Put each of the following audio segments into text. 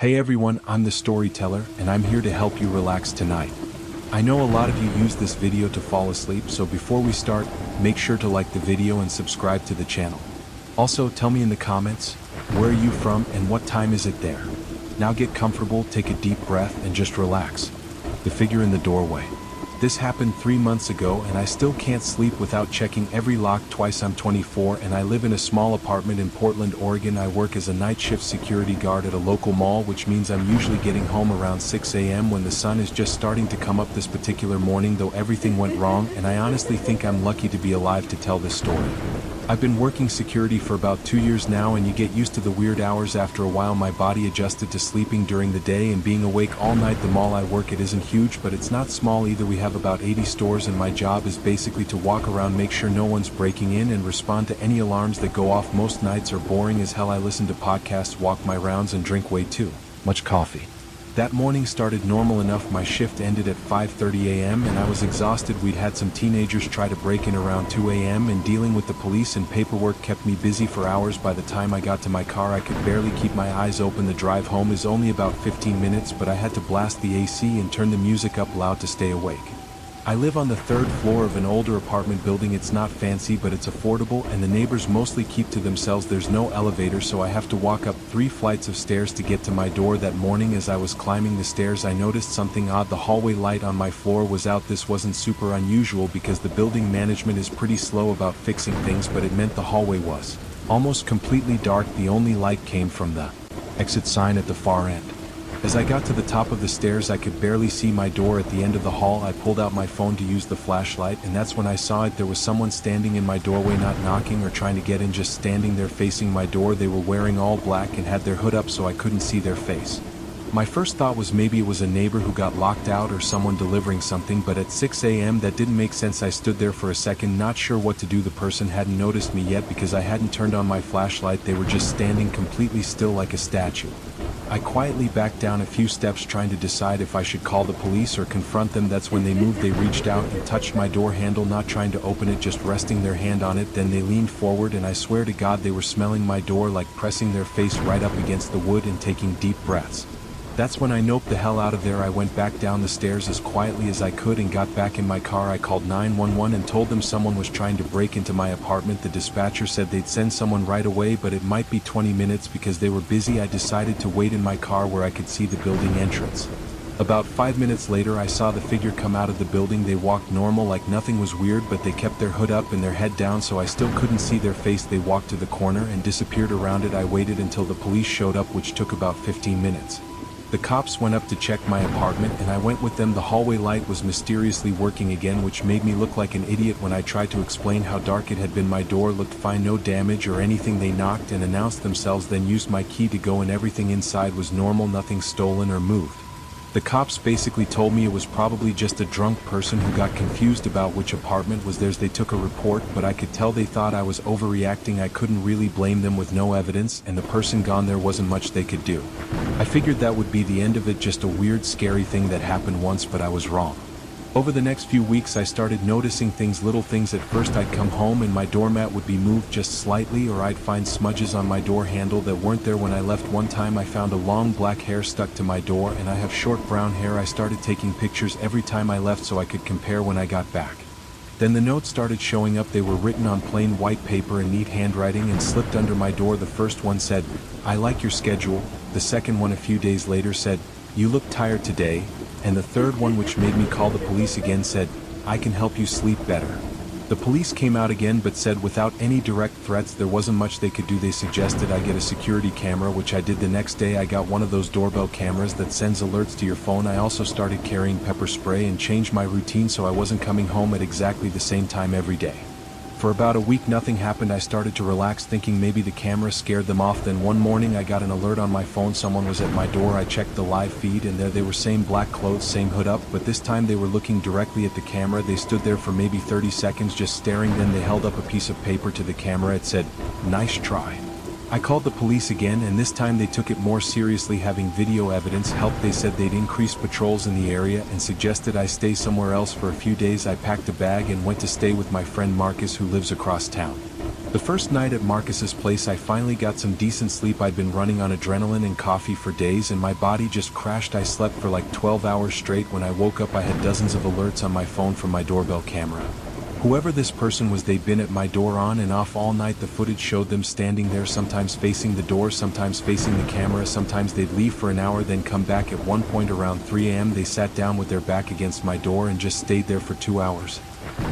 Hey everyone, I'm the storyteller, and I'm here to help you relax tonight. I know a lot of you use this video to fall asleep, so before we start, make sure to like the video and subscribe to the channel. Also, tell me in the comments, where are you from and what time is it there? Now get comfortable, take a deep breath, and just relax. The figure in the doorway. This happened 3 months ago and I still can't sleep without checking every lock twice. I'm 24 and I live in a small apartment in Portland, Oregon. I work as a night shift security guard at a local mall, which means I'm usually getting home around 6 a.m. when the sun is just starting to come up. This particular morning, though, everything went wrong, and I honestly think I'm lucky to be alive to tell this story. I've been working security for about 2 years now, and you get used to the weird hours. After a while, my body adjusted to sleeping during the day and being awake all night. The mall I work at isn't huge, but it's not small either. We have about 80 stores, and my job is basically to walk around, make sure no one's breaking in, and respond to any alarms that go off. Most nights are boring as hell. I listen to podcasts, walk my rounds, and drink way too much coffee. That morning started normal enough. My shift ended at 5:30 a.m. and I was exhausted. We'd had some teenagers try to break in around 2 a.m. and dealing with the police and paperwork kept me busy for hours. By the time I got to my car, I could barely keep my eyes open. The drive home is only about 15 minutes, but I had to blast the AC and turn the music up loud to stay awake. I live on the 3rd floor of an older apartment building. It's not fancy, but it's affordable, and the neighbors mostly keep to themselves. There's no elevator, so I have to walk up 3 flights of stairs to get to my door. That morning, as I was climbing the stairs, I noticed something odd. The hallway light on my floor was out. This wasn't super unusual because the building management is pretty slow about fixing things, but it meant the hallway was almost completely dark. The only light came from the exit sign at the far end. As I got to the top of the stairs, I could barely see my door at the end of the hall. I pulled out my phone to use the flashlight, and that's when I saw it. There was someone standing in my doorway, not knocking or trying to get in, just standing there facing my door. They were wearing all black and had their hood up so I couldn't see their face. My first thought was maybe it was a neighbor who got locked out or someone delivering something, but at 6 a.m. that didn't make sense. I stood there for a second, not sure what to do. The person hadn't noticed me yet because I hadn't turned on my flashlight. They were just standing completely still like a statue. I quietly backed down a few steps, trying to decide if I should call the police or confront them. That's when they moved. They reached out and touched my door handle, not trying to open it, just resting their hand on it. Then they leaned forward, and I swear to God they were smelling my door, like pressing their face right up against the wood and taking deep breaths. That's when I noped the hell out of there. I went back down the stairs as quietly as I could and got back in my car. I called 911 and told them someone was trying to break into my apartment. The dispatcher said they'd send someone right away, but it might be 20 minutes because they were busy. I decided to wait in my car where I could see the building entrance. About 5 minutes later, I saw the figure come out of the building. They walked normal, like nothing was weird, but they kept their hood up and their head down, so I still couldn't see their face. They walked to the corner and disappeared around it. I waited until the police showed up, which took about 15 minutes. The cops went up to check my apartment, and I went with them. The hallway light was mysteriously working again, which made me look like an idiot when I tried to explain how dark it had been. My door looked fine, no damage or anything. They knocked and announced themselves, then used my key to go in. Everything inside was normal, nothing stolen or moved. The cops basically told me it was probably just a drunk person who got confused about which apartment was theirs. They took a report, but I could tell they thought I was overreacting. I couldn't really blame them with no evidence, and the person gone, there wasn't much they could do. I figured that would be the end of it, just a weird, scary thing that happened once, but I was wrong. Over the next few weeks, I started noticing things, little things. At first, I'd come home and my doormat would be moved just slightly, or I'd find smudges on my door handle that weren't there when I left. One time I found a long black hair stuck to my door, and I have short brown hair. I started taking pictures every time I left so I could compare when I got back. Then the notes started showing up. They were written on plain white paper in neat handwriting and slipped under my door. The first one said, "I like your schedule." The second one a few days later said, "You look tired today." And the third one, which made me call the police again, said, "I can help you sleep better." The police came out again, but said without any direct threats. There wasn't much they could do. They suggested I get a security camera, which I did. The next day I got one of those doorbell cameras that sends alerts to your phone. I also started carrying pepper spray and changed my routine so I wasn't coming home at exactly the same time every day. For about a week nothing happened. I started to relax, thinking maybe the camera scared them off. Then one morning I got an alert on my phone. Someone was at my door. I checked the live feed, and there they were, same black clothes, same hood up, but this time they were looking directly at the camera. They stood there for maybe 30 seconds just staring. Then they held up a piece of paper to the camera. It said, "Nice try." I called the police again, and this time they took it more seriously. Having video evidence helped. They said they'd increase patrols in the area and suggested I stay somewhere else for a few days. I packed a bag and went to stay with my friend Marcus, who lives across town. The first night at Marcus's place I finally got some decent sleep. I'd been running on adrenaline and coffee for days and my body just crashed. I slept for like 12 hours straight. When I woke up I had dozens of alerts on my phone from my doorbell camera. Whoever this person was, they'd been at my door on and off all night. The footage showed them standing there, sometimes facing the door, sometimes facing the camera. Sometimes they'd leave for an hour then come back. At one point around 3 a.m. they sat down with their back against my door and just stayed there for 2 hours.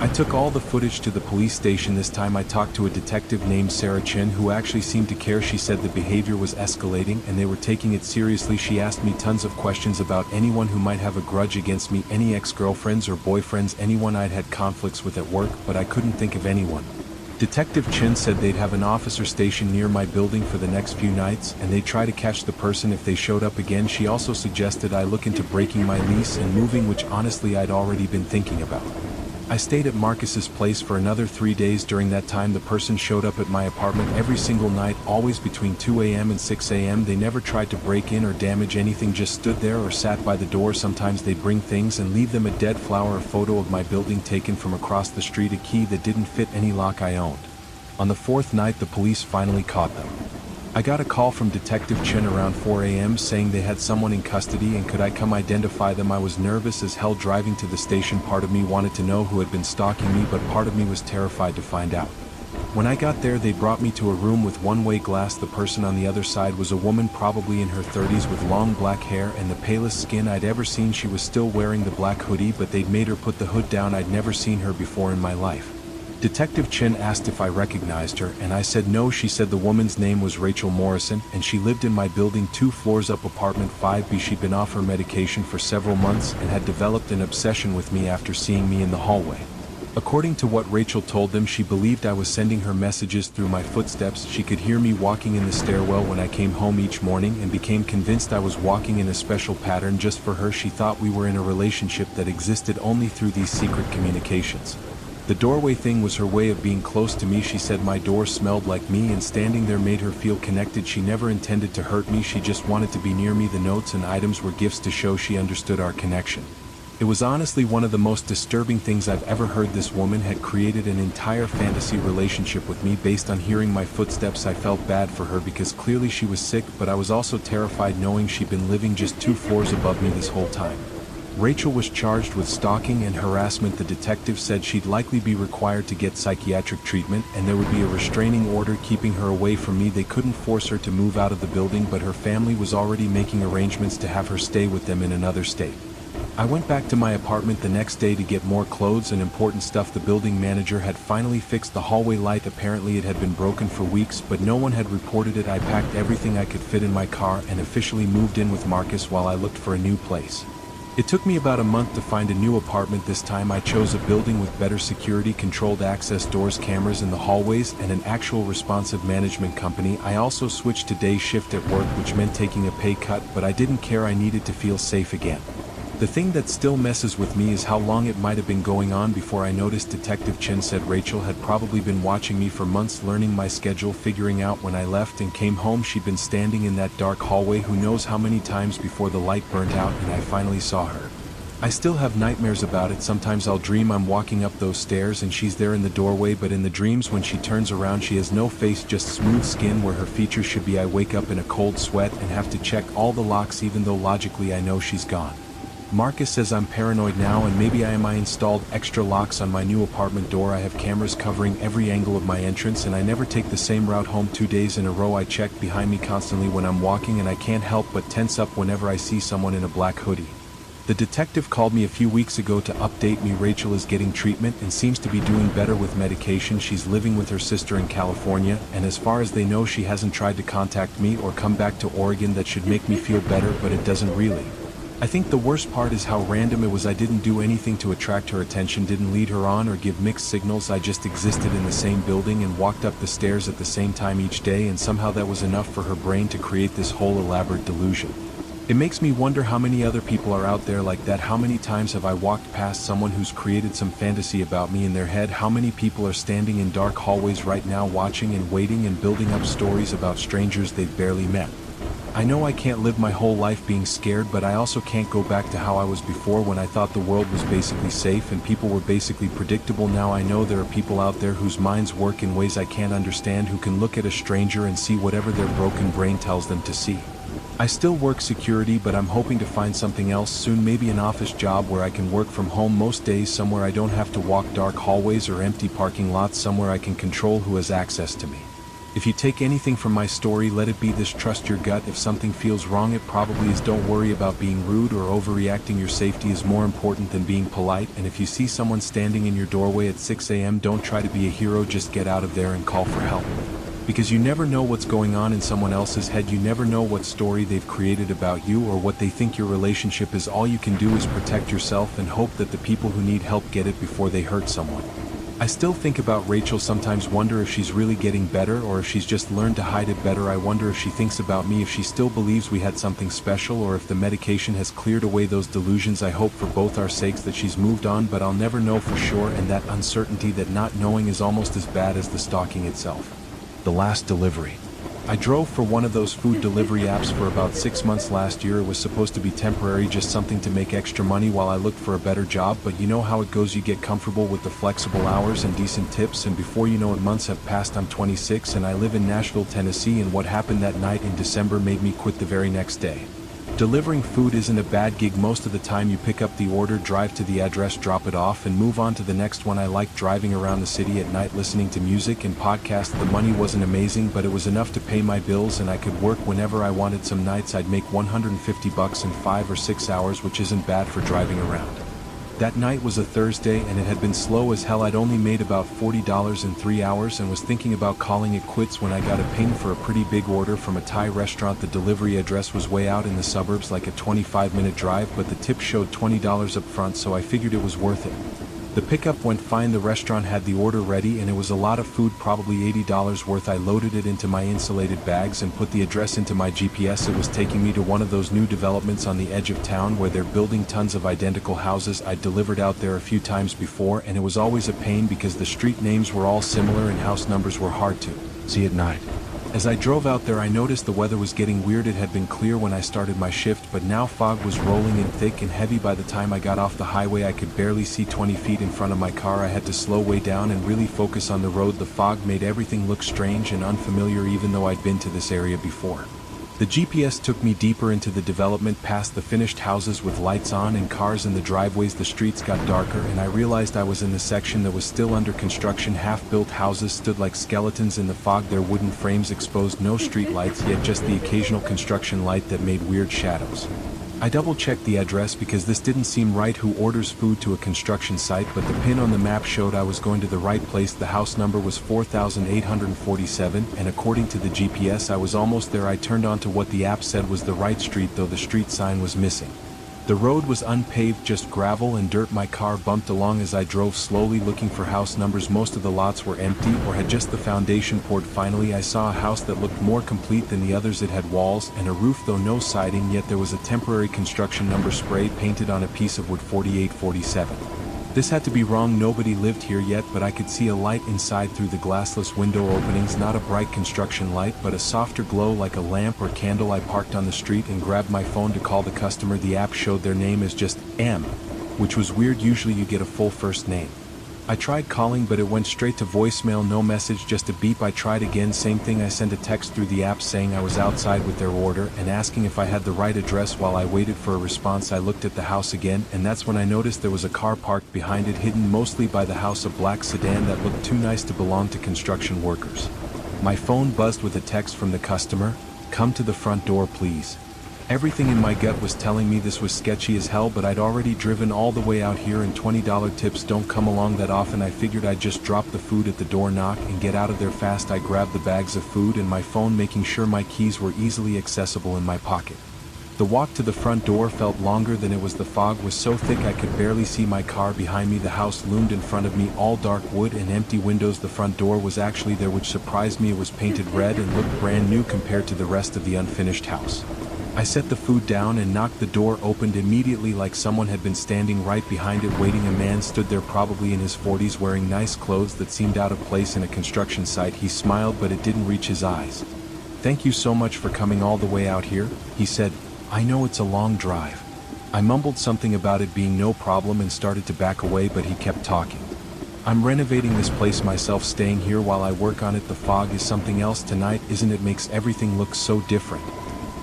I took all the footage to the police station. This time I talked to a detective named Sarah Chin who actually seemed to care. She said the behavior was escalating and they were taking it seriously. She asked me tons of questions about anyone who might have a grudge against me, any ex-girlfriends or boyfriends, anyone I'd had conflicts with at work, but I couldn't think of anyone. Detective Chin said they'd have an officer stationed near my building for the next few nights and they'd try to catch the person if they showed up again. She also suggested I look into breaking my lease and moving, which honestly I'd already been thinking about. I stayed at Marcus's place for another 3 days. During that time the person showed up at my apartment every single night, always between 2 a.m. and 6 a.m. They never tried to break in or damage anything, just stood there or sat by the door. Sometimes they'd bring things and leave them: a dead flower, a photo of my building taken from across the street, a key that didn't fit any lock I owned. On the fourth night the police finally caught them. I got a call from Detective Chin around 4 a.m. saying they had someone in custody and could I come identify them. I was nervous as hell driving to the station. Part of me wanted to know who had been stalking me, but part of me was terrified to find out. When I got there they brought me to a room with one-way glass. The person on the other side was a woman probably in her 30s with long black hair and the palest skin I'd ever seen. She was still wearing the black hoodie, but they'd made her put the hood down. I'd never seen her before in my life. Detective Chin asked if I recognized her and I said no. She said the woman's name was Rachel Morrison and she lived in my building 2 floors up, apartment 5B. She'd been off her medication for several months and had developed an obsession with me after seeing me in the hallway. According to what Rachel told them, she believed I was sending her messages through my footsteps. She could hear me walking in the stairwell when I came home each morning and became convinced I was walking in a special pattern just for her. She thought we were in a relationship that existed only through these secret communications. The doorway thing was her way of being close to me. She said my door smelled like me and standing there made her feel connected. She never intended to hurt me, she just wanted to be near me. The notes and items were gifts to show she understood our connection. It was honestly one of the most disturbing things I've ever heard. This woman had created an entire fantasy relationship with me based on hearing my footsteps. I felt bad for her because clearly she was sick, but I was also terrified knowing she'd been living just 2 floors above me this whole time. Rachel was charged with stalking and harassment. The detective said she'd likely be required to get psychiatric treatment and there would be a restraining order keeping her away from me. They couldn't force her to move out of the building, but her family was already making arrangements to have her stay with them in another state. I went back to my apartment the next day to get more clothes and important stuff. The building manager had finally fixed the hallway light. Apparently it had been broken for weeks, but no one had reported it. I packed everything I could fit in my car and officially moved in with Marcus while I looked for a new place. It took me about a month to find a new apartment. This time I chose a building with better security, controlled access doors, cameras in the hallways, and an actual responsive management company. I also switched to day shift at work, which meant taking a pay cut, but I didn't care. I needed to feel safe again. The thing that still messes with me is how long it might have been going on before I noticed. Detective Chin said Rachel had probably been watching me for months, learning my schedule, figuring out when I left and came home. She'd been standing in that dark hallway who knows how many times before the light burnt out and I finally saw her. I still have nightmares about it. Sometimes I'll dream I'm walking up those stairs and she's there in the doorway, but in the dreams when she turns around she has no face, just smooth skin where her features should be. I wake up in a cold sweat and have to check all the locks even though logically I know she's gone. Marcus says I'm paranoid now and maybe I am. I installed extra locks on my new apartment door. I have cameras covering every angle of my entrance and I never take the same route home 2 days in a row. I check behind me constantly when I'm walking and I can't help but tense up whenever I see someone in a black hoodie. The detective called me a few weeks ago to update me. Rachel is getting treatment and seems to be doing better with medication. She's living with her sister in California and as far as they know she hasn't tried to contact me or come back to Oregon. That should make me feel better, but it doesn't really. I think the worst part is how random it was. I didn't do anything to attract her attention, didn't lead her on or give mixed signals. I just existed in the same building and walked up the stairs at the same time each day, and somehow that was enough for her brain to create this whole elaborate delusion. It makes me wonder how many other people are out there like that. How many times have I walked past someone who's created some fantasy about me in their head? How many people are standing in dark hallways right now watching and waiting and building up stories about strangers they've barely met? I know I can't live my whole life being scared, but I also can't go back to how I was before when I thought the world was basically safe and people were basically predictable. Now I know there are people out there whose minds work in ways I can't understand, who can look at a stranger and see whatever their broken brain tells them to see. I still work security, but I'm hoping to find something else soon, maybe an office job where I can work from home most days, somewhere I don't have to walk dark hallways or empty parking lots, somewhere I can control who has access to me. If you take anything from my story, let it be this: trust your gut. If something feels wrong, it probably is. Don't worry about being rude or overreacting. Your safety is more important than being polite. And if you see someone standing in your doorway at 6 a.m., don't try to be a hero, just get out of there and call for help. Because you never know what's going on in someone else's head. You never know what story they've created about you or what they think your relationship is. All you can do is protect yourself and hope that the people who need help get it before they hurt someone. I still think about Rachel, sometimes wonder if she's really getting better or if she's just learned to hide it better. I wonder if she thinks about me, if she still believes we had something special, or if the medication has cleared away those delusions. I hope for both our sakes that she's moved on, but I'll never know for sure, and that uncertainty, that not knowing, is almost as bad as the stalking itself. The last delivery. I drove for one of those food delivery apps for about 6 months last year. It was supposed to be temporary, just something to make extra money while I looked for a better job, but you know how it goes. You get comfortable with the flexible hours and decent tips, and before you know it, months have passed. I'm 26 and I live in Nashville, Tennessee, and what happened that night in December made me quit the very next day. Delivering food isn't a bad gig. Most of the time you pick up the order, drive to the address, drop it off, and move on to the next one. I like driving around the city at night, listening to music and podcasts. The money wasn't amazing, but it was enough to pay my bills, and I could work whenever I wanted. Some nights I'd make $150 in 5 or 6 hours, which isn't bad for driving around. That night was a Thursday and it had been slow as hell. I'd only made about $40 in 3 hours and was thinking about calling it quits when I got a ping for a pretty big order from a Thai restaurant. The delivery address was way out in the suburbs, like a 25-minute drive, but the tip showed $20 up front, so I figured it was worth it. The pickup went fine. The restaurant had the order ready and it was a lot of food, probably $80 worth. I loaded it into my insulated bags and put the address into my GPS. It was taking me to one of those new developments on the edge of town where they're building tons of identical houses. I'd delivered out there a few times before and it was always a pain because the street names were all similar and house numbers were hard to see at night. As I drove out there, I noticed the weather was getting weird. It had been clear when I started my shift, but now fog was rolling in thick and heavy. By the time I got off the highway, I could barely see 20 feet in front of my car. I had to slow way down and really focus on the road. The fog made everything look strange and unfamiliar, even though I'd been to this area before. The GPS took me deeper into the development, past the finished houses with lights on and cars in the driveways. The streets got darker and I realized I was in the section that was still under construction. Half-built houses stood like skeletons in the fog, their wooden frames exposed, no street lights, yet just the occasional construction light that made weird shadows. I double-checked the address because this didn't seem right. Who orders food to a construction site? But the pin on the map showed I was going to the right place. The house number was 4847, and according to the GPS I was almost there. I turned onto what the app said was the right street, though the street sign was missing. The road was unpaved, just gravel and dirt. My car bumped along as I drove slowly, looking for house numbers. Most of the lots were empty or had just the foundation poured. Finally, I saw a house that looked more complete than the others. It had walls and a roof, though no siding, yet there was a temporary construction number spray painted on a piece of wood, 4847. This had to be wrong. Nobody lived here yet, but I could see a light inside through the glassless window openings. Not a bright construction light, but a softer glow like a lamp or candle. I parked on the street and grabbed my phone to call the customer. The app showed their name as just M, which was weird. Usually you get a full first name. I tried calling, but it went straight to voicemail. No message, just a beep. I tried again, same thing. I sent a text through the app saying I was outside with their order and asking if I had the right address. While I waited for a response, I looked at the house again, and that's when I noticed there was a car parked behind it, hidden mostly by the house, a black sedan that looked too nice to belong to construction workers. My phone buzzed with a text from the customer: "Come to the front door, please." Everything in my gut was telling me this was sketchy as hell, but I'd already driven all the way out here and $20 tips don't come along that often. I figured I'd just drop the food at the door, knock, and get out of there fast. I grabbed the bags of food and my phone, making sure my keys were easily accessible in my pocket. The walk to the front door felt longer than it was. The fog was so thick I could barely see my car behind me. The house loomed in front of me, all dark wood and empty windows. The front door was actually there, which surprised me. It was painted red and looked brand new compared to the rest of the unfinished house. I set the food down and knocked. The door opened immediately, like someone had been standing right behind it waiting. A man stood there, probably in his 40s, wearing nice clothes that seemed out of place in a construction site. He smiled, but it didn't reach his eyes. "Thank you so much for coming all the way out here," he said. "I know it's a long drive." I mumbled something about it being no problem and started to back away, but he kept talking. "I'm renovating this place myself, staying here while I work on it. The fog is something else tonight, isn't it? Makes everything look so different."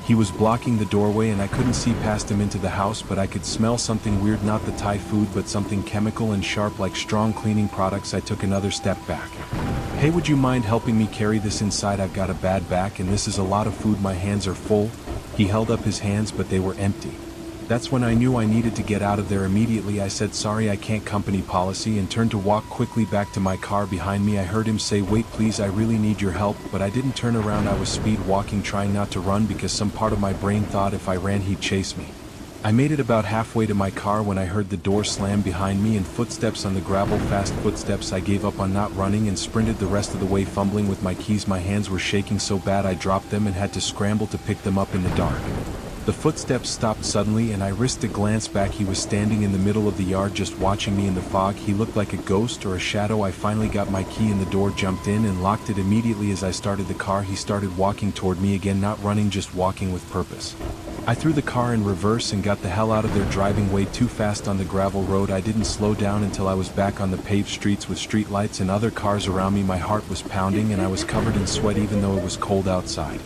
He was blocking the doorway and I couldn't see past him into the house, but I could smell something weird, not the Thai food but something chemical and sharp like strong cleaning products. I took another step back. "Hey, would you mind helping me carry this inside? I've got a bad back and this is a lot of food. My hands are full." He held up his hands, but they were empty. That's when I knew I needed to get out of there immediately. I said, "Sorry, I can't, company policy," and turned to walk quickly back to my car. Behind me I heard him say, "Wait please, I really need your help," but I didn't turn around. I was speed walking, trying not to run because some part of my brain thought if I ran he'd chase me. I made it about halfway to my car when I heard the door slam behind me and footsteps on the gravel, fast footsteps. I gave up on not running and sprinted the rest of the way, fumbling with my keys. My hands were shaking so bad I dropped them and had to scramble to pick them up in the dark. The footsteps stopped suddenly and I risked a glance back. He was standing in the middle of the yard just watching me in the fog. He looked like a ghost or a shadow. I finally got my key in the door, jumped in and locked it immediately. As I started the car, he started walking toward me again, not running, just walking with purpose. I threw the car in reverse and got the hell out of there, driving way too fast on the gravel road. I didn't slow down until I was back on the paved streets with street lights and other cars around me. My heart was pounding and I was covered in sweat even though it was cold outside.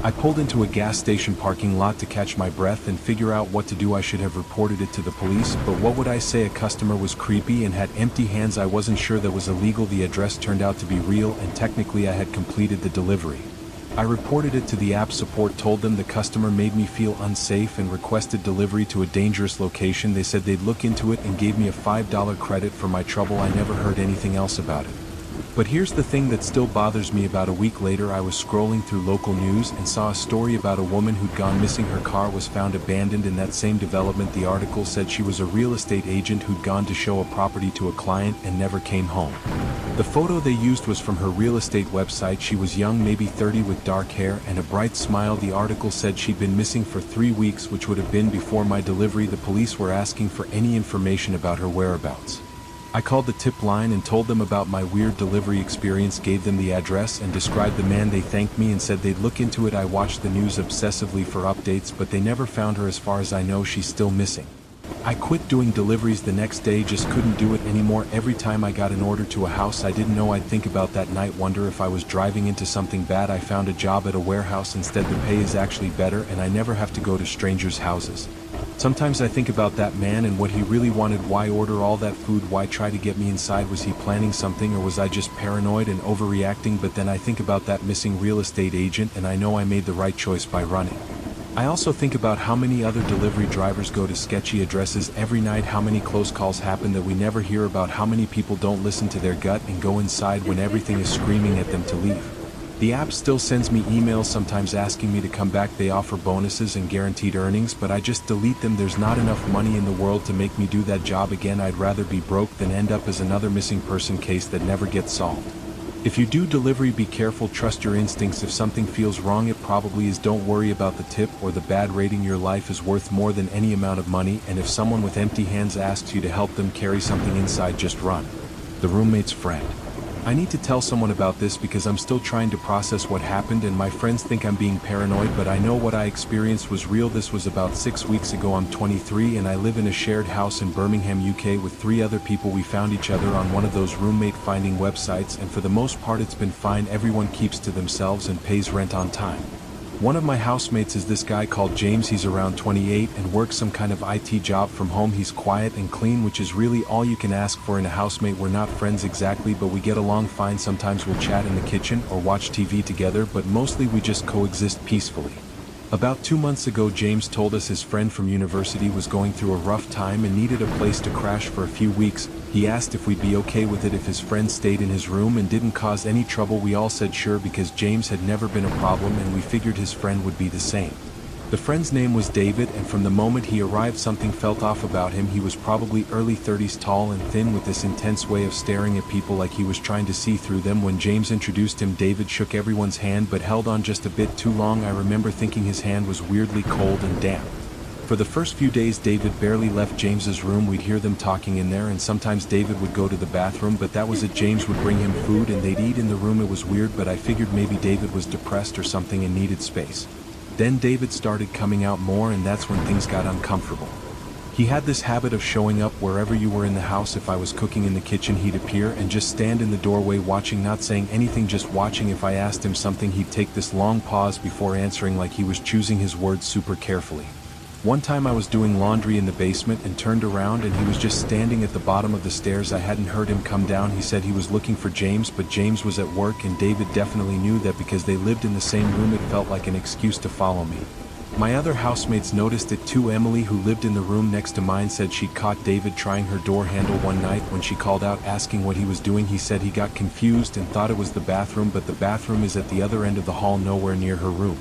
I pulled into a gas station parking lot to catch my breath and figure out what to do. I should have reported it to the police, but what would I say? A customer was creepy and had empty hands. I wasn't sure that was illegal. The address turned out to be real and technically I had completed the delivery. I reported it to the app support, told them the customer made me feel unsafe and requested delivery to a dangerous location. They said they'd look into it and gave me a $5 credit for my trouble. I never heard anything else about it. But here's the thing that still bothers me. About a week later, I was scrolling through local news and saw a story about a woman who'd gone missing. Her car was found abandoned in that same development. The article said she was a real estate agent who'd gone to show a property to a client and never came home. The photo they used was from her real estate website. She was young, maybe 30, with dark hair and a bright smile. The article said she'd been missing for 3 weeks, which would have been before my delivery. The police were asking for any information about her whereabouts. I called the tip line and told them about my weird delivery experience, gave them the address and described the man. They thanked me and said they'd look into it. I watched the news obsessively for updates, but they never found her. As far as I know, she's still missing. I quit doing deliveries the next day, just couldn't do it anymore. Every time I got an order to a house I didn't know, I'd think about that night, wonder if I was driving into something bad. I found a job at a warehouse instead. The pay is actually better and I never have to go to strangers' houses. Sometimes I think about that man and what he really wanted. Why order all that food? Why try to get me inside? Was he planning something or was I just paranoid and overreacting? But then I think about that missing real estate agent and I know I made the right choice by running. I also think about how many other delivery drivers go to sketchy addresses every night, how many close calls happen that we never hear about, how many people don't listen to their gut and go inside when everything is screaming at them to leave. The app still sends me emails sometimes asking me to come back. They offer bonuses and guaranteed earnings, but I just delete them. There's not enough money in the world to make me do that job again. I'd rather be broke than end up as another missing person case that never gets solved. If you do delivery, be careful, trust your instincts. If something feels wrong, it probably is. Don't worry about the tip or the bad rating. Your life is worth more than any amount of money, and if someone with empty hands asks you to help them carry something inside, just run. The roommate's friend. I need to tell someone about this because I'm still trying to process what happened and my friends think I'm being paranoid, but I know what I experienced was real. This was about 6 weeks ago. I'm 23 and I live in a shared house in Birmingham, UK with 3 other people. We found each other on one of those roommate finding websites and for the most part it's been fine. Everyone keeps to themselves and pays rent on time. One of my housemates is this guy called James. He's around 28 and works some kind of IT job from home. He's quiet and clean, which is really all you can ask for in a housemate. We're not friends exactly, but we get along fine. Sometimes we'll chat in the kitchen or watch TV together, but mostly we just coexist peacefully. About 2 months ago, James told us his friend from university was going through a rough time and needed a place to crash for a few weeks. He asked if we'd be okay with it if his friend stayed in his room and didn't cause any trouble. We all said sure because James had never been a problem and we figured his friend would be the same. The friend's name was David, and from the moment he arrived something felt off about him. He was probably early 30s, tall and thin, with this intense way of staring at people like he was trying to see through them. When James introduced him, David shook everyone's hand but held on just a bit too long. I remember thinking his hand was weirdly cold and damp. For the first few days David barely left James's room. We'd hear them talking in there, and sometimes David would go to the bathroom, but that was it. James would bring him food and they'd eat in the room. It was weird, but I figured maybe David was depressed or something and needed space. Then David started coming out more, and that's when things got uncomfortable. He had this habit of showing up wherever you were in the house. If I was cooking in the kitchen, he'd appear and just stand in the doorway watching, not saying anything, just watching. If I asked him something, he'd take this long pause before answering, like he was choosing his words super carefully. One time I was doing laundry in the basement and turned around and he was just standing at the bottom of the stairs. I hadn't heard him come down. He said he was looking for James, but James was at work, and David definitely knew that because they lived in the same room. It felt like an excuse to follow me. My other housemates noticed it too. Emily, who lived in the room next to mine, said she'd caught David trying her door handle one night. When she called out asking what he was doing, he said he got confused and thought it was the bathroom, but the bathroom is at the other end of the hall, nowhere near her room.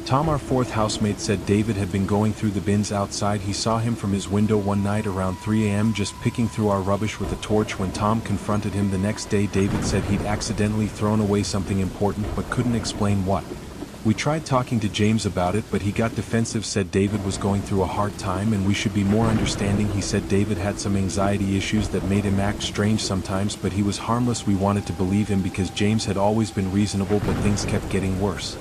Tom, our fourth housemate, said David had been going through the bins outside. He saw him from his window one night around 3 a.m. just picking through our rubbish with a torch. When Tom confronted him the next day, David said he'd accidentally thrown away something important but couldn't explain what. We tried talking to James about it, but he got defensive, said David was going through a hard time and we should be more understanding. He said David had some anxiety issues that made him act strange sometimes, but he was harmless. We wanted to believe him because James had always been reasonable, but things kept getting worse.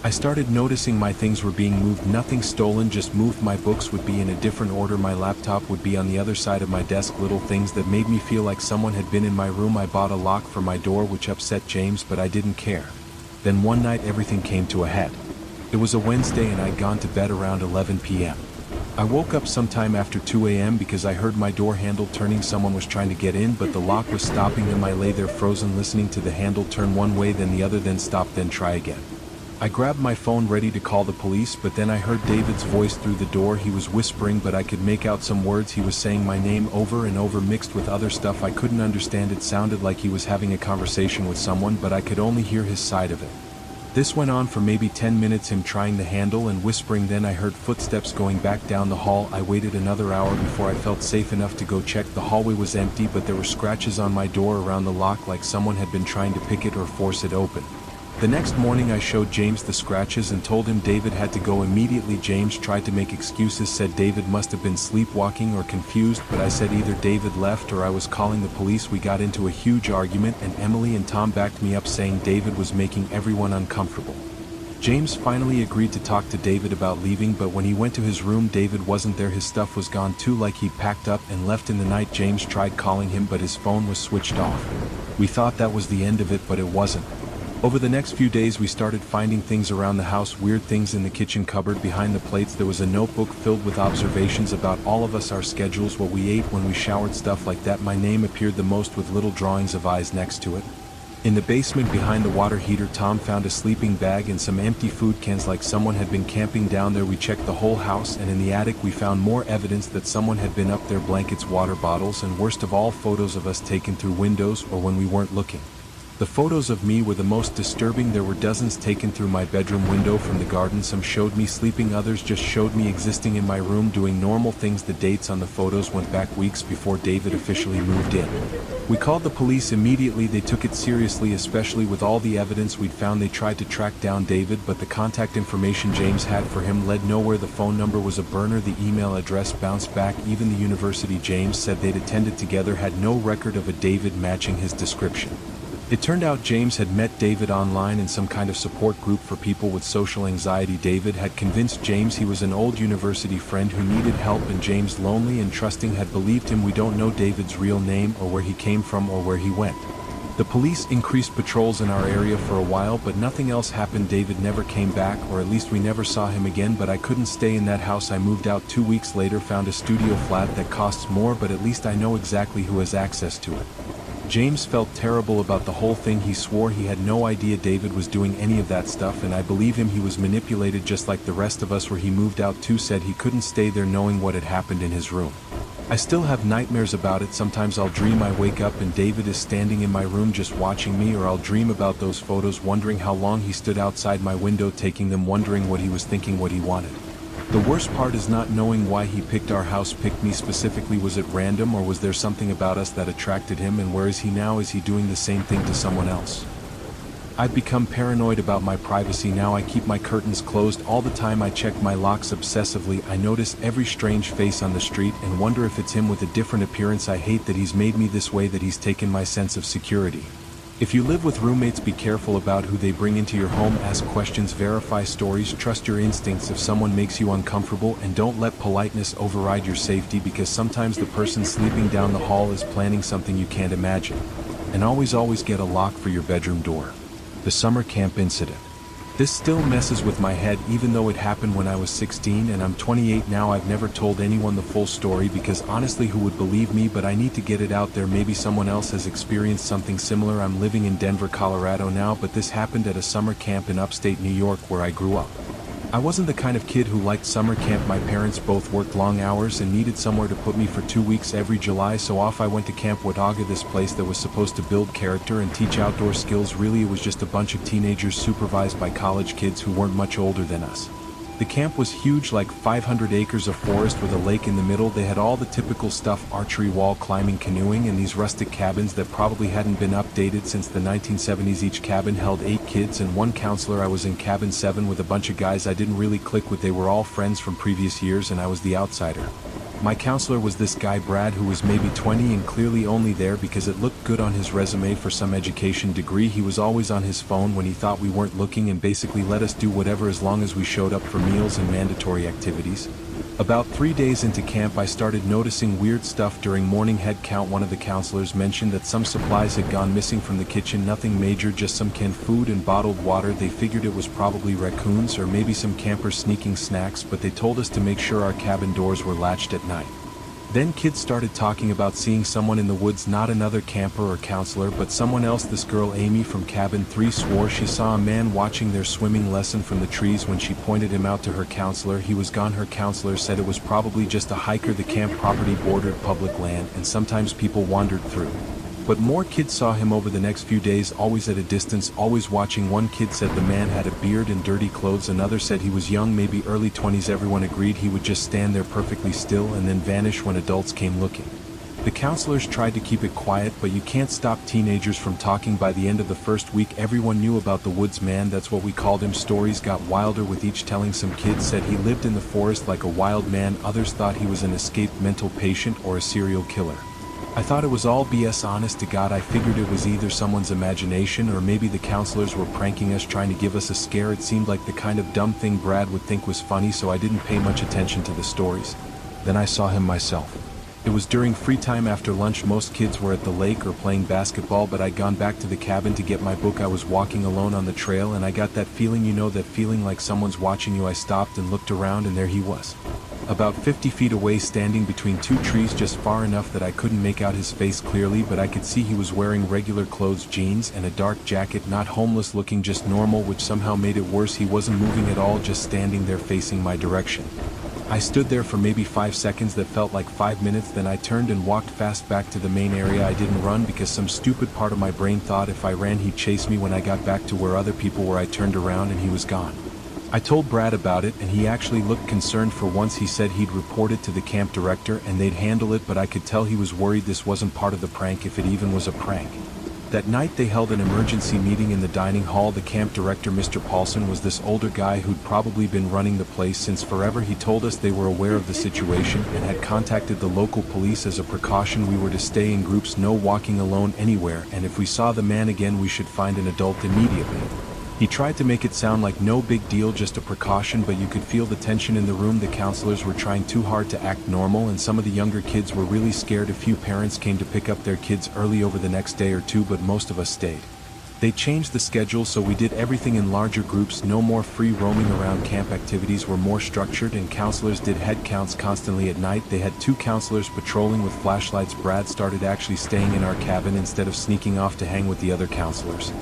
I started noticing my things were being moved. Nothing stolen, just moved. My books would be in a different order. My laptop would be on the other side of my desk. Little things that made me feel like someone had been in my room. I bought a lock for my door, which upset James, but I didn't care. Then one night everything came to a head. It was a Wednesday and I'd gone to bed around 11 p.m. I woke up sometime after 2 a.m. because I heard my door handle turning. Someone was trying to get in, but the lock was stopping them. I lay there frozen, listening to the handle turn one way, then the other, then stop, then try again. I grabbed my phone ready to call the police, but then I heard David's voice through the door. He was whispering, but I could make out some words. He was saying my name over and over, mixed with other stuff. I couldn't understand. It sounded like he was having a conversation with someone, but I could only hear his side of it. This went on for maybe 10 minutes, him trying the handle and whispering. Then I heard footsteps going back down the hall. I waited another hour before I felt safe enough to go check. The hallway was empty, but there were scratches on my door around the lock, like someone had been trying to pick it or force it open. The next morning I showed James the scratches and told him David had to go immediately. James tried to make excuses, said David must have been sleepwalking or confused, but I said either David left or I was calling the police. We got into a huge argument and Emily and Tom backed me up, saying David was making everyone uncomfortable. James finally agreed to talk to David about leaving, but when he went to his room, David wasn't there. His stuff was gone too, like he'd packed up and left in the night. James tried calling him, but his phone was switched off. We thought that was the end of it, but it wasn't. Over the next few days we started finding things around the house, weird things in the kitchen cupboard behind the plates. There was a notebook filled with observations about all of us, our schedules, what we ate, when we showered, stuff like that. My name appeared the most, with little drawings of eyes next to it. In the basement behind the water heater, Tom found a sleeping bag and some empty food cans, like someone had been camping down there. We checked the whole house, and in the attic we found more evidence that someone had been up there: blankets, water bottles, and worst of all, photos of us taken through windows or when we weren't looking. The photos of me were the most disturbing. There were dozens taken through my bedroom window from the garden. Some showed me sleeping, others just showed me existing in my room doing normal things. The dates on the photos went back weeks before David officially moved in. We called the police immediately. They took it seriously, especially with all the evidence we'd found. They tried to track down David, but the contact information James had for him led nowhere. The phone number was a burner, the email address bounced back. Even the university James said they'd attended together had no record of a David matching his description. It turned out James had met David online in some kind of support group for people with social anxiety. David had convinced James he was an old university friend who needed help, and James, lonely and trusting, had believed him. We don't know David's real name or where he came from or where he went. The police increased patrols in our area for a while, but nothing else happened. David never came back, or at least we never saw him again. But I couldn't stay in that house. I moved out 2 weeks later, found a studio flat that costs more, but at least I know exactly who has access to it. James felt terrible about the whole thing. He swore he had no idea David was doing any of that stuff, and I believe him. He was manipulated just like the rest of us. Where he moved out too, said he couldn't stay there knowing what had happened in his room. I still have nightmares about it. Sometimes I'll dream I wake up and David is standing in my room just watching me, or I'll dream about those photos, wondering how long he stood outside my window taking them, wondering what he was thinking, what he wanted. The worst part is not knowing why he picked our house, picked me specifically. Was it random, or was there something about us that attracted him? And where is he now? Is he doing the same thing to someone else? I've become paranoid about my privacy now. I keep my curtains closed all the time. I check my locks obsessively. I notice every strange face on the street and wonder if it's him with a different appearance. I hate that he's made me this way, that he's taken my sense of security. If you live with roommates, be careful about who they bring into your home. Ask questions, verify stories, trust your instincts if someone makes you uncomfortable, and don't let politeness override your safety, because sometimes the person sleeping down the hall is planning something you can't imagine. And always get a lock for your bedroom door. The summer camp incident. This still messes with my head even though it happened when I was 16 and I'm 28 now. I've never told anyone the full story because honestly, who would believe me? But I need to get it out there. Maybe someone else has experienced something similar. I'm living in Denver, Colorado now, but this happened at a summer camp in upstate New York where I grew up. I wasn't the kind of kid who liked summer camp. My parents both worked long hours and needed somewhere to put me for 2 weeks every July, so off I went to Camp Watauga, this place that was supposed to build character and teach outdoor skills. Really, it was just a bunch of teenagers supervised by college kids who weren't much older than us. The camp was huge, like 500 acres of forest with a lake in the middle. They had all the typical stuff: archery, wall climbing, canoeing, and these rustic cabins that probably hadn't been updated since the 1970s. Each cabin held 8 kids and 1 counselor. I was in cabin 7 with a bunch of guys I didn't really click with. They were all friends from previous years and I was the outsider. My counselor was this guy Brad, who was maybe 20 and clearly only there because it looked good on his resume for some education degree. He was always on his phone when he thought we weren't looking and basically let us do whatever as long as we showed up for meals and mandatory activities. About 3 days into camp, I started noticing weird stuff. During morning head count, one of the counselors mentioned that some supplies had gone missing from the kitchen. Nothing major, just some canned food and bottled water. They figured it was probably raccoons or maybe some campers sneaking snacks, but they told us to make sure our cabin doors were latched at night. Then kids started talking about seeing someone in the woods, not another camper or counselor, but someone else. This girl Amy from cabin 3 swore she saw a man watching their swimming lesson from the trees. When she pointed him out to her counselor, he was gone. Her counselor said it was probably just a hiker. The camp property bordered public land and sometimes people wandered through. But more kids saw him over the next few days, always at a distance, always watching. One kid said the man had a beard and dirty clothes. Another said he was young, maybe early 20s. Everyone agreed he would just stand there perfectly still and then vanish when adults came looking. The counselors tried to keep it quiet, but you can't stop teenagers from talking. By the end of the first week, everyone knew about the woods man. That's what we called him. Stories got wilder with each telling. Some kids said he lived in the forest like a wild man. Others thought he was an escaped mental patient or a serial killer. I thought it was all BS, honest to God. I figured it was either someone's imagination or maybe the counselors were pranking us, trying to give us a scare. It seemed like the kind of dumb thing Brad would think was funny, so I didn't pay much attention to the stories. Then I saw him myself. It was during free time after lunch. Most kids were at the lake or playing basketball, but I'd gone back to the cabin to get my book. I was walking alone on the trail and I got that feeling, you know, that feeling like someone's watching you. I stopped and looked around and there he was. About 50 feet away, standing between 2 trees, just far enough that I couldn't make out his face clearly, but I could see he was wearing regular clothes, jeans and a dark jacket. Not homeless looking, just normal, which somehow made it worse. He wasn't moving at all, just standing there facing my direction. I stood there for maybe 5 seconds that felt like 5 minutes, then I turned and walked fast back to the main area. I didn't run because some stupid part of my brain thought if I ran he'd chase me. When I got back to where other people were, I turned around and he was gone. I told Brad about it and he actually looked concerned for once. He said he'd report it to the camp director and they'd handle it, but I could tell he was worried this wasn't part of the prank, if it even was a prank. That night they held an emergency meeting in the dining hall. The camp director, Mr. Paulson, was this older guy who'd probably been running the place since forever. He told us they were aware of the situation and had contacted the local police. As a precaution, we were to stay in groups, no walking alone anywhere, and if we saw the man again we should find an adult immediately. He tried to make it sound like no big deal, just a precaution, but you could feel the tension in the room. The counselors were trying too hard to act normal and some of the younger kids were really scared. A few parents came to pick up their kids early over the next day or two, but most of us stayed. They changed the schedule, so we did everything in larger groups. No more free roaming around. Camp activities were more structured and counselors did head counts constantly. At night they had 2 counselors patrolling with flashlights. Brad started actually staying in our cabin instead of sneaking off to hang with the other counselors.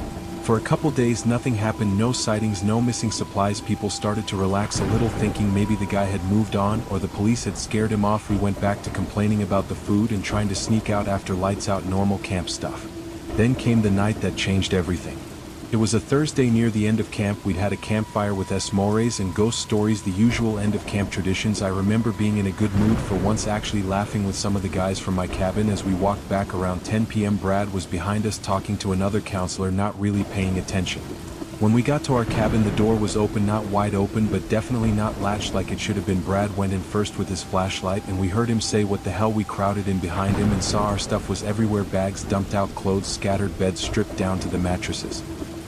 For a couple days nothing happened, no sightings, no missing supplies. People started to relax a little, thinking maybe the guy had moved on or the police had scared him off. We went back to complaining about the food and trying to sneak out after lights out, normal camp stuff. Then came the night that changed everything. It was a Thursday near the end of camp. We'd had a campfire with s'mores and ghost stories, the usual end of camp traditions. I remember being in a good mood for once, actually laughing with some of the guys from my cabin. As we walked back around 10 p.m. Brad was behind us talking to another counselor, not really paying attention. When we got to our cabin, the door was open, not wide open, but definitely not latched like it should have been. Brad went in first with his flashlight, and we heard him say, "What the hell?" We crowded in behind him and saw our stuff was everywhere: bags dumped out, clothes scattered, beds stripped down to the mattresses.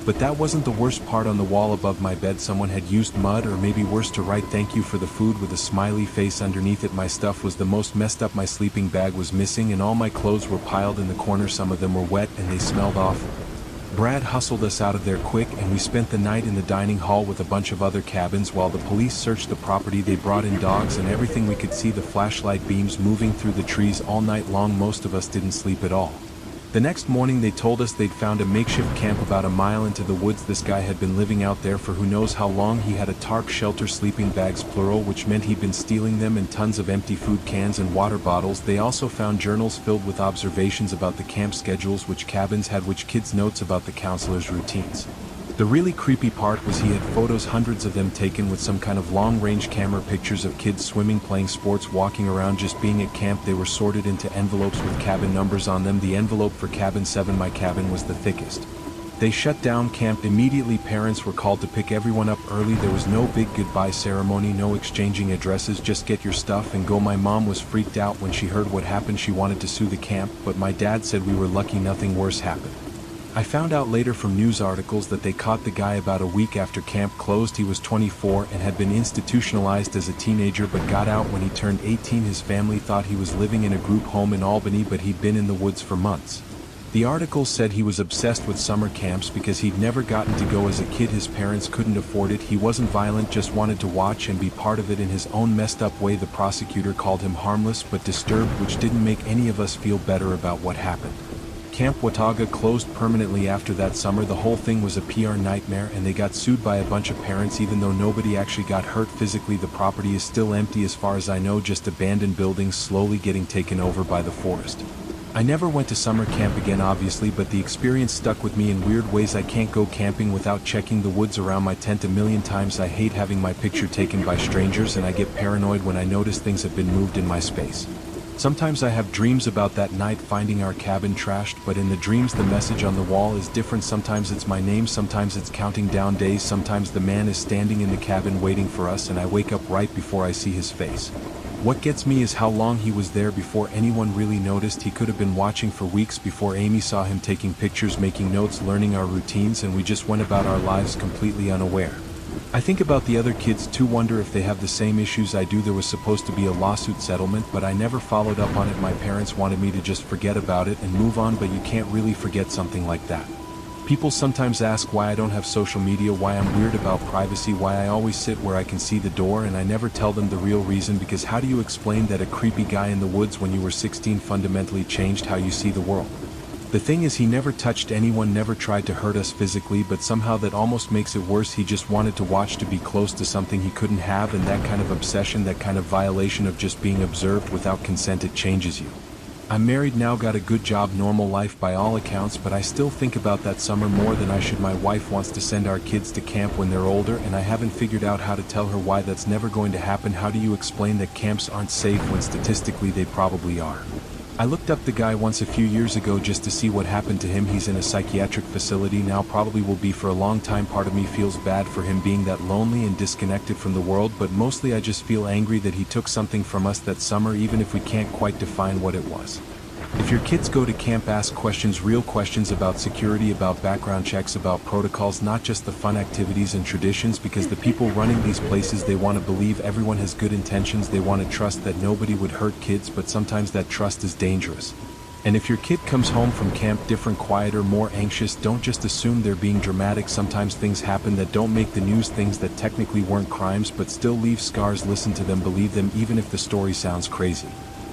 But that wasn't the worst part. On the wall above my bed, someone had used mud, or maybe worse, to write "thank you for the food" with a smiley face underneath it. My stuff was the most messed up. My sleeping bag was missing, and all my clothes were piled in the corner. Some of them were wet and they smelled awful. Brad hustled us out of there quick, and we spent the night in the dining hall with a bunch of other cabins while the police searched the property. They brought in dogs and everything. We could see the flashlight beams moving through the trees all night long. Most of us didn't sleep at all. The next morning they told us they'd found a makeshift camp about a mile into the woods. This guy had been living out there for who knows how long. He had a tarp shelter, sleeping bags plural, which meant he'd been stealing them, and tons of empty food cans and water bottles. They also found journals filled with observations about the camp schedules, which cabins had, which kids' notes about the counselors' routines. The really creepy part was he had photos, hundreds of them, taken with some kind of long-range camera, pictures of kids swimming, playing sports, walking around, just being at camp. They were sorted into envelopes with cabin numbers on them. The envelope for cabin 7, my cabin, was the thickest. They shut down camp immediately. Parents were called to pick everyone up early. There was no big goodbye ceremony, no exchanging addresses, just get your stuff and go. My mom was freaked out when she heard what happened. She wanted to sue the camp, but my dad said we were lucky nothing worse happened. I found out later from news articles that they caught the guy about a week after camp closed. He was 24 and had been institutionalized as a teenager, but got out when he turned 18. His family thought he was living in a group home in Albany, but he'd been in the woods for months. The article said he was obsessed with summer camps because he'd never gotten to go as a kid. His parents couldn't afford it. He wasn't violent, just wanted to watch and be part of it in his own messed up way. The prosecutor called him harmless but disturbed, which didn't make any of us feel better about what happened. Camp Watauga closed permanently after that summer. The whole thing was a PR nightmare, and they got sued by a bunch of parents. Even though nobody actually got hurt physically, the property is still empty as far as I know, just abandoned buildings slowly getting taken over by the forest. I never went to summer camp again, obviously, but the experience stuck with me in weird ways. I can't go camping without checking the woods around my tent a million times. I hate having my picture taken by strangers, and I get paranoid when I notice things have been moved in my space. Sometimes I have dreams about that night, finding our cabin trashed, but in the dreams the message on the wall is different. Sometimes it's my name, sometimes it's counting down days, sometimes the man is standing in the cabin waiting for us, and I wake up right before I see his face. What gets me is how long he was there before anyone really noticed. He could have been watching for weeks before Amy saw him, taking pictures, making notes, learning our routines, and we just went about our lives completely unaware. I think about the other kids too, wonder if they have the same issues I do. There was supposed to be a lawsuit settlement, but I never followed up on it. My parents wanted me to just forget about it and move on, but you can't really forget something like that. People sometimes ask why I don't have social media, why I'm weird about privacy, why I always sit where I can see the door, and I never tell them the real reason, because how do you explain that a creepy guy in the woods when you were 16 fundamentally changed how you see the world? The thing is, he never touched anyone, never tried to hurt us physically, but somehow that almost makes it worse. He just wanted to watch, to be close to something he couldn't have, and that kind of obsession, that kind of violation of just being observed without consent, it changes you. I'm married now, got a good job, normal life by all accounts, but I still think about that summer more than I should. My wife wants to send our kids to camp when they're older, and I haven't figured out how to tell her why that's never going to happen. How do you explain that camps aren't safe when statistically they probably are? I looked up the guy once a few years ago just to see what happened to him. He's in a psychiatric facility now, probably will be for a long time. Part of me feels bad for him being that lonely and disconnected from the world, but mostly I just feel angry that he took something from us that summer, even if we can't quite define what it was. If your kids go to camp, ask questions, real questions about security, about background checks, about protocols, not just the fun activities and traditions, because the people running these places, they want to believe everyone has good intentions. They want to trust that nobody would hurt kids, but sometimes that trust is dangerous. And if your kid comes home from camp different, quieter, more anxious, don't just assume they're being dramatic. Sometimes things happen that don't make the news, things that technically weren't crimes but still leave scars. Listen to them, believe them, even if the story sounds crazy.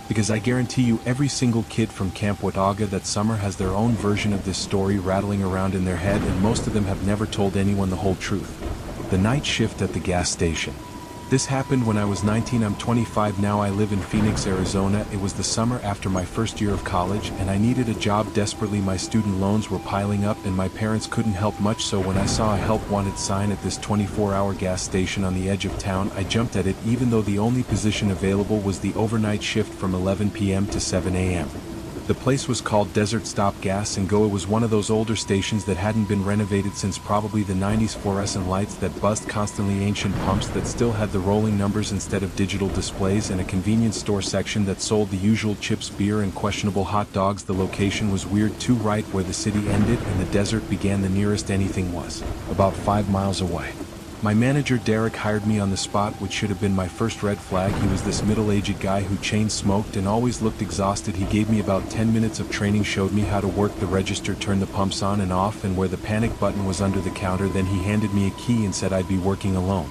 Because I guarantee you every single kid from Camp Watauga that summer has their own version of this story rattling around in their head, and most of them have never told anyone the whole truth. The night shift at the gas station. This happened when I was 19. I'm 25 now. I live in Phoenix, Arizona. It was the summer after my first year of college and I needed a job desperately. My student loans were piling up and my parents couldn't help much, so when I saw a help wanted sign at this 24-hour gas station on the edge of town, I jumped at it even though the only position available was the overnight shift from 11 p.m. to 7 a.m. The place was called Desert Stop Gas and Go. It was one of those older stations that hadn't been renovated since probably the 90s. Fluorescent lights that buzzed constantly, ancient pumps that still had the rolling numbers instead of digital displays, and a convenience store section that sold the usual chips, beer, and questionable hot dogs. The location was weird too, right where the city ended and the desert began. The nearest anything was about 5 miles away. My manager Derek hired me on the spot, which should have been my first red flag. He was this middle-aged guy who chain smoked and always looked exhausted. He gave me about 10 minutes of training, showed me how to work the register, turn the pumps on and off, and where the panic button was under the counter. Then he handed me a key and said I'd be working alone.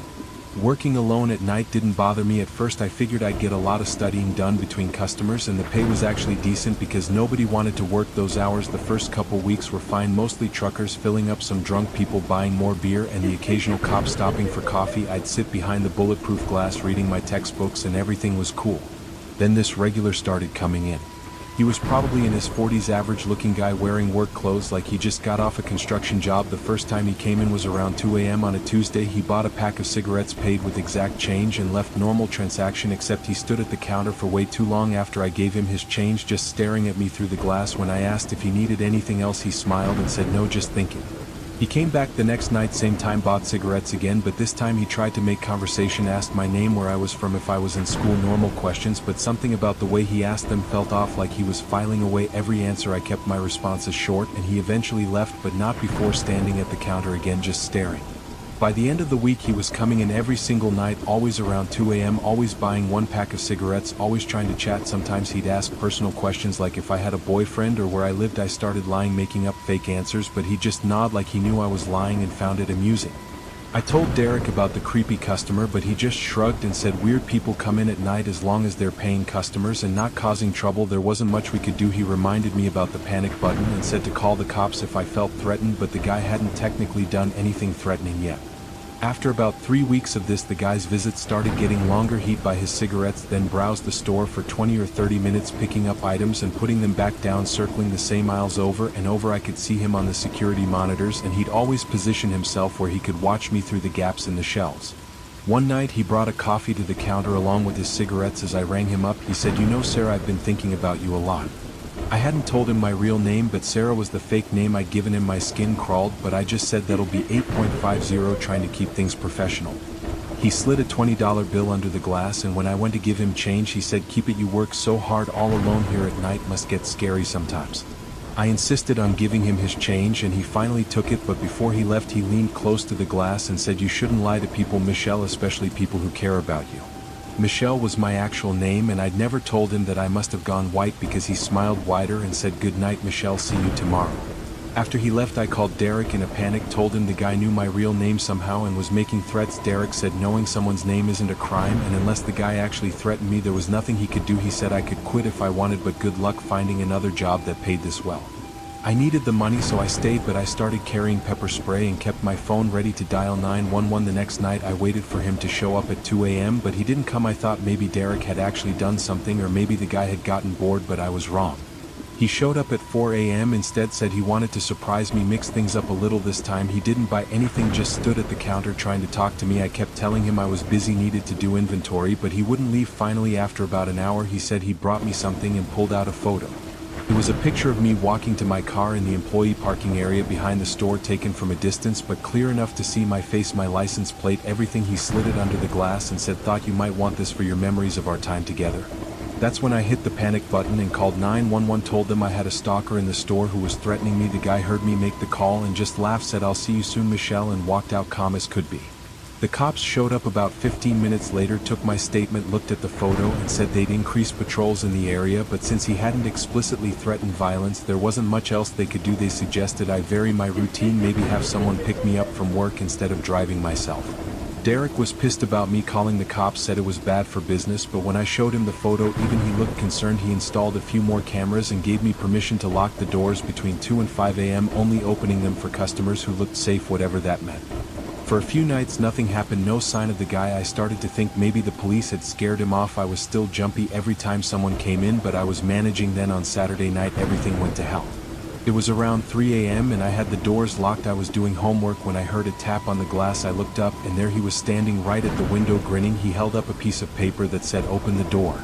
Working alone at night didn't bother me at first. I figured I'd get a lot of studying done between customers, and the pay was actually decent because nobody wanted to work those hours. The first couple weeks were fine, mostly truckers filling up, some drunk people buying more beer, and the occasional cop stopping for coffee. I'd sit behind the bulletproof glass reading my textbooks and everything was cool. Then this regular started coming in. He was probably in his 40s, average-looking guy wearing work clothes like he just got off a construction job. The first time he came in was around 2 a.m. on a Tuesday. He bought a pack of cigarettes, paid with exact change, and left. Normal transaction, except he stood at the counter for way too long after I gave him his change, just staring at me through the glass. When I asked if he needed anything else, he smiled and said no, just thinking. He came back the next night, same time, bought cigarettes again, but this time he tried to make conversation, asked my name, where I was from, if I was in school, normal questions, but something about the way he asked them felt off, like he was filing away every answer. I kept my responses short and he eventually left, but not before standing at the counter again, just staring. By the end of the week he was coming in every single night, always around 2 a.m., always buying one pack of cigarettes, always trying to chat. Sometimes he'd ask personal questions like if I had a boyfriend or where I lived. I started lying, making up fake answers, but he'd just nod like he knew I was lying and found it amusing. I told Derek about the creepy customer, but he just shrugged and said weird people come in at night as long as they're paying customers and not causing trouble. There wasn't much we could do. He reminded me about the panic button and said to call the cops if I felt threatened, but the guy hadn't technically done anything threatening yet. After about 3 weeks of this, the guy's visits started getting longer. He'd buy his cigarettes, then browse the store for 20 or 30 minutes, picking up items and putting them back down, circling the same aisles over and over. I could see him on the security monitors, and he'd always position himself where he could watch me through the gaps in the shelves. One night he brought a coffee to the counter along with his cigarettes. As I rang him up, he said, "You know, Sarah, I've been thinking about you a lot." I hadn't told him my real name, but Sarah was the fake name I'd given him. My skin crawled, but I just said that'll be 8.50, trying to keep things professional. He slid a $20 bill under the glass, and when I went to give him change, he said, "Keep it, you work so hard all alone here at night, must get scary sometimes." I insisted on giving him his change, and he finally took it, but before he left he leaned close to the glass and said, "You shouldn't lie to people, Michelle, especially people who care about you." Michelle was my actual name, and I'd never told him that. I must have gone white because he smiled wider and said, "Good night, Michelle, see you tomorrow." After he left, I called Derek in a panic, told him the guy knew my real name somehow and was making threats. Derek said knowing someone's name isn't a crime, and unless the guy actually threatened me, there was nothing he could do. He said I could quit if I wanted, but good luck finding another job that paid this well. I needed the money, so I stayed, but I started carrying pepper spray and kept my phone ready to dial 911. The next night I waited for him to show up at 2 a.m., but he didn't come. I thought maybe Derek had actually done something, or maybe the guy had gotten bored, but I was wrong. He showed up at 4 a.m. instead, said he wanted to surprise me, mix things up a little. This time he didn't buy anything, just stood at the counter trying to talk to me. I kept telling him I was busy, needed to do inventory, but he wouldn't leave. Finally, after about an hour, he said he brought me something and pulled out a photo. It was a picture of me walking to my car in the employee parking area behind the store, taken from a distance but clear enough to see my face, my license plate, everything. He slid it under the glass and said, "Thought you might want this for your memories of our time together." That's when I hit the panic button and called 911, told them I had a stalker in the store who was threatening me. The guy heard me make the call and just laughed, said, "I'll see you soon, Michelle," and walked out calm as could be. The cops showed up about 15 minutes later, took my statement, looked at the photo, and said they'd increase patrols in the area, but since he hadn't explicitly threatened violence, there wasn't much else they could do. They suggested I vary my routine, maybe have someone pick me up from work instead of driving myself. Derek was pissed about me calling the cops, said it was bad for business, but when I showed him the photo, even he looked concerned. He installed a few more cameras and gave me permission to lock the doors between 2 and 5 a.m., only opening them for customers who looked safe, whatever that meant. For a few nights nothing happened, no sign of the guy. I started to think maybe the police had scared him off. I was still jumpy every time someone came in, but I was managing. Then on Saturday night everything went to hell. It was around 3 a.m. and I had the doors locked. I was doing homework when I heard a tap on the glass. I looked up and there he was standing right at the window grinning. He held up a piece of paper that said open the door.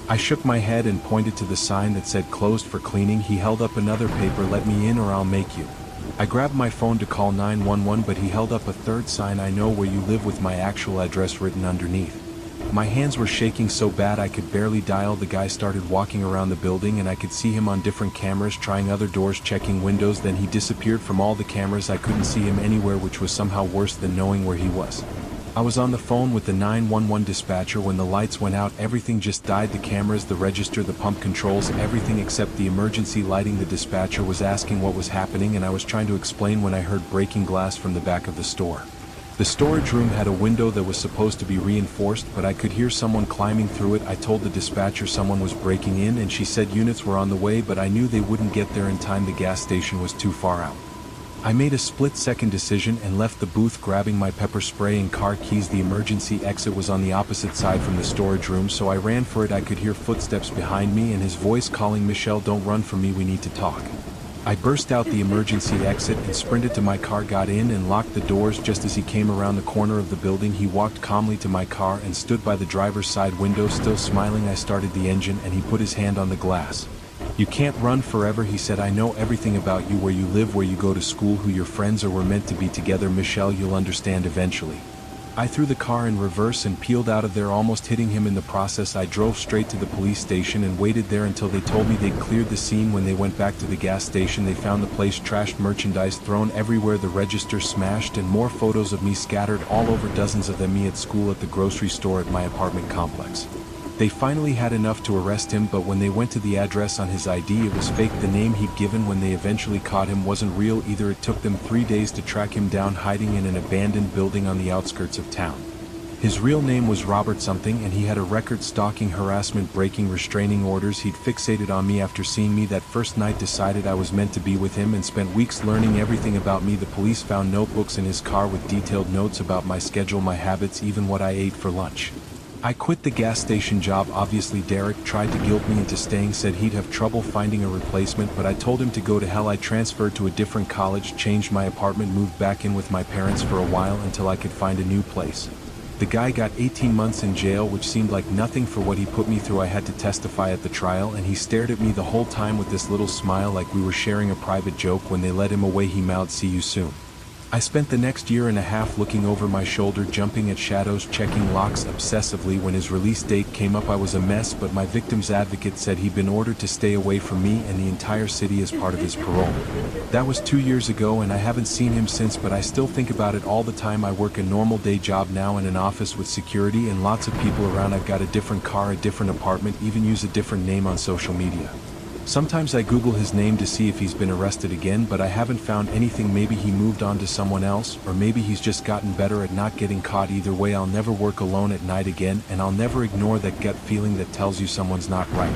I shook my head and pointed to the sign that said closed for cleaning. He held up another paper, let me in or I'll make you. I grabbed my phone to call 911, but he held up a third sign, I know where you live, with my actual address written underneath. My hands were shaking so bad I could barely dial. The guy started walking around the building and I could see him on different cameras, trying other doors, checking windows. Then he disappeared from all the cameras. I couldn't see him anywhere, which was somehow worse than knowing where he was. I was on the phone with the 911 dispatcher when the lights went out. Everything just died. The cameras, the register, the pump controls, everything except the emergency lighting. The dispatcher was asking what was happening and I was trying to explain when I heard breaking glass from the back of the store. The storage room had a window that was supposed to be reinforced, but I could hear someone climbing through it. I told the dispatcher someone was breaking in and she said units were on the way, but I knew they wouldn't get there in time. The gas station was too far out. I made a split-second decision and left the booth, grabbing my pepper spray and car keys. The emergency exit was on the opposite side from the storage room, so I ran for it. I could hear footsteps behind me and his voice calling, Michelle, don't run from me, we need to talk. I burst out the emergency exit and sprinted to my car, got in and locked the doors. Just as he came around the corner of the building, he walked calmly to my car and stood by the driver's side window, still smiling. I started the engine and he put his hand on the glass. You can't run forever, he said. I know everything about you, where you live, where you go to school, who your friends are. We're meant to be together, Michelle, you'll understand eventually. I threw the car in reverse and peeled out of there, almost hitting him in the process. I drove straight to the police station and waited there until they told me they'd cleared the scene. When they went back to the gas station, they found the place trashed, merchandise thrown everywhere, the register smashed, and more photos of me scattered all over, dozens of them, me at school, at the grocery store, at my apartment complex. They finally had enough to arrest him, but when they went to the address on his ID, it was fake. The name he'd given when they eventually caught him wasn't real either. It took them 3 days to track him down, hiding in an abandoned building on the outskirts of town. His real name was Robert something, and he had a record: stalking, harassment, breaking restraining orders. He'd fixated on me after seeing me that first night, decided I was meant to be with him, and spent weeks learning everything about me. The police found notebooks in his car with detailed notes about my schedule, my habits, even what I ate for lunch. I quit the gas station job. Obviously Derek tried to guilt me into staying, said he'd have trouble finding a replacement, but I told him to go to hell. I transferred to a different college, changed my apartment, moved back in with my parents for a while until I could find a new place. The guy got 18 months in jail, which seemed like nothing for what he put me through. I had to testify at the trial, and he stared at me the whole time with this little smile, like we were sharing a private joke. When they let him away, he mouthed, "See you soon." I spent the next year and a half looking over my shoulder, jumping at shadows, checking locks obsessively. When his release date came up, I was a mess, but my victim's advocate said he'd been ordered to stay away from me and the entire city as part of his parole. That was 2 years ago, and I haven't seen him since, but I still think about it all the time. I work a normal day job now in an office with security and lots of people around. I've got a different car, a different apartment, even use a different name on social media. Sometimes I Google his name to see if he's been arrested again, but I haven't found anything. Maybe he moved on to someone else, or maybe he's just gotten better at not getting caught. Either way, I'll never work alone at night again, and I'll never ignore that gut feeling that tells you someone's not right.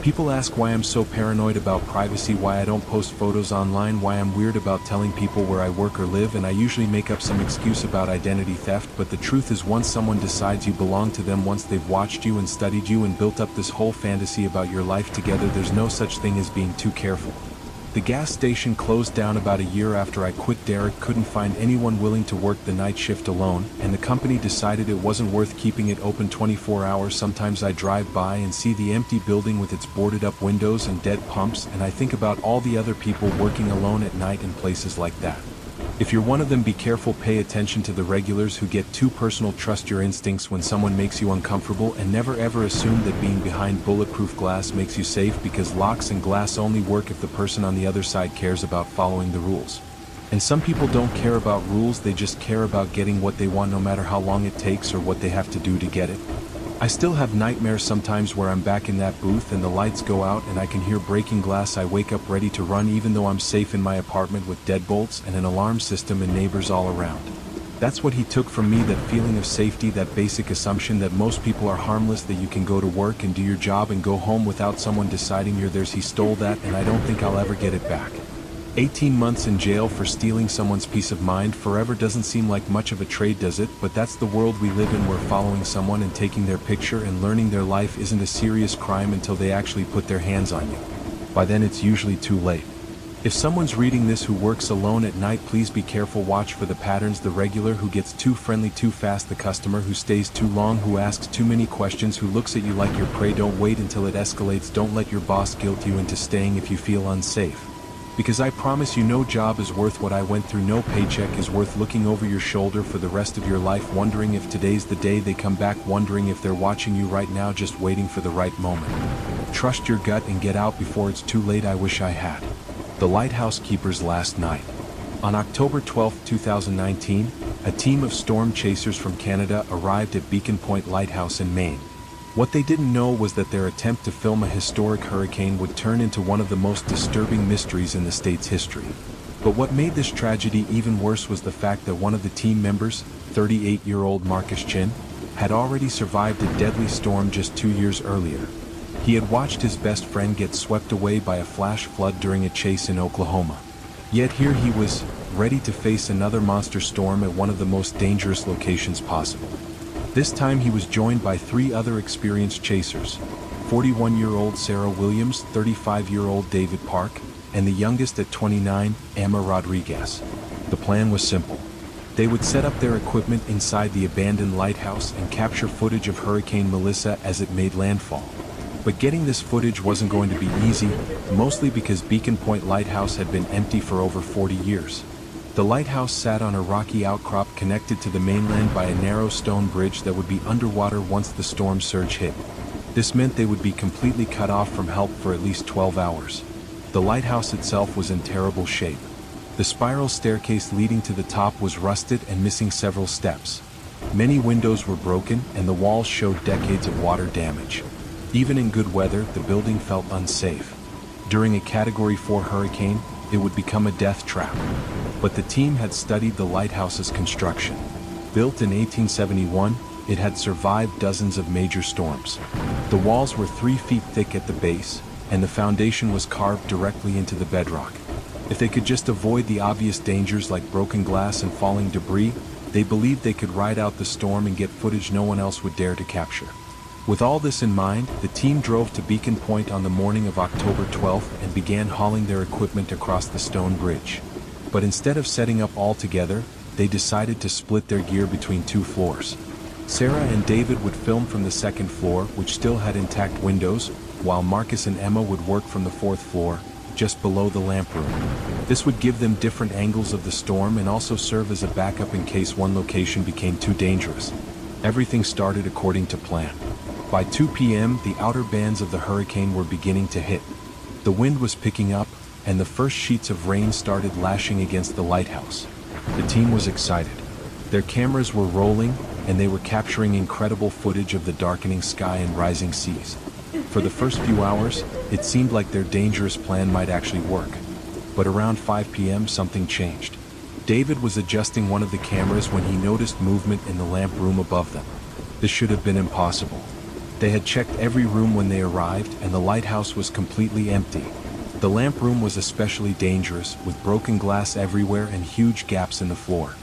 People ask why I'm so paranoid about privacy, why I don't post photos online, why I'm weird about telling people where I work or live, and I usually make up some excuse about identity theft. But the truth is, once someone decides you belong to them, once they've watched you and studied you and built up this whole fantasy about your life together, there's no such thing as being too careful. The gas station closed down about a year after I quit. Derek couldn't find anyone willing to work the night shift alone, and the company decided it wasn't worth keeping it open 24 hours. Sometimes I drive by and see the empty building with its boarded up windows and dead pumps, and I think about all the other people working alone at night in places like that. If you're one of them, be careful. Pay attention to the regulars who get too personal. Trust your instincts when someone makes you uncomfortable, and never ever assume that being behind bulletproof glass makes you safe, because locks and glass only work if the person on the other side cares about following the rules. And some people don't care about rules, they just care about getting what they want, no matter how long it takes or what they have to do to get it. I still have nightmares sometimes where I'm back in that booth and the lights go out and I can hear breaking glass. I wake up ready to run, even though I'm safe in my apartment with deadbolts and an alarm system and neighbors all around. That's what he took from me, that feeling of safety, that basic assumption that most people are harmless, that you can go to work and do your job and go home without someone deciding you're theirs. He stole that, and I don't think I'll ever get it back. 18 months in jail for stealing someone's peace of mind forever doesn't seem like much of a trade, does it? But that's the world we live in, where following someone and taking their picture and learning their life isn't a serious crime until they actually put their hands on you. By then it's usually too late. If someone's reading this who works alone at night, please be careful. Watch for the patterns: the regular who gets too friendly too fast, the customer who stays too long, who asks too many questions, who looks at you like you're prey. Don't wait until it escalates. Don't let your boss guilt you into staying if you feel unsafe. Because I promise you, no job is worth what I went through. No paycheck is worth looking over your shoulder for the rest of your life, wondering if today's the day they come back, wondering if they're watching you right now, just waiting for the right moment. Trust your gut and get out before it's too late. I wish I had. The Lighthouse Keepers last night. On October 12, 2019, a team of storm chasers from Canada arrived at Beacon Point Lighthouse in Maine. What they didn't know was that their attempt to film a historic hurricane would turn into one of the most disturbing mysteries in the state's history. But what made this tragedy even worse was the fact that one of the team members, 38-year-old Marcus Chin, had already survived a deadly storm just 2 years earlier. He had watched his best friend get swept away by a flash flood during a chase in Oklahoma. Yet here he was, ready to face another monster storm at one of the most dangerous locations possible. This time he was joined by 3 other experienced chasers: 41-year-old Sarah Williams, 35-year-old David Park, and the youngest at 29, Emma Rodriguez. The plan was simple. They would set up their equipment inside the abandoned lighthouse and capture footage of Hurricane Melissa as it made landfall. But getting this footage wasn't going to be easy, mostly because Beacon Point Lighthouse had been empty for over 40 years. The lighthouse sat on a rocky outcrop connected to the mainland by a narrow stone bridge that would be underwater once the storm surge hit. This meant they would be completely cut off from help for at least 12 hours. The lighthouse itself was in terrible shape. The spiral staircase leading to the top was rusted and missing several steps. Many windows were broken and the walls showed decades of water damage. Even in good weather, the building felt unsafe. During a Category 4 hurricane, it would become a death trap. But the team had studied the lighthouse's construction. Built in 1871, it had survived dozens of major storms. The walls were 3 feet thick at the base, and the foundation was carved directly into the bedrock. If they could just avoid the obvious dangers like broken glass and falling debris, they believed they could ride out the storm and get footage no one else would dare to capture. With all this in mind, the team drove to Beacon Point on the morning of October 12th and began hauling their equipment across the stone bridge. But instead of setting up all together, they decided to split their gear between 2 floors. Sarah and David would film from the 2nd floor, which still had intact windows, while Marcus and Emma would work from the 4th floor, just below the lamp room. This would give them different angles of the storm and also serve as a backup in case one location became too dangerous. Everything started according to plan. By 2 p.m., the outer bands of the hurricane were beginning to hit. The wind was picking up, and the first sheets of rain started lashing against the lighthouse. The team was excited. Their cameras were rolling, and they were capturing incredible footage of the darkening sky and rising seas. For the first few hours, it seemed like their dangerous plan might actually work. But around 5 p.m., something changed. David was adjusting one of the cameras when he noticed movement in the lamp room above them. This should have been impossible. They had checked every room when they arrived, and the lighthouse was completely empty. The lamp room was especially dangerous, with broken glass everywhere and huge gaps in the floor.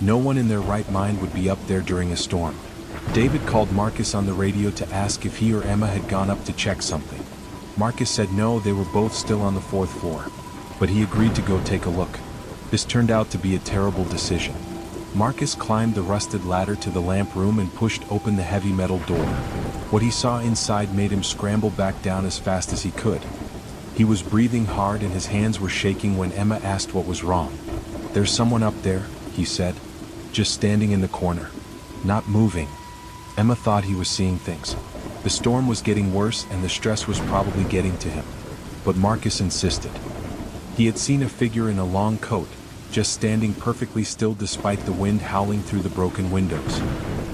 No one in their right mind would be up there during a storm. David called Marcus on the radio to ask if he or Emma had gone up to check something. Marcus said no, they were both still on the 4th floor. But he agreed to go take a look. This turned out to be a terrible decision. Marcus climbed the rusted ladder to the lamp room and pushed open the heavy metal door. What he saw inside made him scramble back down as fast as he could. He was breathing hard and his hands were shaking when Emma asked what was wrong. "There's someone up there," he said, "just standing in the corner, not moving." Emma thought he was seeing things. The storm was getting worse and the stress was probably getting to him. But Marcus insisted. He had seen a figure in a long coat, just standing perfectly still despite the wind howling through the broken windows.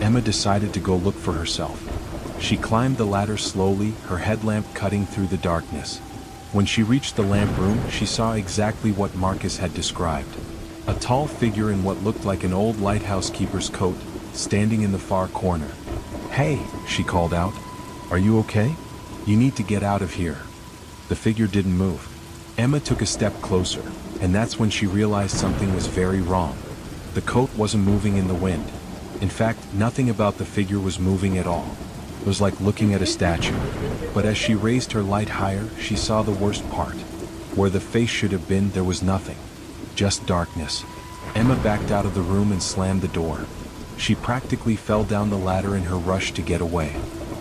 Emma decided to go look for herself. She climbed the ladder slowly, her headlamp cutting through the darkness. When she reached the lamp room, she saw exactly what Marcus had described. A tall figure in what looked like an old lighthouse keeper's coat, standing in the far corner. "Hey," she called out. "Are you okay? You need to get out of here." The figure didn't move. Emma took a step closer. and that's when she realized something was very wrong. The coat wasn't moving in the wind. In fact, nothing about the figure was moving at all. It was like looking at a statue. But as she raised her light higher, she saw the worst part. Where the face should have been, there was nothing. Just darkness. Emma backed out of the room and slammed the door. She practically fell down the ladder in her rush to get away.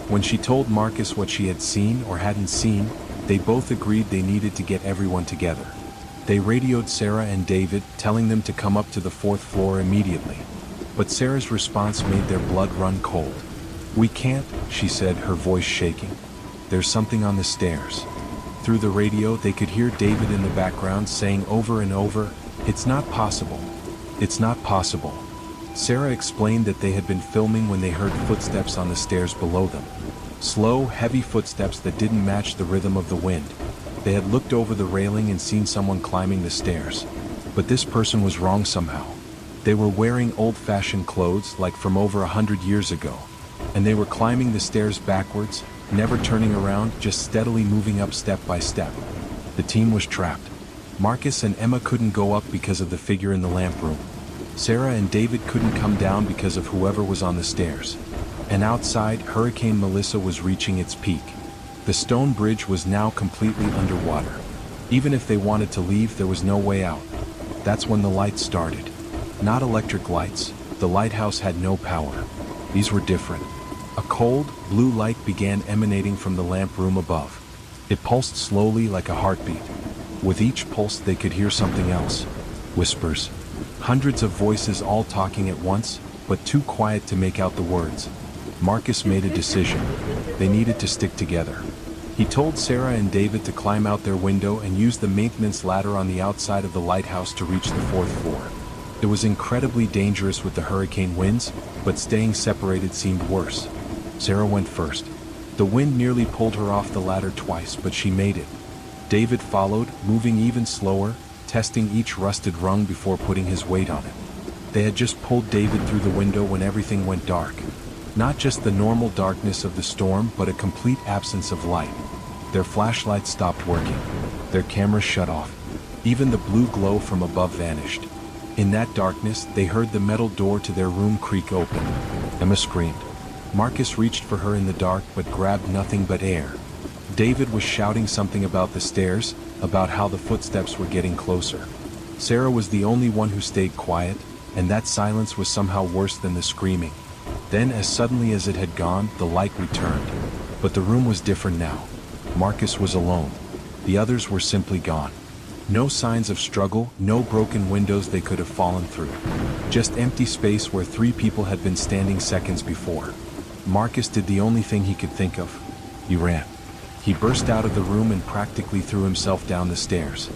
When she told Marcus what she had seen or hadn't seen, they both agreed they needed to get everyone together. They radioed Sarah and David, telling them to come up to the 4th floor immediately. But Sarah's response made their blood run cold. "We can't," she said, her voice shaking. "There's something on the stairs." Through the radio, they could hear David in the background saying over and over, "It's not possible. It's not possible." Sarah explained that they had been filming when they heard footsteps on the stairs below them. Slow, heavy footsteps that didn't match the rhythm of the wind. They had looked over the railing and seen someone climbing the stairs. But this person was wrong somehow. They were wearing old-fashioned clothes like from over 100 years ago. And they were climbing the stairs backwards, never turning around, just steadily moving up step by step. The team was trapped. Marcus and Emma couldn't go up because of the figure in the lamp room. Sarah and David couldn't come down because of whoever was on the stairs. And outside, Hurricane Melissa was reaching its peak. The stone bridge was now completely underwater. Even if they wanted to leave, there was no way out. That's when the lights started. Not electric lights. The lighthouse had no power. These were different. A cold, blue light began emanating from the lamp room above. It pulsed slowly like a heartbeat. With each pulse, they could hear something else. Whispers. Hundreds of voices all talking at once, but too quiet to make out the words. Marcus made a decision. They needed to stick together. He told Sarah and David to climb out their window and use the maintenance ladder on the outside of the lighthouse to reach the 4th floor. It was incredibly dangerous with the hurricane winds, but staying separated seemed worse. Sarah went first. The wind nearly pulled her off the ladder twice, but she made it. David followed, moving even slower, testing each rusted rung before putting his weight on it. They had just pulled David through the window when everything went dark. Not just the normal darkness of the storm, but a complete absence of light. Their flashlights stopped working. Their cameras shut off. Even the blue glow from above vanished. In that darkness, they heard the metal door to their room creak open. Emma screamed. Marcus reached for her in the dark but grabbed nothing but air. David was shouting something about the stairs, about how the footsteps were getting closer. Sarah was the only one who stayed quiet, and that silence was somehow worse than the screaming. Then, as suddenly as it had gone, the light returned. But the room was different now. Marcus was alone. The others were simply gone. No signs of struggle, no broken windows they could have fallen through. Just empty space where 3 people had been standing seconds before. Marcus did the only thing he could think of. He ran. He burst out of the room and practically threw himself down the stairs.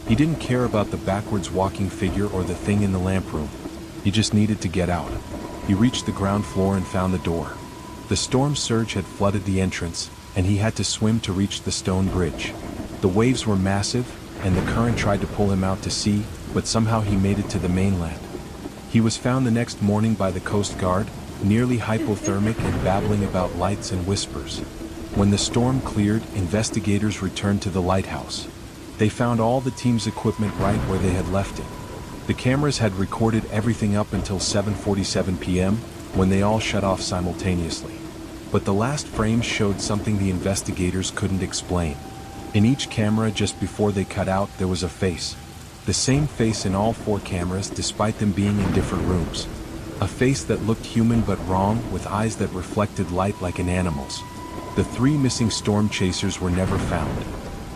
He didn't care about the backwards walking figure or the thing in the lamp room. He just needed to get out. He reached the ground floor and found the door. The storm surge had flooded the entrance, and he had to swim to reach the stone bridge. The waves were massive, and the current tried to pull him out to sea, but somehow he made it to the mainland. He was found the next morning by the Coast Guard, nearly hypothermic and babbling about lights and whispers. When the storm cleared, investigators returned to the lighthouse. They found all the team's equipment right where they had left it. The cameras had recorded everything up until 7:47 p.m., when they all shut off simultaneously. But the last frames showed something the investigators couldn't explain. In each camera just before they cut out, there was a face. The same face in all 4 cameras despite them being in different rooms. A face that looked human but wrong, with eyes that reflected light like an animal's. The 3 missing storm chasers were never found.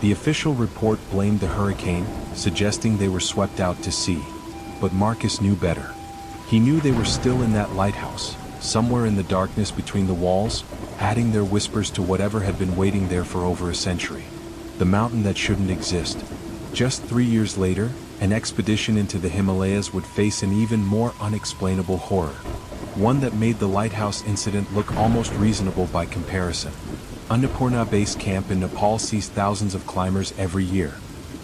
The official report blamed the hurricane, suggesting they were swept out to sea. But Marcus knew better. He knew they were still in that lighthouse, somewhere in the darkness between the walls, adding their whispers to whatever had been waiting there for over a century. The mountain that shouldn't exist. Just 3 years later, an expedition into the Himalayas would face an even more unexplainable horror. One that made the lighthouse incident look almost reasonable by comparison. Annapurna Base Camp in Nepal sees thousands of climbers every year.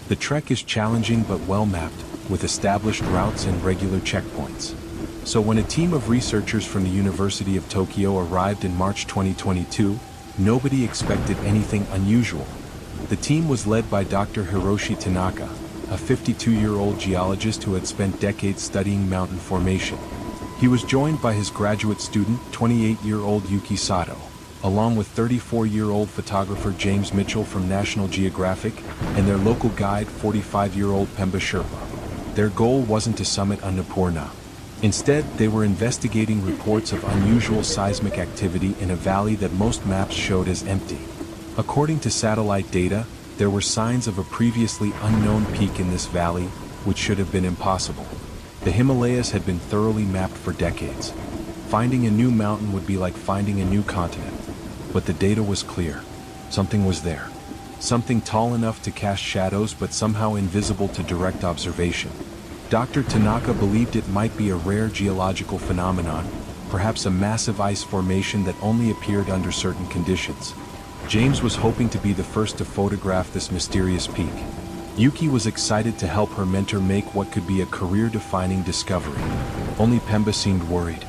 The trek is challenging but well-mapped, with established routes and regular checkpoints. So when a team of researchers from the University of Tokyo arrived in March 2022, nobody expected anything unusual. The team was led by Dr. Hiroshi Tanaka, a 52-year-old geologist who had spent decades studying mountain formation. He was joined by his graduate student, 28-year-old Yuki Sato, along with 34-year-old photographer James Mitchell from National Geographic, and their local guide, 45-year-old Pemba Sherpa. Their goal wasn't to summit Annapurna. Instead, they were investigating reports of unusual seismic activity in a valley that most maps showed as empty. According to satellite data, there were signs of a previously unknown peak in this valley, which should have been impossible. The Himalayas had been thoroughly mapped for decades. Finding a new mountain would be like finding a new continent. But the data was clear. Something was there. Something tall enough to cast shadows but somehow invisible to direct observation. Dr. Tanaka believed it might be a rare geological phenomenon, perhaps a massive ice formation that only appeared under certain conditions. James was hoping to be the first to photograph this mysterious peak. Yuki was excited to help her mentor make what could be a career-defining discovery. Only Pemba seemed worried.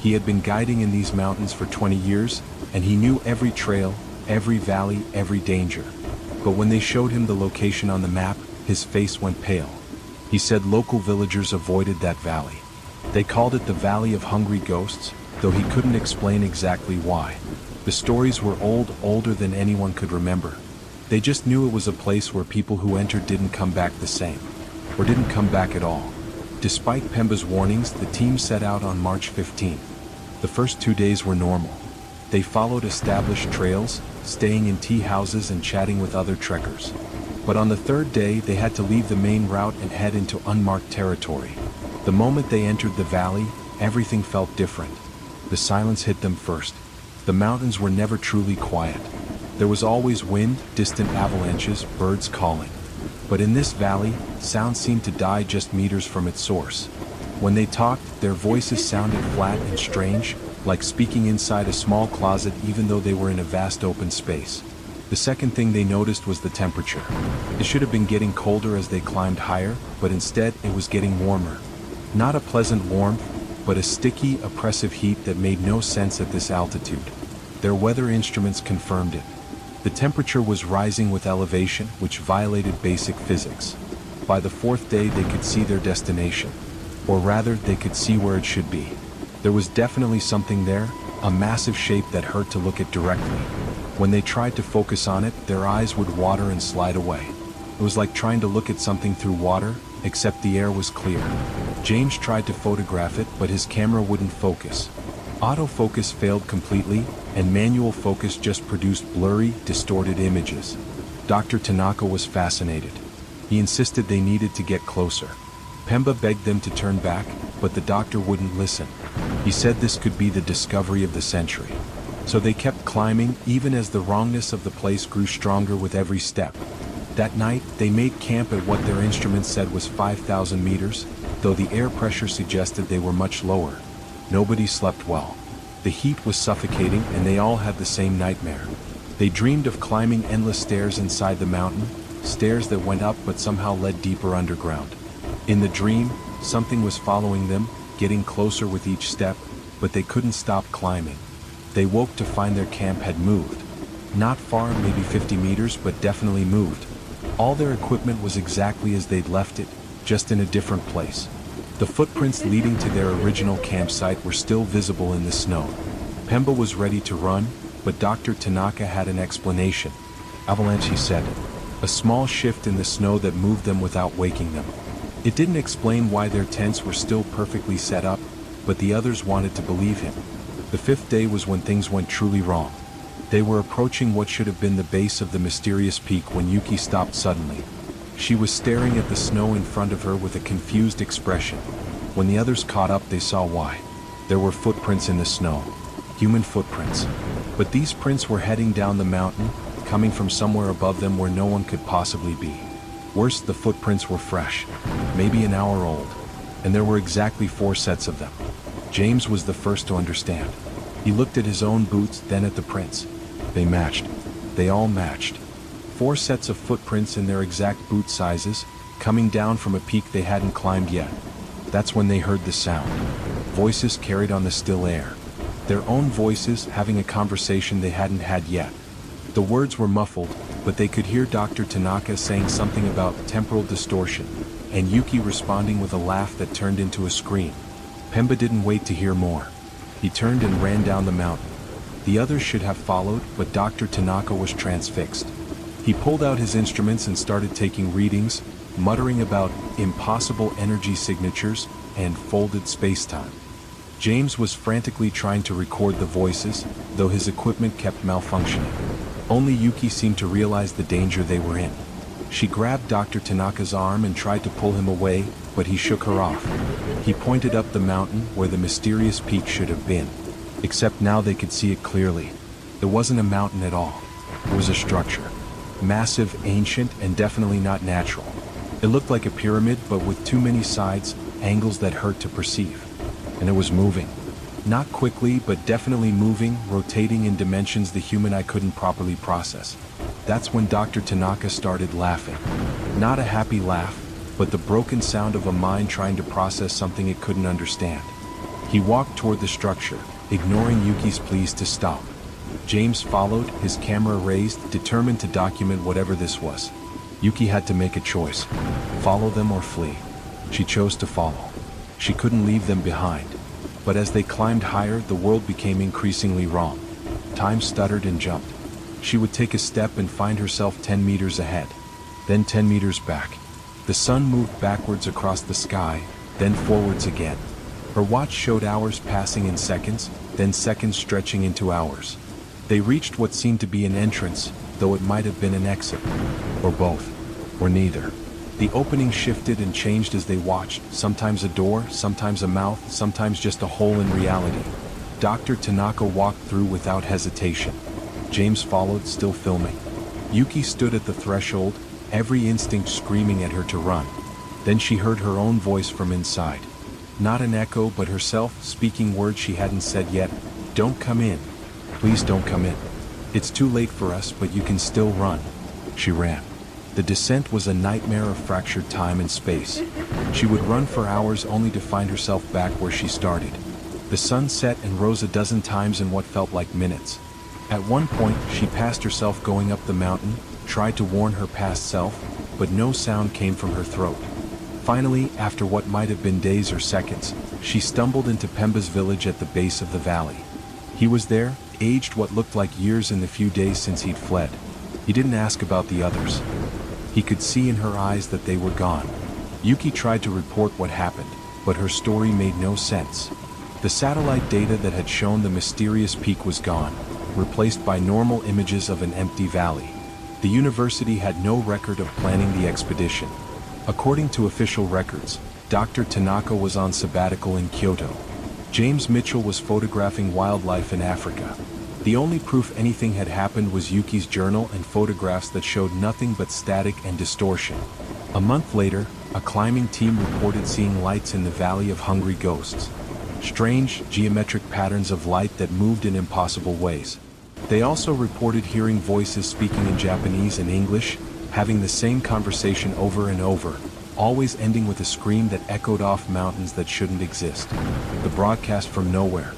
He had been guiding in these mountains for 20 years, and he knew every trail, every valley, every danger. But when they showed him the location on the map, his face went pale. He said local villagers avoided that valley. They called it the Valley of Hungry Ghosts, though he couldn't explain exactly why. The stories were older than anyone could remember. They just knew it was a place where people who entered didn't come back the same, or didn't come back at all. Despite Pemba's warnings, the team set out on March 15th. The first 2 days were normal. They followed established trails, staying in tea houses and chatting with other trekkers. But on the third day, they had to leave the main route and head into unmarked territory. The moment they entered the valley, everything felt different. The silence hit them first. The mountains were never truly quiet. There was always wind, distant avalanches, birds calling. But in this valley, sound seemed to die just meters from its source. When they talked, their voices sounded flat and strange, like speaking inside a small closet even though they were in a vast open space. The second thing they noticed was the temperature. It should have been getting colder as they climbed higher, but instead it was getting warmer. Not a pleasant warmth, but a sticky, oppressive heat that made no sense at this altitude. Their weather instruments confirmed it. The temperature was rising with elevation, which violated basic physics. By the fourth day, they could see their destination. Or rather, they could see where it should be. There was definitely something there, a massive shape that hurt to look at directly. When they tried to focus on it, their eyes would water and slide away. It was like trying to look at something through water, except the air was clear. James tried to photograph it, but his camera wouldn't focus. Autofocus failed completely, and manual focus just produced blurry, distorted images. Dr. Tanaka was fascinated. He insisted they needed to get closer. Pemba begged them to turn back, but the doctor wouldn't listen. He said this could be the discovery of the century. So they kept climbing, even as the wrongness of the place grew stronger with every step. That night, they made camp at what their instruments said was 5,000 meters, though the air pressure suggested they were much lower. Nobody slept well. The heat was suffocating, and they all had the same nightmare. They dreamed of climbing endless stairs inside the mountain, stairs that went up but somehow led deeper underground. In the dream, something was following them, getting closer with each step, but they couldn't stop climbing. They woke to find their camp had moved. Not far, maybe 50 meters, but definitely moved. All their equipment was exactly as they'd left it, just in a different place. The footprints leading to their original campsite were still visible in the snow. Pemba was ready to run, but Dr. Tanaka had an explanation. Avalanche, he said. A small shift in the snow that moved them without waking them. It didn't explain why their tents were still perfectly set up, but the others wanted to believe him. The fifth day was when things went truly wrong. They were approaching what should have been the base of the mysterious peak when Yuki stopped suddenly. She was staring at the snow in front of her with a confused expression. When the others caught up, they saw why. There were footprints in the snow. Human footprints. But these prints were heading down the mountain, coming from somewhere above them where no one could possibly be. Worse, the footprints were fresh, maybe an hour old, and there were exactly 4 sets of them. James was the first to understand. He looked at his own boots, then at the prints. They matched. They all matched. 4 sets of footprints in their exact boot sizes, coming down from a peak they hadn't climbed yet. That's when they heard the sound. Voices carried on the still air. Their own voices having a conversation they hadn't had yet. The words were muffled, but they could hear Dr. Tanaka saying something about temporal distortion, and Yuki responding with a laugh that turned into a scream. Pemba didn't wait to hear more. He turned and ran down the mountain. The others should have followed, but Dr. Tanaka was transfixed. He pulled out his instruments and started taking readings, muttering about impossible energy signatures and folded space-time. James was frantically trying to record the voices, though his equipment kept malfunctioning. Only Yuki seemed to realize the danger they were in. She grabbed Dr. Tanaka's arm and tried to pull him away, but he shook her off. He pointed up the mountain where the mysterious peak should have been. Except now they could see it clearly. It wasn't a mountain at all. It was a structure. Massive, ancient, and definitely not natural. It looked like a pyramid, but with too many sides, angles that hurt to perceive. And it was moving. Not quickly, but definitely moving, rotating in dimensions the human eye couldn't properly process. That's when Dr. Tanaka started laughing. Not a happy laugh, but the broken sound of a mind trying to process something it couldn't understand. He walked toward the structure, ignoring Yuki's pleas to stop. James followed, his camera raised, determined to document whatever this was. Yuki had to make a choice. Follow them or flee. She chose to follow. She couldn't leave them behind. But as they climbed higher, the world became increasingly wrong. Time stuttered and jumped. She would take a step and find herself 10 meters ahead. Then 10 meters back. The sun moved backwards across the sky, then forwards again. Her watch showed hours passing in seconds, then seconds stretching into hours. They reached what seemed to be an entrance, though it might have been an exit. Or both. Or neither. The opening shifted and changed as they watched, sometimes a door, sometimes a mouth, sometimes just a hole in reality. Dr. Tanaka walked through without hesitation. James followed, still filming. Yuki stood at the threshold, every instinct screaming at her to run. Then she heard her own voice from inside. Not an echo, but herself, speaking words she hadn't said yet. "Don't come in. Please don't come in. It's too late for us, but you can still run." She ran. The descent was a nightmare of fractured time and space. She would run for hours only to find herself back where she started. The sun set and rose a dozen times in what felt like minutes. At one point, she passed herself going up the mountain, tried to warn her past self, but no sound came from her throat. Finally, after what might have been days or seconds, she stumbled into Pemba's village at the base of the valley. He was there, aged what looked like years in the few days since he'd fled. He didn't ask about the others. He could see in her eyes that they were gone. Yuki tried to report what happened, but her story made no sense. The satellite data that had shown the mysterious peak was gone, replaced by normal images of an empty valley. The university had no record of planning the expedition. According to official records, Dr. Tanaka was on sabbatical in Kyoto. James Mitchell was photographing wildlife in Africa. The only proof anything had happened was Yuki's journal and photographs that showed nothing but static and distortion. A month later, a climbing team reported seeing lights in the Valley of Hungry Ghosts. Strange, geometric patterns of light that moved in impossible ways. They also reported hearing voices speaking in Japanese and English, having the same conversation over and over, always ending with a scream that echoed off mountains that shouldn't exist. The broadcast from nowhere.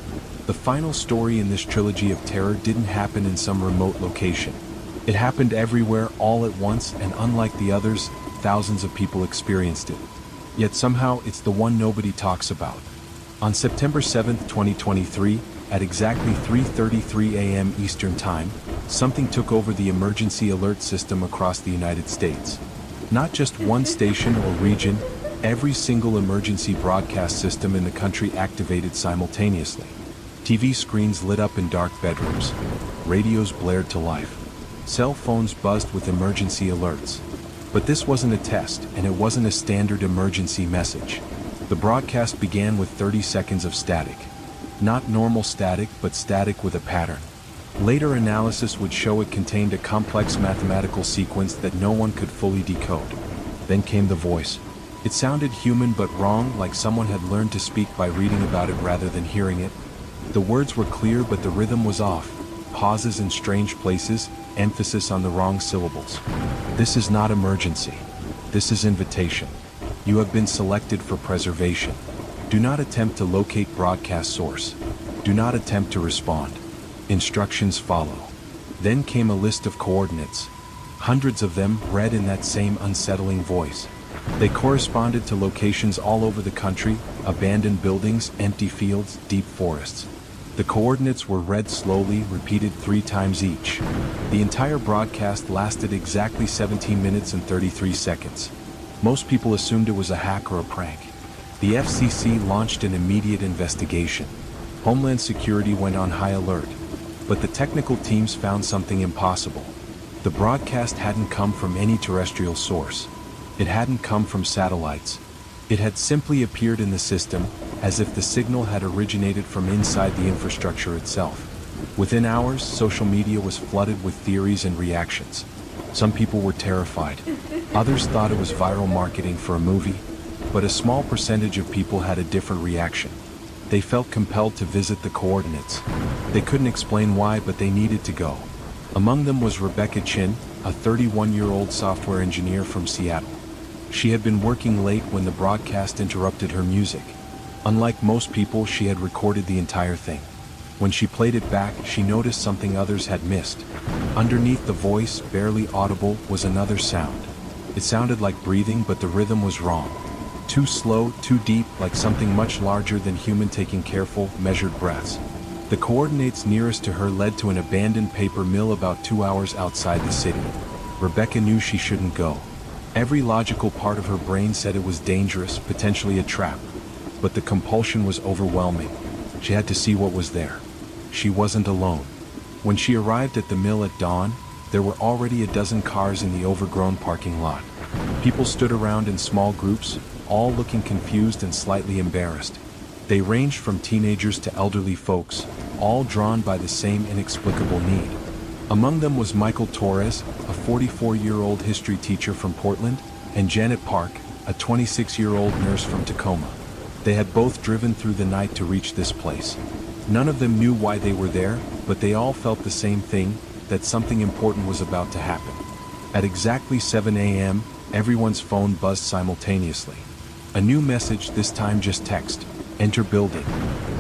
The final story in this trilogy of terror didn't happen in some remote location. It happened everywhere, all at once, and unlike the others, thousands of people experienced it. Yet somehow it's the one nobody talks about. On September 7, 2023, at exactly 3:33 a.m. Eastern Time, something took over the emergency alert system across the United States. Not just one station or region, every single emergency broadcast system in the country activated simultaneously. TV screens lit up in dark bedrooms. Radios blared to life. Cell phones buzzed with emergency alerts. But this wasn't a test, and it wasn't a standard emergency message. The broadcast began with 30 seconds of static. Not normal static, but static with a pattern. Later analysis would show it contained a complex mathematical sequence that no one could fully decode. Then came the voice. It sounded human but wrong, like someone had learned to speak by reading about it rather than hearing it. The words were clear, but the rhythm was off. Pauses in strange places, emphasis on the wrong syllables. This is not emergency. This is invitation. You have been selected for preservation. Do not attempt to locate broadcast source. Do not attempt to respond. Instructions follow. Then came a list of coordinates. Hundreds of them read in that same unsettling voice. They corresponded to locations all over the country, abandoned buildings, empty fields, deep forests. The coordinates were read slowly, repeated 3 times each. The entire broadcast lasted exactly 17 minutes and 33 seconds. Most people assumed it was a hack or a prank. The FCC launched an immediate investigation. Homeland Security went on high alert. But the technical teams found something impossible. The broadcast hadn't come from any terrestrial source. It hadn't come from satellites. It had simply appeared in the system, as if the signal had originated from inside the infrastructure itself. Within hours, social media was flooded with theories and reactions. Some people were terrified. Others thought it was viral marketing for a movie. But a small percentage of people had a different reaction. They felt compelled to visit the coordinates. They couldn't explain why, but they needed to go. Among them was Rebecca Chin, a 31-year-old software engineer from Seattle. She had been working late when the broadcast interrupted her music. Unlike most people, she had recorded the entire thing. When she played it back, she noticed something others had missed. Underneath the voice, barely audible, was another sound. It sounded like breathing, but the rhythm was wrong. Too slow, too deep, like something much larger than human taking careful, measured breaths. The coordinates nearest to her led to an abandoned paper mill about 2 hours outside the city. Rebecca knew she shouldn't go. Every logical part of her brain said it was dangerous, potentially a trap. But the compulsion was overwhelming. She had to see what was there. She wasn't alone. When she arrived at the mill at dawn, there were already a dozen cars in the overgrown parking lot. People stood around in small groups, all looking confused and slightly embarrassed. They ranged from teenagers to elderly folks, all drawn by the same inexplicable need. Among them was Michael Torres, a 44-year-old history teacher from Portland, and Janet Park, a 26-year-old nurse from Tacoma. They had both driven through the night to reach this place. None of them knew why they were there, but they all felt the same thing, that something important was about to happen. At exactly 7 a.m., everyone's phone buzzed simultaneously. A new message, this time just text. Enter building.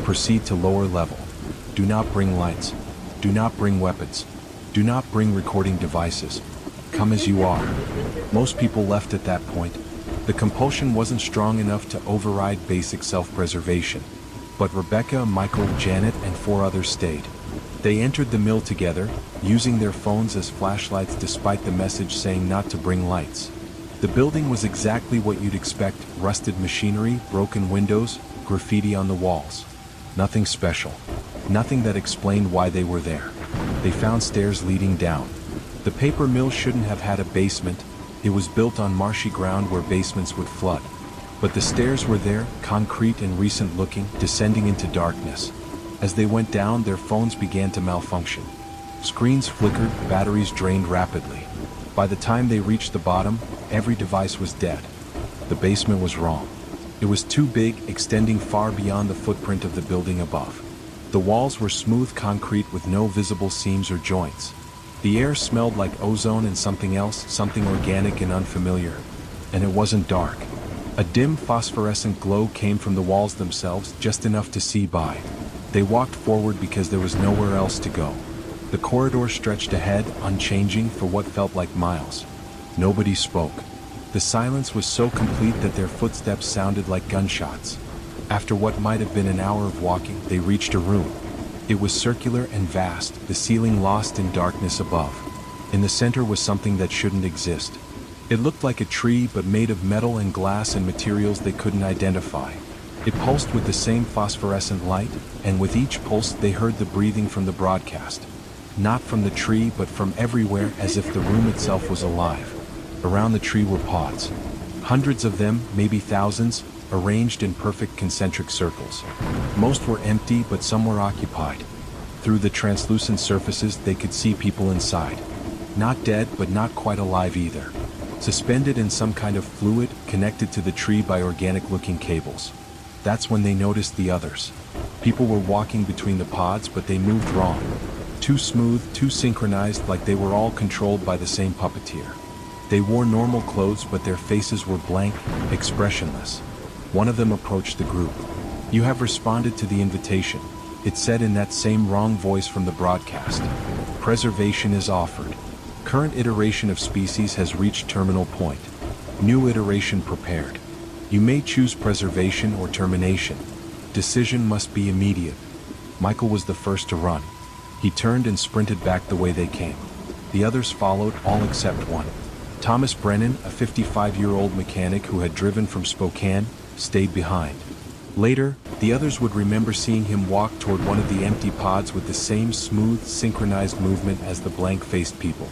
Proceed to lower level. Do not bring lights. Do not bring weapons. Do not bring recording devices. Come as you are. Most people left at that point. The compulsion wasn't strong enough to override basic self-preservation. But Rebecca, Michael, Janet, and 4 others stayed. They entered the mill together, using their phones as flashlights despite the message saying not to bring lights. The building was exactly what you'd expect: rusted machinery, broken windows, graffiti on the walls. Nothing special. Nothing that explained why they were there. They found stairs leading down. The paper mill shouldn't have had a basement. It was built on marshy ground where basements would flood. But the stairs were there, concrete and recent looking, descending into darkness. As they went down, their phones began to malfunction. Screens flickered, batteries drained rapidly. By the time they reached the bottom, every device was dead. The basement was wrong. It was too big, extending far beyond the footprint of the building above. The walls were smooth concrete with no visible seams or joints. The air smelled like ozone and something else, something organic and unfamiliar. And it wasn't dark. A dim phosphorescent glow came from the walls themselves, just enough to see by. They walked forward because there was nowhere else to go. The corridor stretched ahead, unchanging for what felt like miles. Nobody spoke. The silence was so complete that their footsteps sounded like gunshots. After what might have been an hour of walking, they reached a room. It was circular and vast, the ceiling lost in darkness above. In the center was something that shouldn't exist. It looked like a tree, but made of metal and glass and materials they couldn't identify. It pulsed with the same phosphorescent light, and with each pulse they heard the breathing from the broadcast. Not from the tree, but from everywhere, as if the room itself was alive. Around the tree were pods. Hundreds of them, maybe thousands, arranged in perfect concentric circles. Most were empty, but some were occupied. Through the translucent surfaces, they could see people inside. Not dead, but not quite alive either. Suspended in some kind of fluid, connected to the tree by organic-looking cables. That's when they noticed the others. People were walking between the pods, but they moved wrong. Too smooth, too synchronized, like they were all controlled by the same puppeteer. They wore normal clothes, but their faces were blank, expressionless. One of them approached the group. "You have responded to the invitation," it said in that same wrong voice from the broadcast. "Preservation is offered. Current iteration of species has reached terminal point. New iteration prepared. You may choose preservation or termination. Decision must be immediate. Michael was the first to run. He turned and sprinted back the way they came. The others followed, all except one. Thomas Brennan, a 55-year-old mechanic who had driven from Spokane, stayed behind. Later, the others would remember seeing him walk toward one of the empty pods with the same smooth, synchronized movement as the blank-faced people.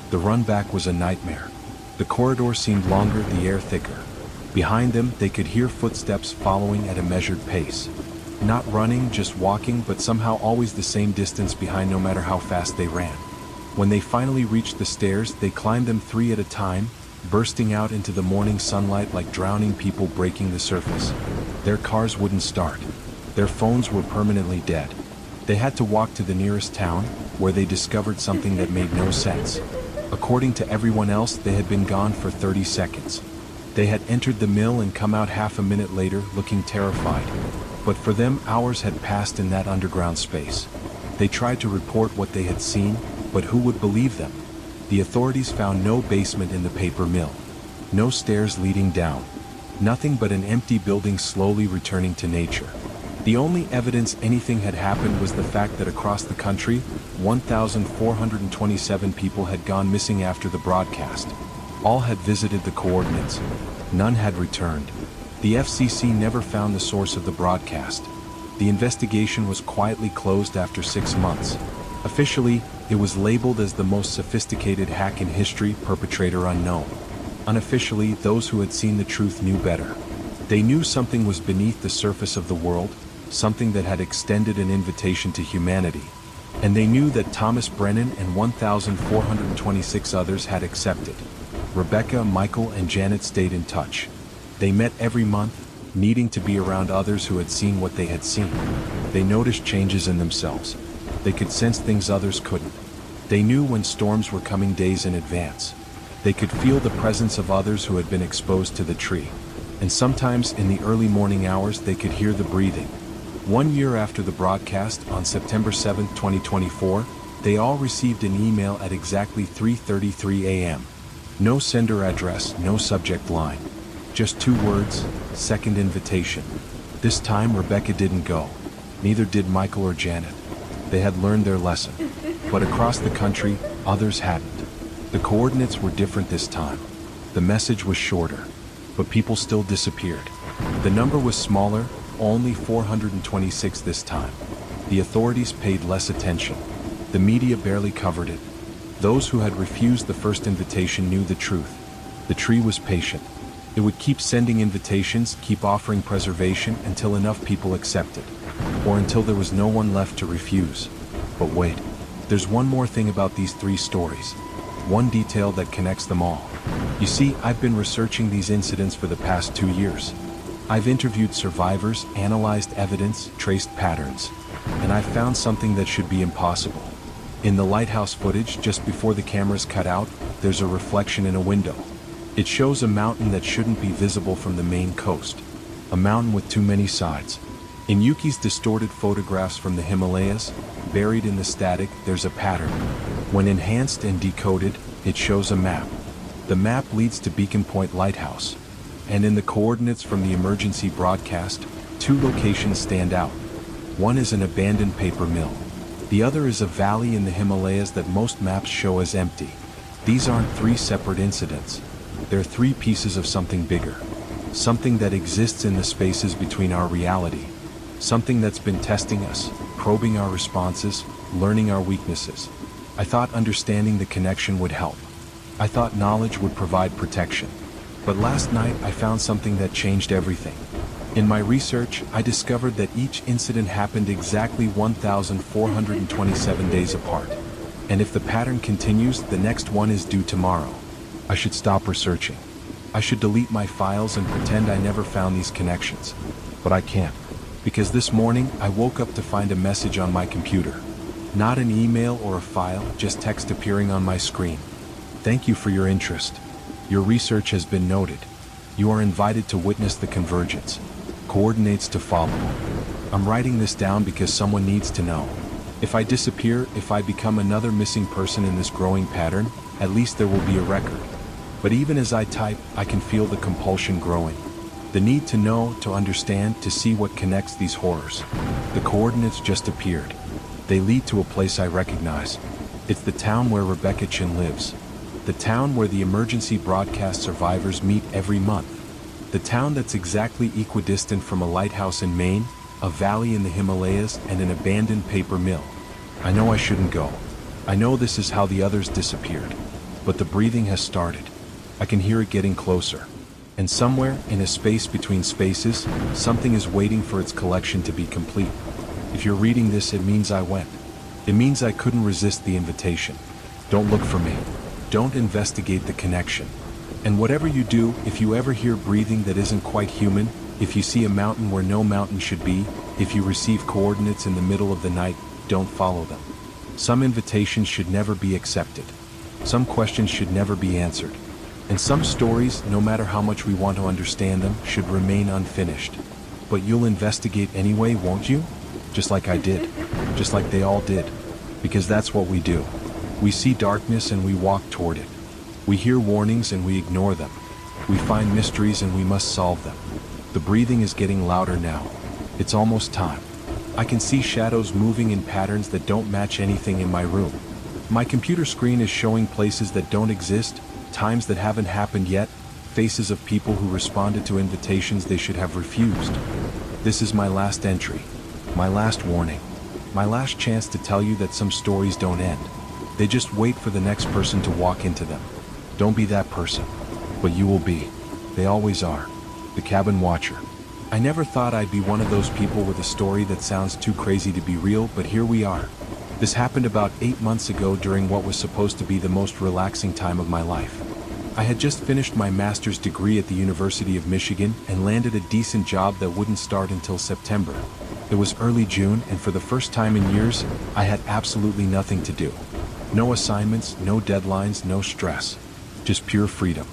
The run back was a nightmare. The corridor seemed longer, the air thicker. Behind them, they could hear footsteps following at a measured pace. Not running, just walking, but somehow always the same distance behind no matter how fast they ran. When they finally reached the stairs, they climbed them 3 at a time, bursting out into the morning sunlight like drowning people breaking the surface. Their cars wouldn't start. Their phones were permanently dead. They had to walk to the nearest town, where they discovered something that made no sense. According to everyone else, they had been gone for 30 seconds. They had entered the mill and come out half a minute later, looking terrified. But for them, hours had passed in that underground space. They tried to report what they had seen, but who would believe them? The authorities found no basement in the paper mill. No stairs leading down. Nothing but an empty building slowly returning to nature. The only evidence anything had happened was the fact that across the country, 1,427 people had gone missing after the broadcast. All had visited the coordinates. None had returned. The FCC never found the source of the broadcast. The investigation was quietly closed after 6 months. Officially, it was labeled as the most sophisticated hack in history, perpetrator unknown. Unofficially, those who had seen the truth knew better. They knew something was beneath the surface of the world, something that had extended an invitation to humanity. And they knew that Thomas Brennan and 1,426 others had accepted. Rebecca, Michael, and Janet stayed in touch. They met every month, needing to be around others who had seen what they had seen. They noticed changes in themselves. They could sense things others couldn't. They knew when storms were coming days in advance. They could feel the presence of others who had been exposed to the tree. And sometimes in the early morning hours they could hear the breathing. 1 year after the broadcast, on September 7, 2024, they all received an email at exactly 3:33 a.m. No sender address, no subject line. Just 2 words, second invitation. This time Rebecca didn't go. Neither did Michael or Janet. They had learned their lesson. But across the country, others hadn't. The coordinates were different this time. The message was shorter. But people still disappeared. The number was smaller, only 426 this time. The authorities paid less attention. The media barely covered it. Those who had refused the first invitation knew the truth. The tree was patient. It would keep sending invitations, keep offering preservation until enough people accepted. Or until there was no one left to refuse. But wait, there's one more thing about these 3 stories. One detail that connects them all. You see, I've been researching these incidents for the past 2 years. I've interviewed survivors, analyzed evidence, traced patterns. And I've found something that should be impossible. In the lighthouse footage, just before the cameras cut out, there's a reflection in a window. It shows a mountain that shouldn't be visible from the main coast. A mountain with too many sides. In Yuki's distorted photographs from the Himalayas, buried in the static, there's a pattern. When enhanced and decoded, it shows a map. The map leads to Beacon Point Lighthouse. And in the coordinates from the emergency broadcast, 2 locations stand out. One is an abandoned paper mill. The other is a valley in the Himalayas that most maps show as empty. These aren't 3 separate incidents. They're 3 pieces of something bigger. Something that exists in the spaces between our reality. Something that's been testing us, probing our responses, learning our weaknesses. I thought understanding the connection would help. I thought knowledge would provide protection. But last night I found something that changed everything. In my research, I discovered that each incident happened exactly 1,427 days apart. And if the pattern continues, the next one is due tomorrow. I should stop researching. I should delete my files and pretend I never found these connections. But I can't. Because this morning, I woke up to find a message on my computer. Not an email or a file, just text appearing on my screen. Thank you for your interest. Your research has been noted. You are invited to witness the convergence. Coordinates to follow. I'm writing this down because someone needs to know. If I disappear, if I become another missing person in this growing pattern, at least there will be a record. But even as I type, I can feel the compulsion growing. The need to know, to understand, to see what connects these horrors. The coordinates just appeared. They lead to a place I recognize. It's the town where Rebecca Chin lives. The town where the emergency broadcast survivors meet every month. The town that's exactly equidistant from a lighthouse in Maine, a valley in the Himalayas, and an abandoned paper mill. I know I shouldn't go. I know this is how the others disappeared. But the breathing has started. I can hear it getting closer. And somewhere, in a space between spaces, something is waiting for its collection to be complete. If you're reading this, it means I went. It means I couldn't resist the invitation. Don't look for me. Don't investigate the connection. And whatever you do, if you ever hear breathing that isn't quite human, if you see a mountain where no mountain should be, if you receive coordinates in the middle of the night, don't follow them. Some invitations should never be accepted. Some questions should never be answered. And some stories, no matter how much we want to understand them, should remain unfinished. But you'll investigate anyway, won't you? Just like I did. Just like they all did. Because that's what we do. We see darkness and we walk toward it. We hear warnings and we ignore them. We find mysteries and we must solve them. The breathing is getting louder now. It's almost time. I can see shadows moving in patterns that don't match anything in my room. My computer screen is showing places that don't exist, times that haven't happened yet, faces of people who responded to invitations they should have refused. This is my last entry, my last warning, my last chance to tell you that some stories don't end. They just wait for the next person to walk into them. Don't be that person, but you will be. They always are. The cabin watcher. I never thought I'd be one of those people with a story that sounds too crazy to be real, but here we are. This happened about 8 months ago during what was supposed to be the most relaxing time of my life. I had just finished my master's degree at the University of Michigan and landed a decent job that wouldn't start until September. It was early June, and for the first time in years, I had absolutely nothing to do. No assignments, no deadlines, no stress. Just pure freedom.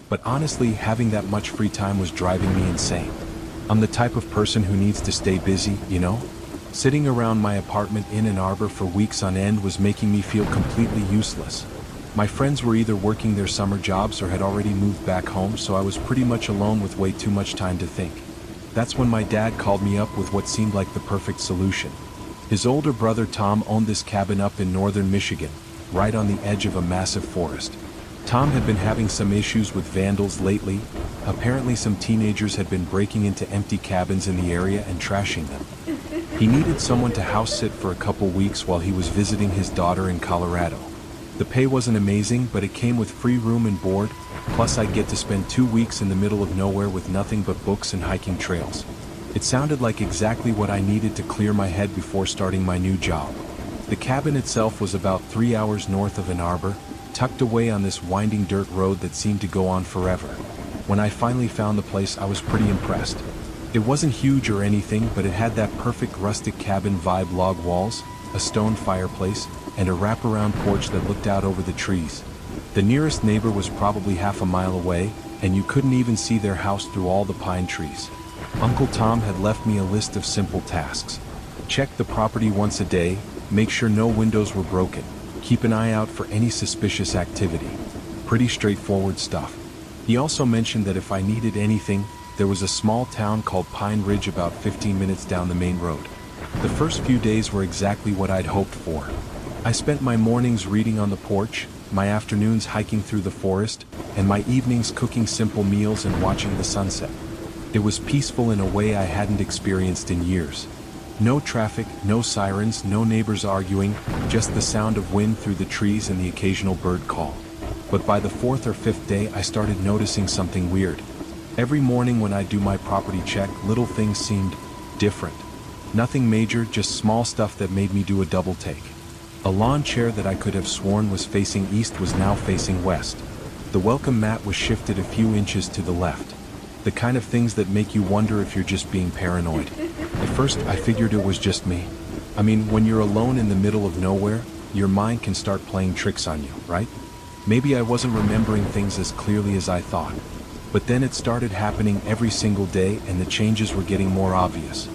But honestly, having that much free time was driving me insane. I'm the type of person who needs to stay busy, you know? Sitting around my apartment in Ann Arbor for weeks on end was making me feel completely useless. My friends were either working their summer jobs or had already moved back home, so I was pretty much alone with way too much time to think. That's when my dad called me up with what seemed like the perfect solution. His older brother Tom owned this cabin up in northern Michigan, right on the edge of a massive forest. Tom had been having some issues with vandals lately. Apparently some teenagers had been breaking into empty cabins in the area and trashing them. He needed someone to house sit for a couple weeks while he was visiting his daughter in Colorado. The pay wasn't amazing, but it came with free room and board, plus I'd get to spend 2 weeks in the middle of nowhere with nothing but books and hiking trails. It sounded like exactly what I needed to clear my head before starting my new job. The cabin itself was about 3 hours north of Ann Arbor, tucked away on this winding dirt road that seemed to go on forever. When I finally found the place, I was pretty impressed. It wasn't huge or anything, but it had that perfect rustic cabin vibe: log walls, a stone fireplace, and a wraparound porch that looked out over the trees. The nearest neighbor was probably half a mile away, and you couldn't even see their house through all the pine trees. Uncle Tom had left me a list of simple tasks. Check the property once a day, make sure no windows were broken, keep an eye out for any suspicious activity. Pretty straightforward stuff. He also mentioned that if I needed anything, there was a small town called Pine Ridge about 15 minutes down the main road. The first few days were exactly what I'd hoped for. I spent my mornings reading on the porch, my afternoons hiking through the forest, and my evenings cooking simple meals and watching the sunset. It was peaceful in a way I hadn't experienced in years. No traffic, no sirens, no neighbors arguing, just the sound of wind through the trees and the occasional bird call. But by the 4th or 5th day, I started noticing something weird. Every morning when I do my property check, little things seemed different. Nothing major, just small stuff that made me do a double take. A lawn chair that I could have sworn was facing east was now facing west. The welcome mat was shifted a few inches to the left. The kind of things that make you wonder if you're just being paranoid. At first, I figured it was just me. I mean, when you're alone in the middle of nowhere, your mind can start playing tricks on you, right? Maybe I wasn't remembering things as clearly as I thought. But then it started happening every single day, and the changes were getting more obvious.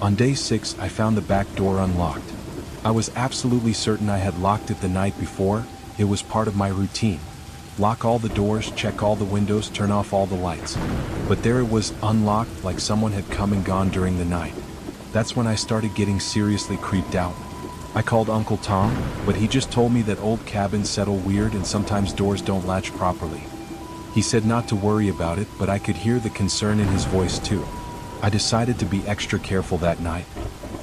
On day 6, I found the back door unlocked. I was absolutely certain I had locked it the night before. It was part of my routine. Lock all the doors, check all the windows, turn off all the lights. But there it was, unlocked, like someone had come and gone during the night. That's when I started getting seriously creeped out. I called Uncle Tom, but he just told me that old cabins settle weird and sometimes doors don't latch properly. He said not to worry about it, but I could hear the concern in his voice too. I decided to be extra careful that night.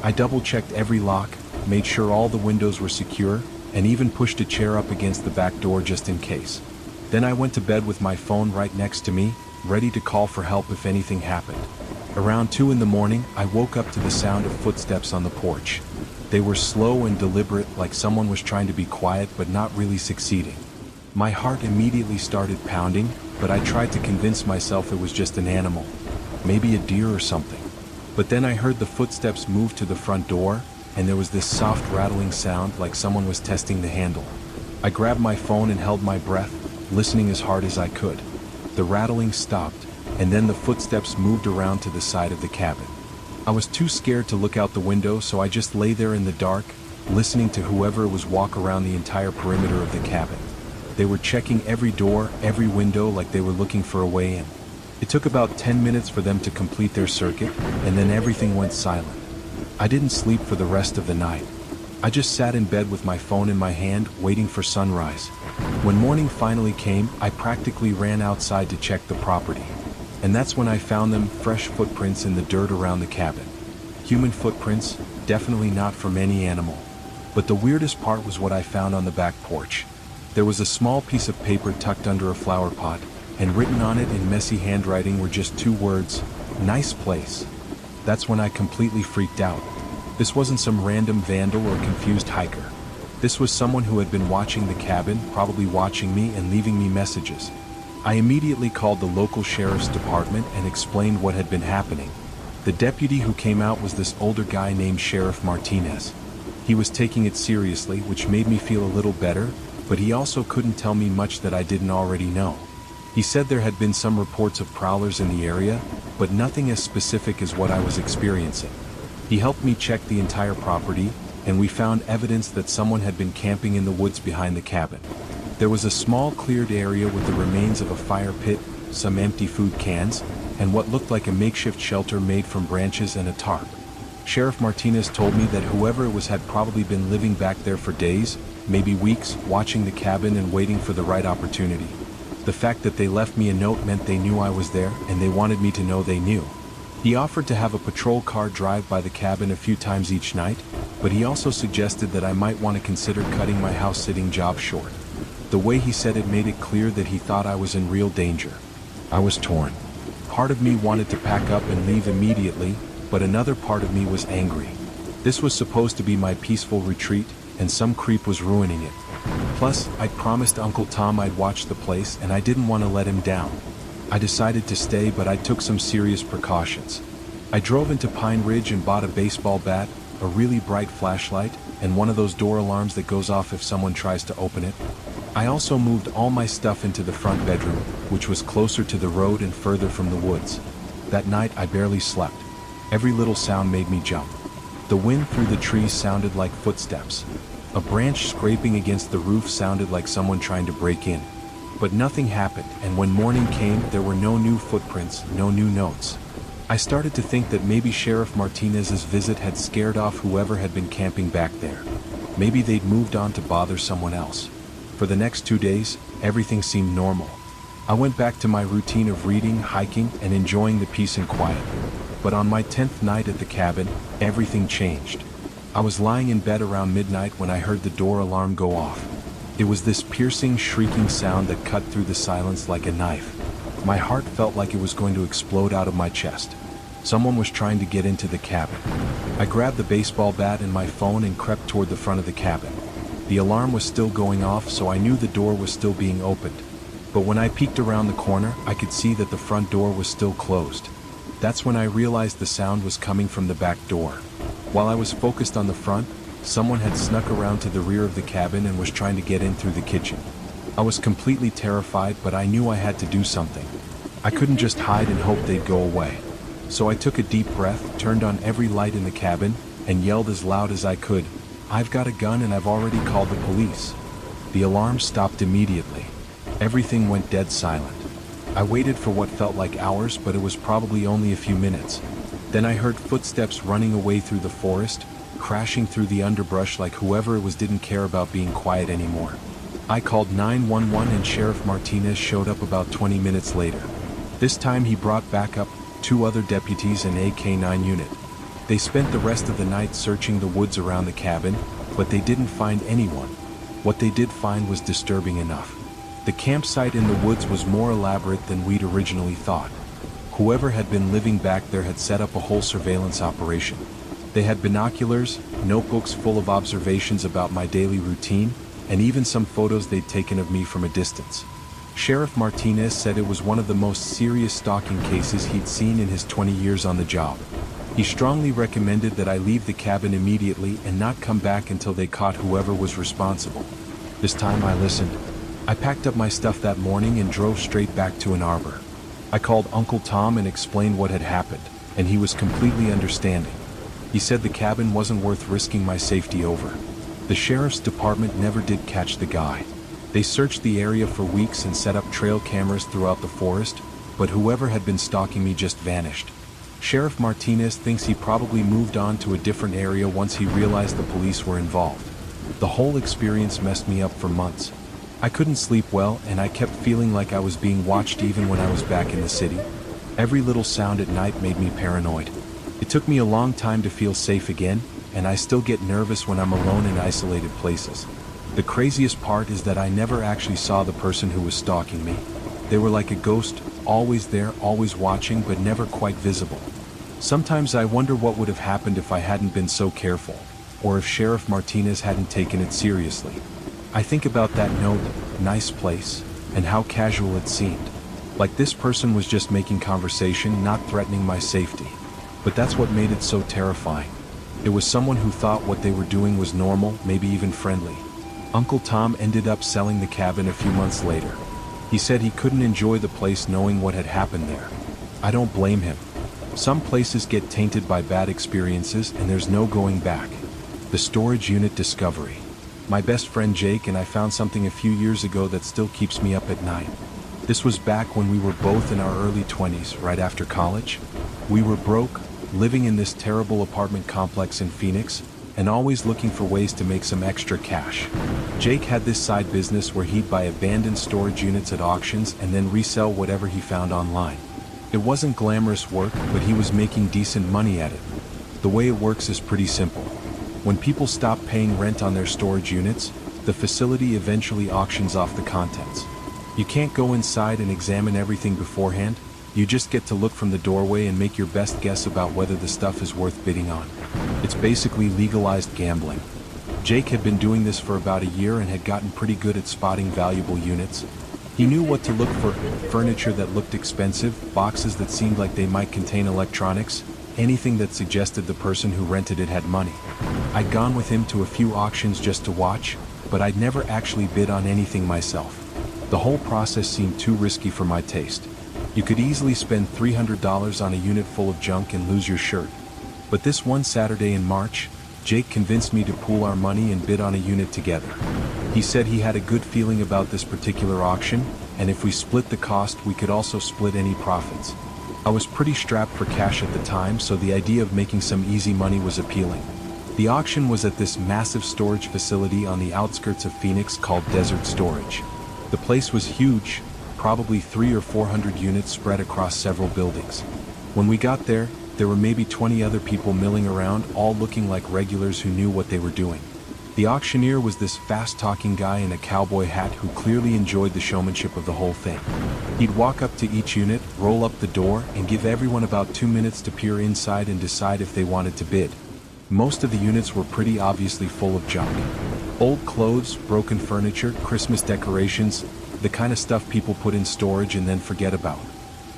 I double-checked every lock, made sure all the windows were secure, and even pushed a chair up against the back door just in case. Then I went to bed with my phone right next to me, ready to call for help if anything happened. Around 2 in the morning, I woke up to the sound of footsteps on the porch. They were slow and deliberate, like someone was trying to be quiet but not really succeeding. My heart immediately started pounding, but I tried to convince myself it was just an animal, maybe a deer or something. But then I heard the footsteps move to the front door, and there was this soft rattling sound like someone was testing the handle. I grabbed my phone and held my breath, listening as hard as I could. The rattling stopped, and then the footsteps moved around to the side of the cabin. I was too scared to look out the window, so I just lay there in the dark, listening to whoever was walk around the entire perimeter of the cabin. They were checking every door, every window, like they were looking for a way in. It took about 10 minutes for them to complete their circuit, and then everything went silent. I didn't sleep for the rest of the night. I just sat in bed with my phone in my hand, waiting for sunrise. When morning finally came, I practically ran outside to check the property. And that's when I found them, fresh footprints in the dirt around the cabin. Human footprints, definitely not from any animal. But the weirdest part was what I found on the back porch. There was a small piece of paper tucked under a flower pot, and written on it in messy handwriting were just 2 words, "Nice place." That's when I completely freaked out. This wasn't some random vandal or confused hiker. This was someone who had been watching the cabin, probably watching me and leaving me messages. I immediately called the local sheriff's department and explained what had been happening. The deputy who came out was this older guy named Sheriff Martinez. He was taking it seriously, which made me feel a little better, but he also couldn't tell me much that I didn't already know. He said there had been some reports of prowlers in the area, but nothing as specific as what I was experiencing. He helped me check the entire property, and we found evidence that someone had been camping in the woods behind the cabin. There was a small cleared area with the remains of a fire pit, some empty food cans, and what looked like a makeshift shelter made from branches and a tarp. Sheriff Martinez told me that whoever it was had probably been living back there for days, maybe weeks, watching the cabin and waiting for the right opportunity. The fact that they left me a note meant they knew I was there, and they wanted me to know they knew. He offered to have a patrol car drive by the cabin a few times each night, but he also suggested that I might want to consider cutting my house-sitting job short. The way he said it made it clear that he thought I was in real danger. I was torn. Part of me wanted to pack up and leave immediately, but another part of me was angry. This was supposed to be my peaceful retreat, and some creep was ruining it. Plus, I'd promised Uncle Tom I'd watch the place, and I didn't want to let him down. I decided to stay, but I took some serious precautions. I drove into Pine Ridge and bought a baseball bat, a really bright flashlight, and one of those door alarms that goes off if someone tries to open it. I also moved all my stuff into the front bedroom, which was closer to the road and further from the woods. That night I barely slept. Every little sound made me jump. The wind through the trees sounded like footsteps. A branch scraping against the roof sounded like someone trying to break in. But nothing happened, and when morning came, there were no new footprints, no new notes. I started to think that maybe Sheriff Martinez's visit had scared off whoever had been camping back there. Maybe they'd moved on to bother someone else. For the next 2 days, everything seemed normal. I went back to my routine of reading, hiking, and enjoying the peace and quiet. But on my 10th night at the cabin, everything changed. I was lying in bed around midnight when I heard the door alarm go off. It was this piercing, shrieking sound that cut through the silence like a knife. My heart felt like it was going to explode out of my chest. Someone was trying to get into the cabin. I grabbed the baseball bat and my phone and crept toward the front of the cabin. The alarm was still going off, so I knew the door was still being opened. But when I peeked around the corner, I could see that the front door was still closed. That's when I realized the sound was coming from the back door. While I was focused on the front, someone had snuck around to the rear of the cabin and was trying to get in through the kitchen. I was completely terrified, but I knew I had to do something. I couldn't just hide and hope they'd go away. So I took a deep breath, turned on every light in the cabin, and yelled as loud as I could, "I've got a gun and I've already called the police." The alarm stopped immediately. Everything went dead silent. I waited for what felt like hours, but it was probably only a few minutes. Then I heard footsteps running away through the forest, crashing through the underbrush like whoever it was didn't care about being quiet anymore. I called 911 and Sheriff Martinez showed up about 20 minutes later. This time he brought back up 2 other deputies and a K-9 unit. They spent the rest of the night searching the woods around the cabin, but they didn't find anyone. What they did find was disturbing enough. The campsite in the woods was more elaborate than we'd originally thought. Whoever had been living back there had set up a whole surveillance operation. They had binoculars, notebooks full of observations about my daily routine, and even some photos they'd taken of me from a distance. Sheriff Martinez said it was one of the most serious stalking cases he'd seen in his 20 years on the job. He strongly recommended that I leave the cabin immediately and not come back until they caught whoever was responsible. This time I listened. I packed up my stuff that morning and drove straight back to Ann Arbor. I called Uncle Tom and explained what had happened, and he was completely understanding. He said the cabin wasn't worth risking my safety over. The sheriff's department never did catch the guy. They searched the area for weeks and set up trail cameras throughout the forest, but whoever had been stalking me just vanished. Sheriff Martinez thinks he probably moved on to a different area once he realized the police were involved. The whole experience messed me up for months. I couldn't sleep well, and I kept feeling like I was being watched even when I was back in the city. Every little sound at night made me paranoid. It took me a long time to feel safe again, and I still get nervous when I'm alone in isolated places. The craziest part is that I never actually saw the person who was stalking me. They were like a ghost, always there, always watching, but never quite visible. Sometimes I wonder what would have happened if I hadn't been so careful, or if Sheriff Martinez hadn't taken it seriously. I think about that note, "Nice place," and how casual it seemed. Like this person was just making conversation, not threatening my safety. But that's what made it so terrifying. It was someone who thought what they were doing was normal, maybe even friendly. Uncle Tom ended up selling the cabin a few months later. He said he couldn't enjoy the place knowing what had happened there. I don't blame him. Some places get tainted by bad experiences and there's no going back. The storage unit discovery. My best friend Jake and I found something a few years ago that still keeps me up at night. This was back when we were both in our early 20s, right after college. We were broke, living in this terrible apartment complex in Phoenix, and always looking for ways to make some extra cash. Jake had this side business where he'd buy abandoned storage units at auctions and then resell whatever he found online. It wasn't glamorous work, but he was making decent money at it. The way it works is pretty simple. When people stop paying rent on their storage units, the facility eventually auctions off the contents. You can't go inside and examine everything beforehand. You just get to look from the doorway and make your best guess about whether the stuff is worth bidding on. It's basically legalized gambling. Jake had been doing this for about a year and had gotten pretty good at spotting valuable units. He knew what to look for: furniture that looked expensive, boxes that seemed like they might contain electronics, anything that suggested the person who rented it had money. I'd gone with him to a few auctions just to watch, but I'd never actually bid on anything myself. The whole process seemed too risky for my taste. You could easily spend $300 on a unit full of junk and lose your shirt. But this one Saturday in March, Jake convinced me to pool our money and bid on a unit together. He said he had a good feeling about this particular auction, and if we split the cost, we could also split any profits. I was pretty strapped for cash at the time, so the idea of making some easy money was appealing. The auction was at this massive storage facility on the outskirts of Phoenix called Desert Storage. The place was huge, probably 300 or 400 units spread across several buildings. When we got there, there were maybe 20 other people milling around, all looking like regulars who knew what they were doing. The auctioneer was this fast-talking guy in a cowboy hat who clearly enjoyed the showmanship of the whole thing. He'd walk up to each unit, roll up the door, and give everyone about 2 minutes to peer inside and decide if they wanted to bid. Most of the units were pretty obviously full of junk. Old clothes, broken furniture, Christmas decorations, the kind of stuff people put in storage and then forget about.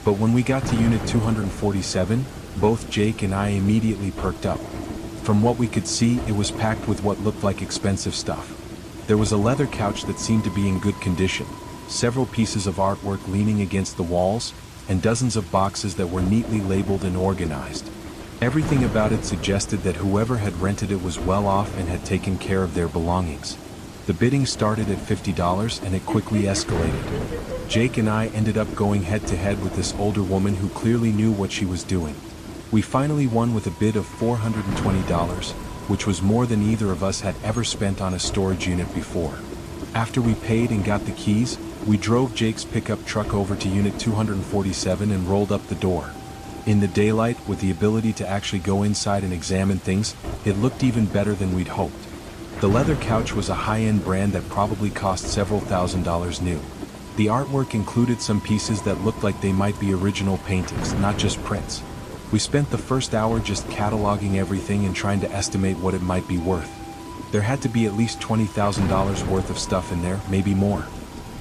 But when we got to unit 247, both Jake and I immediately perked up. From what we could see, it was packed with what looked like expensive stuff. There was a leather couch that seemed to be in good condition, several pieces of artwork leaning against the walls, and dozens of boxes that were neatly labeled and organized. Everything about it suggested that whoever had rented it was well off and had taken care of their belongings. The bidding started at $50 and it quickly escalated. Jake and I ended up going head to head with this older woman who clearly knew what she was doing. We finally won with a bid of $420, which was more than either of us had ever spent on a storage unit before. After we paid and got the keys, we drove Jake's pickup truck over to Unit 247 and rolled up the door. In the daylight, with the ability to actually go inside and examine things, it looked even better than we'd hoped. The leather couch was a high-end brand that probably cost several $1,000s new. The artwork included some pieces that looked like they might be original paintings, not just prints. We spent the first hour just cataloging everything and trying to estimate what it might be worth. There had to be at least $20,000 worth of stuff in there, maybe more.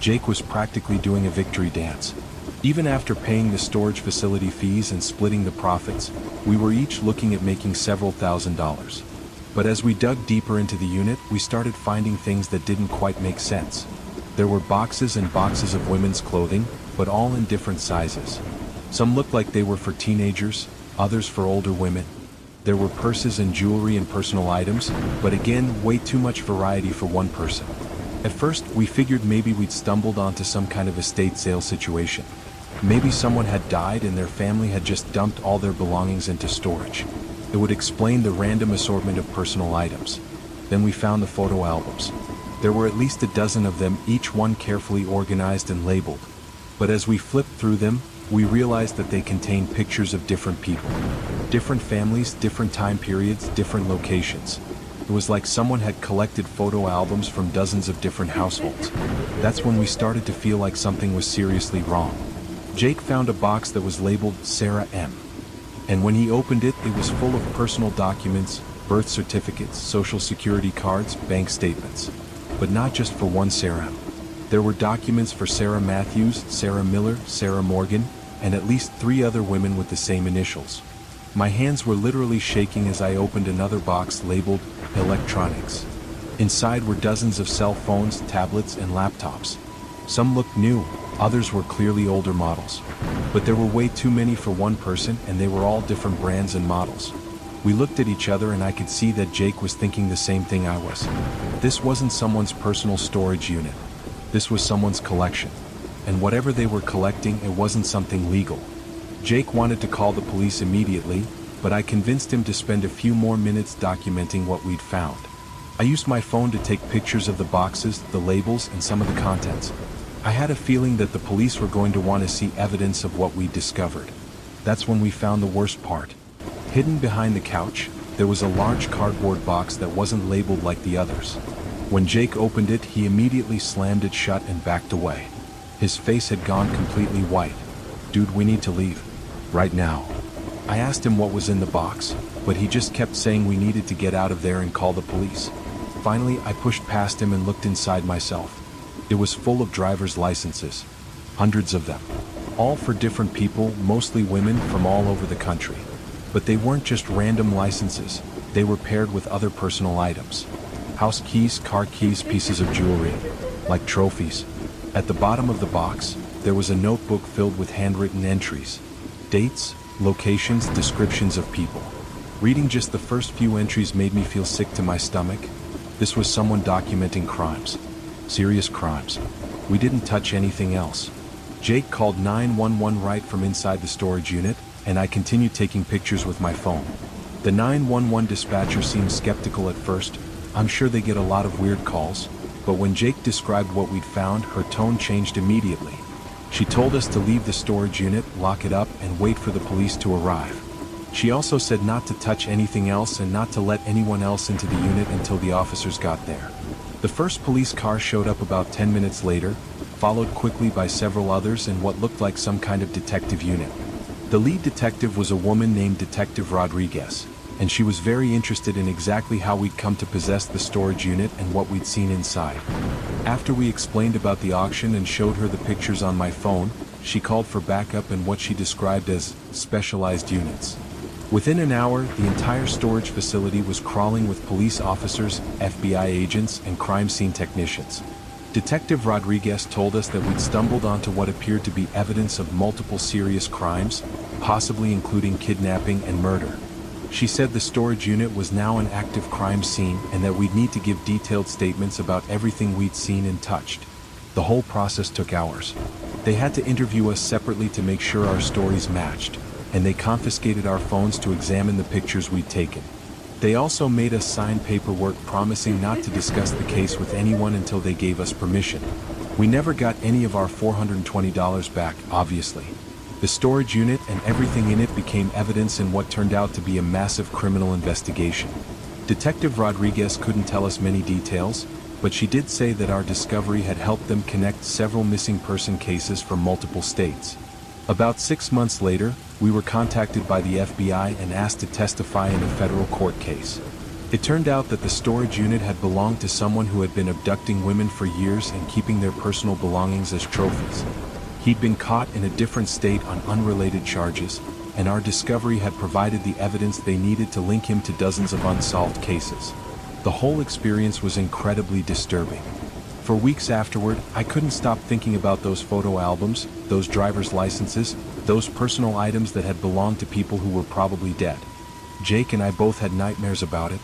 Jake was practically doing a victory dance. Even after paying the storage facility fees and splitting the profits, we were each looking at making several $1,000s. But as we dug deeper into the unit, we started finding things that didn't quite make sense. There were boxes and boxes of women's clothing, but all in different sizes. Some looked like they were for teenagers, others for older women. There were purses and jewelry and personal items, but again, way too much variety for one person. At first, we figured maybe we'd stumbled onto some kind of estate sale situation. Maybe someone had died and their family had just dumped all their belongings into storage. It would explain the random assortment of personal items. Then we found the photo albums. There were at least a dozen of them, each one carefully organized and labeled. But as we flipped through them, we realized that they contained pictures of different people. Different families, different time periods, different locations. It was like someone had collected photo albums from dozens of different households. That's when we started to feel like something was seriously wrong. Jake found a box that was labeled Sarah M. And when he opened it, it was full of personal documents, birth certificates, social security cards, bank statements. But not just for one Sarah. There were documents for Sarah Matthews, Sarah Miller, Sarah Morgan, and at least 3 other women with the same initials. My hands were literally shaking as I opened another box labeled electronics. Inside were dozens of cell phones, tablets, and laptops. Some looked new, others were clearly older models. But there were way too many for one person, and they were all different brands and models. We looked at each other and I could see that Jake was thinking the same thing I was. This wasn't someone's personal storage unit. This was someone's collection. And whatever they were collecting, it wasn't something legal. Jake wanted to call the police immediately, but I convinced him to spend a few more minutes documenting what we'd found. I used my phone to take pictures of the boxes, the labels, and some of the contents. I had a feeling that the police were going to want to see evidence of what we'd discovered. That's when we found the worst part. Hidden behind the couch, there was a large cardboard box that wasn't labeled like the others. When Jake opened it, he immediately slammed it shut and backed away. His face had gone completely white. "Dude, we need to leave. Right now." I asked him what was in the box, but he just kept saying we needed to get out of there and call the police. Finally, I pushed past him and looked inside myself. It was full of driver's licenses. Hundreds of them. All for different people, mostly women from all over the country. But they weren't just random licenses. They were paired with other personal items. House keys, car keys, pieces of jewelry. Like trophies. At the bottom of the box, there was a notebook filled with handwritten entries. Dates, locations, descriptions of people. Reading just the first few entries made me feel sick to my stomach. This was someone documenting crimes. Serious crimes. We didn't touch anything else. Jake called 911 right from inside the storage unit, and I continued taking pictures with my phone. The 911 dispatcher seemed skeptical at first. I'm sure they get a lot of weird calls, but when Jake described what we'd found, her tone changed immediately. She told us to leave the storage unit, lock it up, and wait for the police to arrive. She also said not to touch anything else and not to let anyone else into the unit until the officers got there. The first police car showed up about 10 minutes later, followed quickly by several others in what looked like some kind of detective unit. The lead detective was a woman named Detective Rodriguez, and she was very interested in exactly how we'd come to possess the storage unit and what we'd seen inside. After we explained about the auction and showed her the pictures on my phone, she called for backup and what she described as specialized units. Within an hour, the entire storage facility was crawling with police officers, FBI agents, and crime scene technicians. Detective Rodriguez told us that we'd stumbled onto what appeared to be evidence of multiple serious crimes, possibly including kidnapping and murder. She said the storage unit was now an active crime scene and that we'd need to give detailed statements about everything we'd seen and touched. The whole process took hours. They had to interview us separately to make sure our stories matched, and they confiscated our phones to examine the pictures we'd taken. They also made us sign paperwork promising not to discuss the case with anyone until they gave us permission. We never got any of our $420 back, obviously. The storage unit and everything in it became evidence in what turned out to be a massive criminal investigation. Detective Rodriguez couldn't tell us many details, but she did say that our discovery had helped them connect several missing person cases from multiple states. About 6 months later, we were contacted by the FBI and asked to testify in a federal court case. It turned out that the storage unit had belonged to someone who had been abducting women for years and keeping their personal belongings as trophies. He'd been caught in a different state on unrelated charges, and our discovery had provided the evidence they needed to link him to dozens of unsolved cases. The whole experience was incredibly disturbing. For weeks afterward, I couldn't stop thinking about those photo albums, those driver's licenses, those personal items that had belonged to people who were probably dead. Jake and I both had nightmares about it.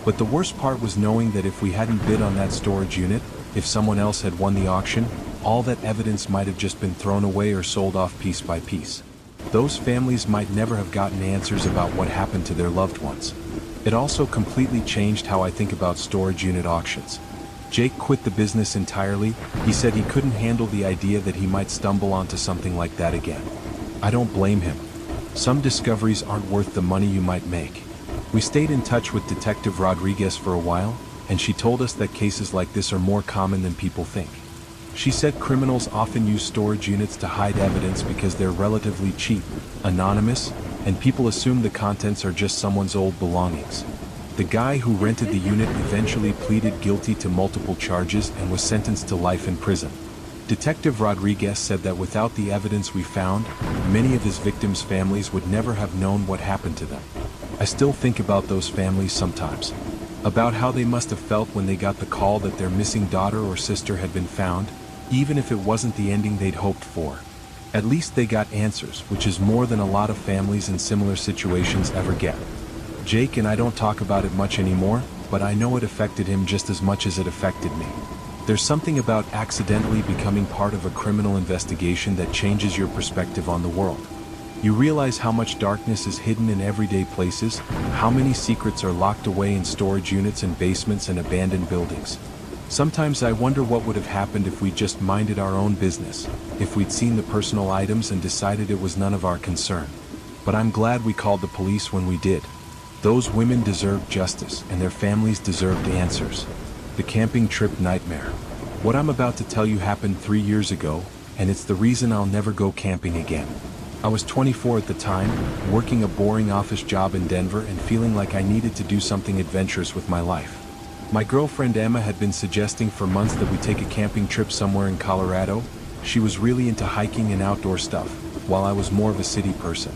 But the worst part was knowing that if we hadn't bid on that storage unit, if someone else had won the auction, all that evidence might have just been thrown away or sold off piece by piece. Those families might never have gotten answers about what happened to their loved ones. It also completely changed how I think about storage unit auctions. Jake quit the business entirely. He said he couldn't handle the idea that he might stumble onto something like that again. I don't blame him. Some discoveries aren't worth the money you might make. We stayed in touch with Detective Rodriguez for a while, and she told us that cases like this are more common than people think. She said criminals often use storage units to hide evidence because they're relatively cheap, anonymous, and people assume the contents are just someone's old belongings. The guy who rented the unit eventually pleaded guilty to multiple charges and was sentenced to life in prison. Detective Rodriguez said that without the evidence we found, many of his victims' families would never have known what happened to them. I still think about those families sometimes. About how they must have felt when they got the call that their missing daughter or sister had been found, even if it wasn't the ending they'd hoped for. At least they got answers, which is more than a lot of families in similar situations ever get. Jake and I don't talk about it much anymore, but I know it affected him just as much as it affected me. There's something about accidentally becoming part of a criminal investigation that changes your perspective on the world. You realize how much darkness is hidden in everyday places, how many secrets are locked away in storage units and basements and abandoned buildings. Sometimes I wonder what would have happened if we just minded our own business, if we'd seen the personal items and decided it was none of our concern. But I'm glad we called the police when we did. Those women deserved justice, and their families deserved answers. The camping trip nightmare. What I'm about to tell you happened 3 years ago, and it's the reason I'll never go camping again. I was 24 at the time, working a boring office job in Denver and feeling like I needed to do something adventurous with my life. My girlfriend Emma had been suggesting for months that we take a camping trip somewhere in Colorado. She was really into hiking and outdoor stuff, while I was more of a city person.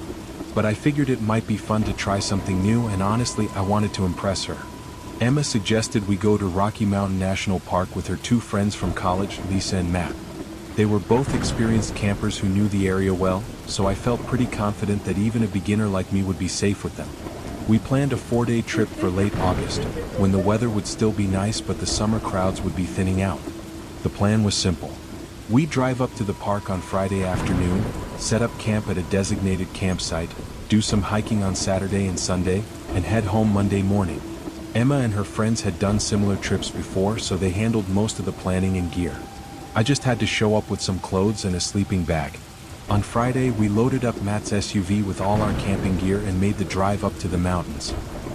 But I figured it might be fun to try something new, and honestly I wanted to impress her. Emma suggested we go to Rocky Mountain National Park with her 2 friends from college, Lisa and Matt. They were both experienced campers who knew the area well, so I felt pretty confident that even a beginner like me would be safe with them. We planned a 4-day trip for late August, when the weather would still be nice but the summer crowds would be thinning out. The plan was simple. We'd drive up to the park on Friday afternoon, set up camp at a designated campsite, do some hiking on Saturday and Sunday, and head home Monday morning. Emma and her friends had done similar trips before, so they handled most of the planning and gear. I just had to show up with some clothes and a sleeping bag. On Friday, we loaded up Matt's SUV with all our camping gear and made the drive up to the mountains.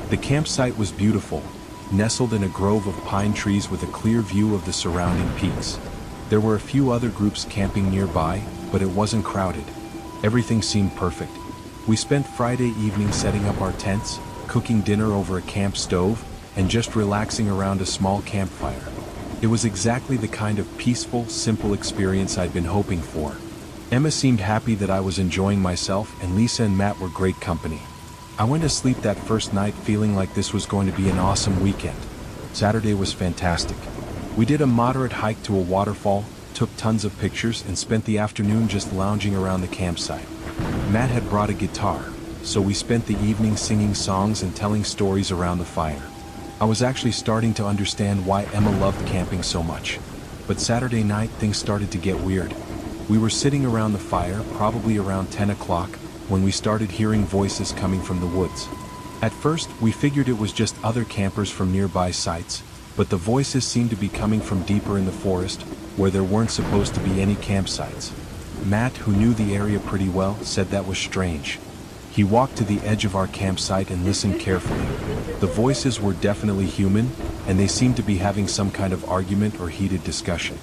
The campsite was beautiful, nestled in a grove of pine trees with a clear view of the surrounding peaks. There were a few other groups camping nearby, but it wasn't crowded. Everything seemed perfect. We spent Friday evening setting up our tents, cooking dinner over a camp stove, and just relaxing around a small campfire. It was exactly the kind of peaceful, simple experience I'd been hoping for. Emma seemed happy that I was enjoying myself, and Lisa and Matt were great company. I went to sleep that first night feeling like this was going to be an awesome weekend. Saturday was fantastic. We did a moderate hike to a waterfall, took tons of pictures, and spent the afternoon just lounging around the campsite. Matt had brought a guitar. so we spent the evening singing songs and telling stories around the fire. I was actually starting to understand why Emma loved camping so much. But Saturday night things started to get weird. We were sitting around the fire, probably around 10 o'clock, when we started hearing voices coming from the woods. At first, we figured it was just other campers from nearby sites, but the voices seemed to be coming from deeper in the forest, where there weren't supposed to be any campsites. Matt, who knew the area pretty well, said that was strange. He walked to the edge of our campsite and listened carefully. The voices were definitely human, and they seemed to be having some kind of argument or heated discussion.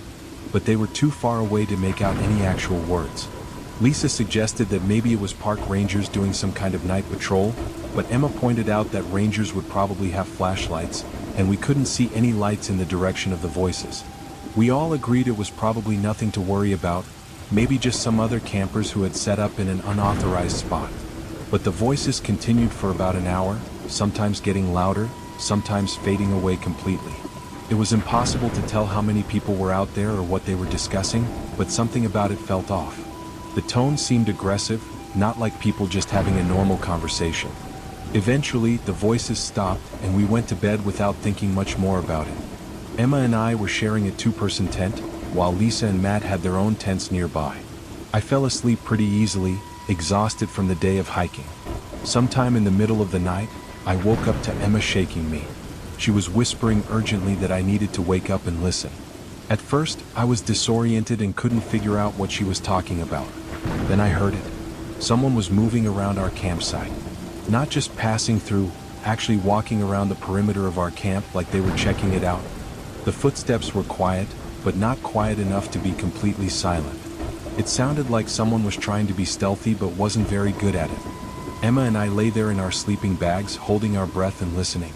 But they were too far away to make out any actual words. Lisa suggested that maybe it was park rangers doing some kind of night patrol, but Emma pointed out that rangers would probably have flashlights, and we couldn't see any lights in the direction of the voices. We all agreed it was probably nothing to worry about, maybe just some other campers who had set up in an unauthorized spot. But the voices continued for about an hour, sometimes getting louder, sometimes fading away completely. It was impossible to tell how many people were out there or what they were discussing, but something about it felt off. The tone seemed aggressive, not like people just having a normal conversation. Eventually, the voices stopped, and we went to bed without thinking much more about it. Emma and I were sharing a two-person tent, while Lisa and Matt had their own tents nearby. I fell asleep pretty easily, exhausted from the day of hiking. Sometime in the middle of the night, I woke up to Emma shaking me. She was whispering urgently that I needed to wake up and listen. At first, I was disoriented and couldn't figure out what she was talking about. Then I heard it. Someone was moving around our campsite. Not just passing through, actually walking around the perimeter of our camp like they were checking it out. The footsteps were quiet, but not quiet enough to be completely silent. It sounded like someone was trying to be stealthy but wasn't very good at it. Emma and I lay there in our sleeping bags, holding our breath and listening.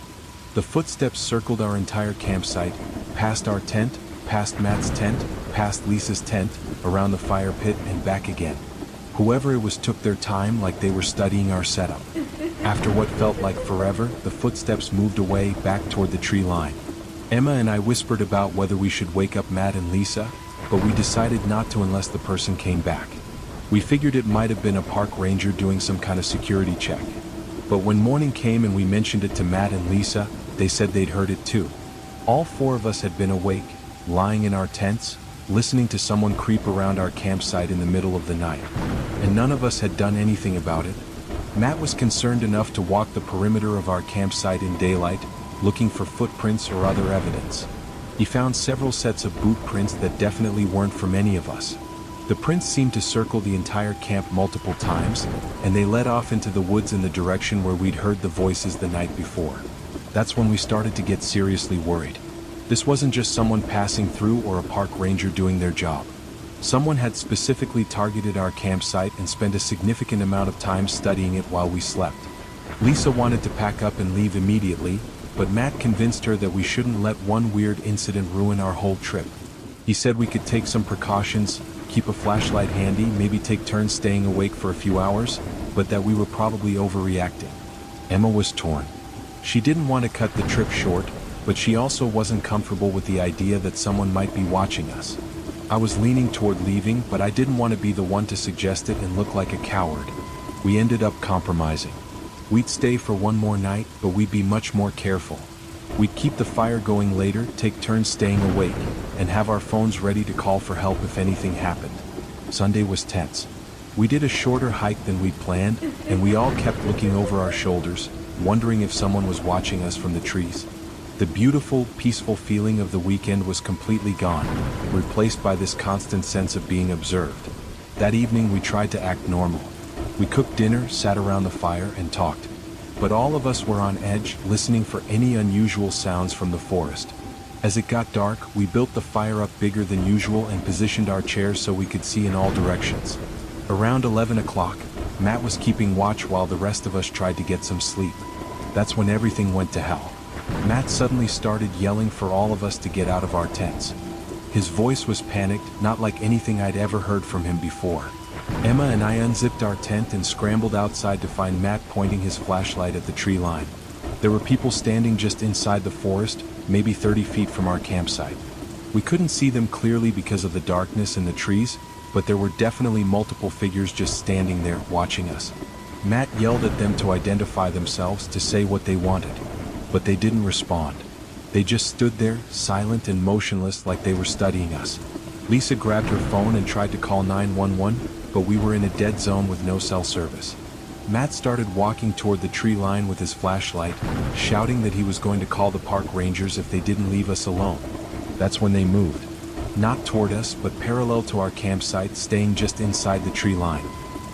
The footsteps circled our entire campsite, past our tent, past Matt's tent, past Lisa's tent, around the fire pit and back again. Whoever it was took their time like they were studying our setup. After what felt like forever, the footsteps moved away back toward the tree line. Emma and I whispered about whether we should wake up Matt and Lisa, but we decided not to unless the person came back. We figured it might have been a park ranger doing some kind of security check. But when morning came and we mentioned it to Matt and Lisa, they said they'd heard it too. All four of us had been awake, lying in our tents, listening to someone creep around our campsite in the middle of the night. And none of us had done anything about it. Matt was concerned enough to walk the perimeter of our campsite in daylight, looking for footprints or other evidence. He found several sets of boot prints that definitely weren't from any of us. The prints seemed to circle the entire camp multiple times, and they led off into the woods in the direction where we'd heard the voices the night before. That's when we started to get seriously worried. This wasn't just someone passing through or a park ranger doing their job. Someone had specifically targeted our campsite and spent a significant amount of time studying it while we slept. Lisa wanted to pack up and leave immediately, but Matt convinced her that we shouldn't let one weird incident ruin our whole trip. He said we could take some precautions, keep a flashlight handy, maybe take turns staying awake for a few hours, but that we were probably overreacting. Emma was torn. She didn't want to cut the trip short, but she also wasn't comfortable with the idea that someone might be watching us. I was leaning toward leaving, but I didn't want to be the one to suggest it and look like a coward. We ended up compromising. We'd stay for one more night, but we'd be much more careful. We'd keep the fire going later, take turns staying awake, and have our phones ready to call for help if anything happened. Sunday was tense. We did a shorter hike than we'd planned, and we all kept looking over our shoulders, wondering if someone was watching us from the trees. The beautiful, peaceful feeling of the weekend was completely gone, replaced by this constant sense of being observed. That evening we tried to act normal. We cooked dinner, sat around the fire, and talked. But all of us were on edge, listening for any unusual sounds from the forest. As it got dark, we built the fire up bigger than usual and positioned our chairs so we could see in all directions. Around 11 o'clock, Matt was keeping watch while the rest of us tried to get some sleep. That's when everything went to hell. Matt suddenly started yelling for all of us to get out of our tents. His voice was panicked, not like anything I'd ever heard from him before. Emma and I unzipped our tent and scrambled outside to find Matt pointing his flashlight at the tree line. There were people standing just inside the forest, maybe 30 feet from our campsite. We couldn't see them clearly because of the darkness and the trees, but there were definitely multiple figures just standing there, watching us. Matt yelled at them to identify themselves, to say what they wanted, but they didn't respond. They just stood there, silent and motionless, like they were studying us. Lisa grabbed her phone and tried to call 911, but we were in a dead zone with no cell service. Matt started walking toward the tree line with his flashlight, shouting that he was going to call the park rangers if they didn't leave us alone. That's when they moved. Not toward us, but parallel to our campsite, staying just inside the tree line.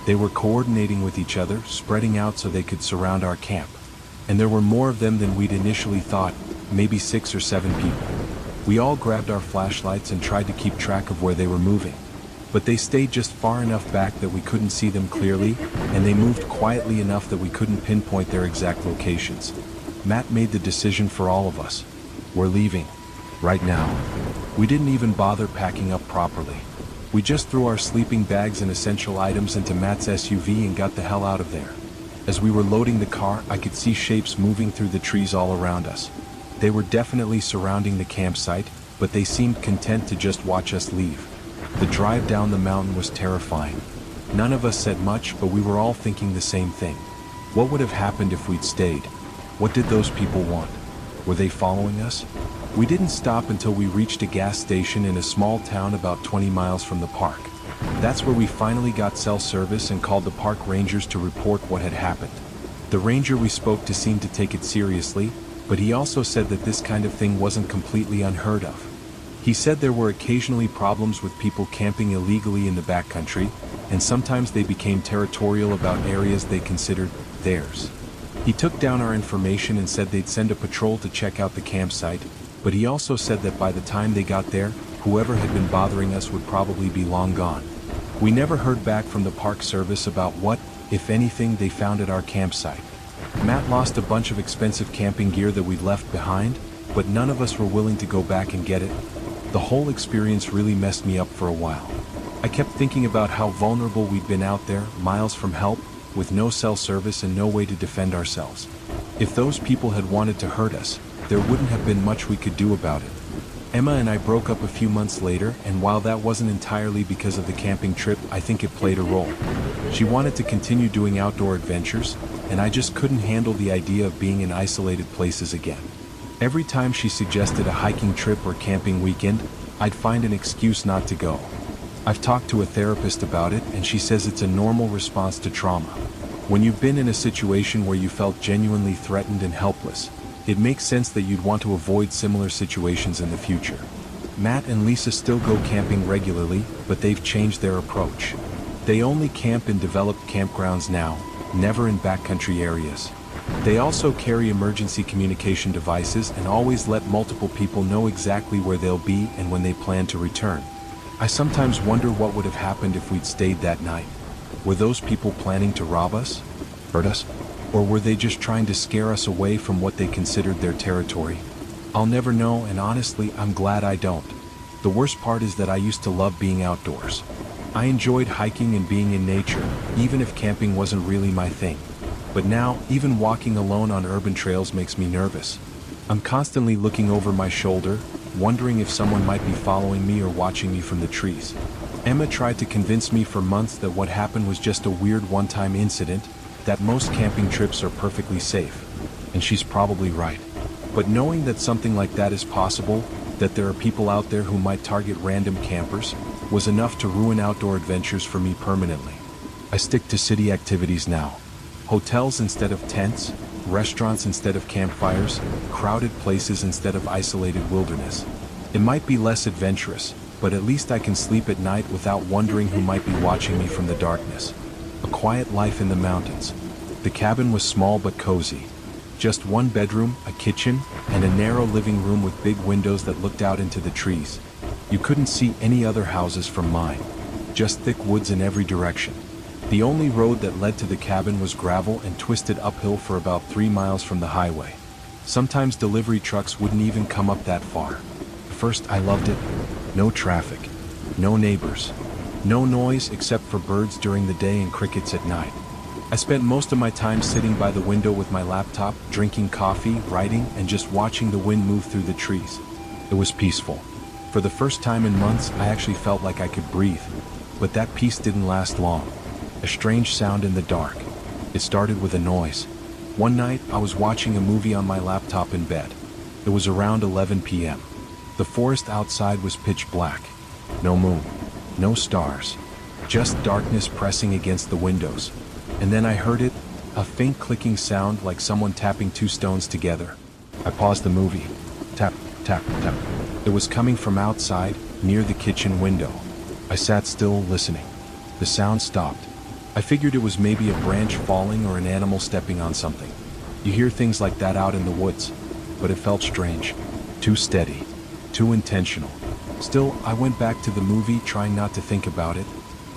They were coordinating with each other, spreading out so they could surround our camp. And there were more of them than we'd initially thought, maybe 6 or 7 people. We all grabbed our flashlights and tried to keep track of where they were moving. But they stayed just far enough back that we couldn't see them clearly, and they moved quietly enough that we couldn't pinpoint their exact locations. Matt made the decision for all of us. We're leaving. Right now. We didn't even bother packing up properly. We just threw our sleeping bags and essential items into Matt's SUV and got the hell out of there. As we were loading the car, I could see shapes moving through the trees all around us. They were definitely surrounding the campsite, but they seemed content to just watch us leave. The drive down the mountain was terrifying. None of us said much, but we were all thinking the same thing. What would have happened if we'd stayed? What did those people want? Were they following us? We didn't stop until we reached a gas station in a small town about 20 miles from the park. That's where we finally got cell service and called the park rangers to report what had happened. The ranger we spoke to seemed to take it seriously, but he also said that this kind of thing wasn't completely unheard of. He said there were occasionally problems with people camping illegally in the backcountry, and sometimes they became territorial about areas they considered theirs. He took down our information and said they'd send a patrol to check out the campsite, but he also said that by the time they got there, whoever had been bothering us would probably be long gone. We never heard back from the park service about what, if anything, they found at our campsite. Matt lost a bunch of expensive camping gear that we'd left behind, but none of us were willing to go back and get it. The whole experience really messed me up for a while. I kept thinking about how vulnerable we'd been out there, miles from help, with no cell service and no way to defend ourselves. If those people had wanted to hurt us, there wouldn't have been much we could do about it. Emma and I broke up a few months later, and while that wasn't entirely because of the camping trip, I think it played a role. She wanted to continue doing outdoor adventures, and I just couldn't handle the idea of being in isolated places again. Every time she suggested a hiking trip or camping weekend, I'd find an excuse not to go. I've talked to a therapist about it, and she says it's a normal response to trauma. When you've been in a situation where you felt genuinely threatened and helpless, it makes sense that you'd want to avoid similar situations in the future. Matt and Lisa still go camping regularly, but they've changed their approach. They only camp in developed campgrounds now, never in backcountry areas. They also carry emergency communication devices and always let multiple people know exactly where they'll be and when they plan to return. I sometimes wonder what would have happened if we'd stayed that night. Were those people planning to rob us? Hurt us? Or were they just trying to scare us away from what they considered their territory? I'll never know, and honestly, I'm glad I don't. The worst part is that I used to love being outdoors. I enjoyed hiking and being in nature, even if camping wasn't really my thing. But now, even walking alone on urban trails makes me nervous. I'm constantly looking over my shoulder, wondering if someone might be following me or watching me from the trees. Emma tried to convince me for months that what happened was just a weird one-time incident, that most camping trips are perfectly safe. And she's probably right. But knowing that something like that is possible, that there are people out there who might target random campers, was enough to ruin outdoor adventures for me permanently. I stick to city activities now. Hotels instead of tents, restaurants instead of campfires, crowded places instead of isolated wilderness. It might be less adventurous, but at least I can sleep at night without wondering who might be watching me from the darkness. A quiet life in the mountains. The cabin was small but cozy. Just one bedroom, a kitchen, and a narrow living room with big windows that looked out into the trees. You couldn't see any other houses from mine. Just thick woods in every direction. The only road that led to the cabin was gravel and twisted uphill for about 3 miles from the highway. Sometimes delivery trucks wouldn't even come up that far. At first I loved it. No traffic. No neighbors. No noise except for birds during the day and crickets at night. I spent most of my time sitting by the window with my laptop, drinking coffee, writing, and just watching the wind move through the trees. It was peaceful. For the first time in months, I actually felt like I could breathe. But that peace didn't last long. A strange sound in the dark. It started with a noise. One night, I was watching a movie on my laptop in bed. It was around 11 p.m. The forest outside was pitch black. No moon, no stars, just darkness pressing against the windows. And then I heard it, a faint clicking sound like someone tapping two stones together. I paused the movie. Tap, tap, tap. It was coming from outside, near the kitchen window. I sat still, listening. The sound stopped. I figured it was maybe a branch falling or an animal stepping on something. You hear things like that out in the woods, but it felt strange. Too steady, too intentional. Still, I went back to the movie trying not to think about it.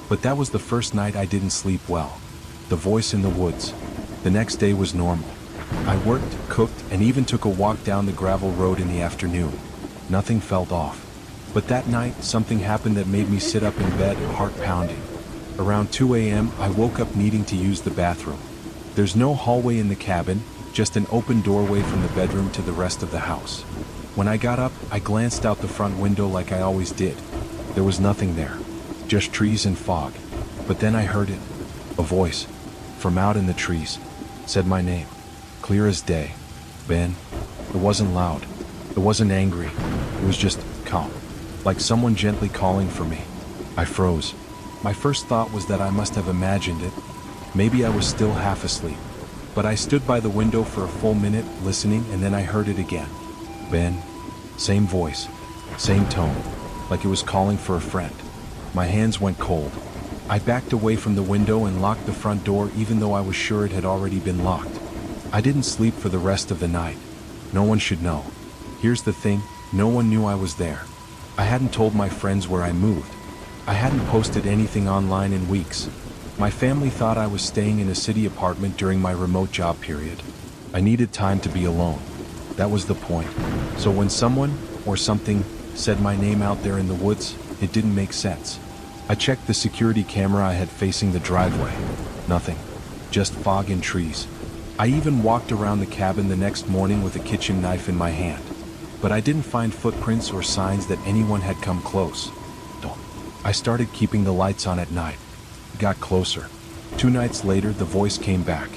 But that was the first night I didn't sleep well. The voice in the woods. The next day was normal. I worked, cooked, and even took a walk down the gravel road in the afternoon. Nothing felt off. But that night, something happened that made me sit up in bed, heart pounding. Around 2 a.m., I woke up needing to use the bathroom. There's no hallway in the cabin, just an open doorway from the bedroom to the rest of the house. When I got up, I glanced out the front window like I always did. There was nothing there, just trees and fog. But then I heard it. A voice, from out in the trees, said my name, clear as day. Ben. It wasn't loud. It wasn't angry. It was just calm, like someone gently calling for me. I froze. My first thought was that I must have imagined it. Maybe I was still half asleep. But I stood by the window for a full minute, listening, and then I heard it again. Ben. Same voice, same tone, like it was calling for a friend. My hands went cold. I backed away from the window and locked the front door even though I was sure it had already been locked. I didn't sleep for the rest of the night. No one should know. Here's the thing, no one knew I was there. I hadn't told my friends where I moved. I hadn't posted anything online in weeks. My family thought I was staying in a city apartment during my remote job period. I needed time to be alone. That was the point. So when someone, or something, said my name out there in the woods, it didn't make sense. I checked the security camera I had facing the driveway. Nothing. Just fog and trees. I even walked around the cabin the next morning with a kitchen knife in my hand. But I didn't find footprints or signs that anyone had come close. I started keeping the lights on at night. It got closer. 2 nights later, the voice came back.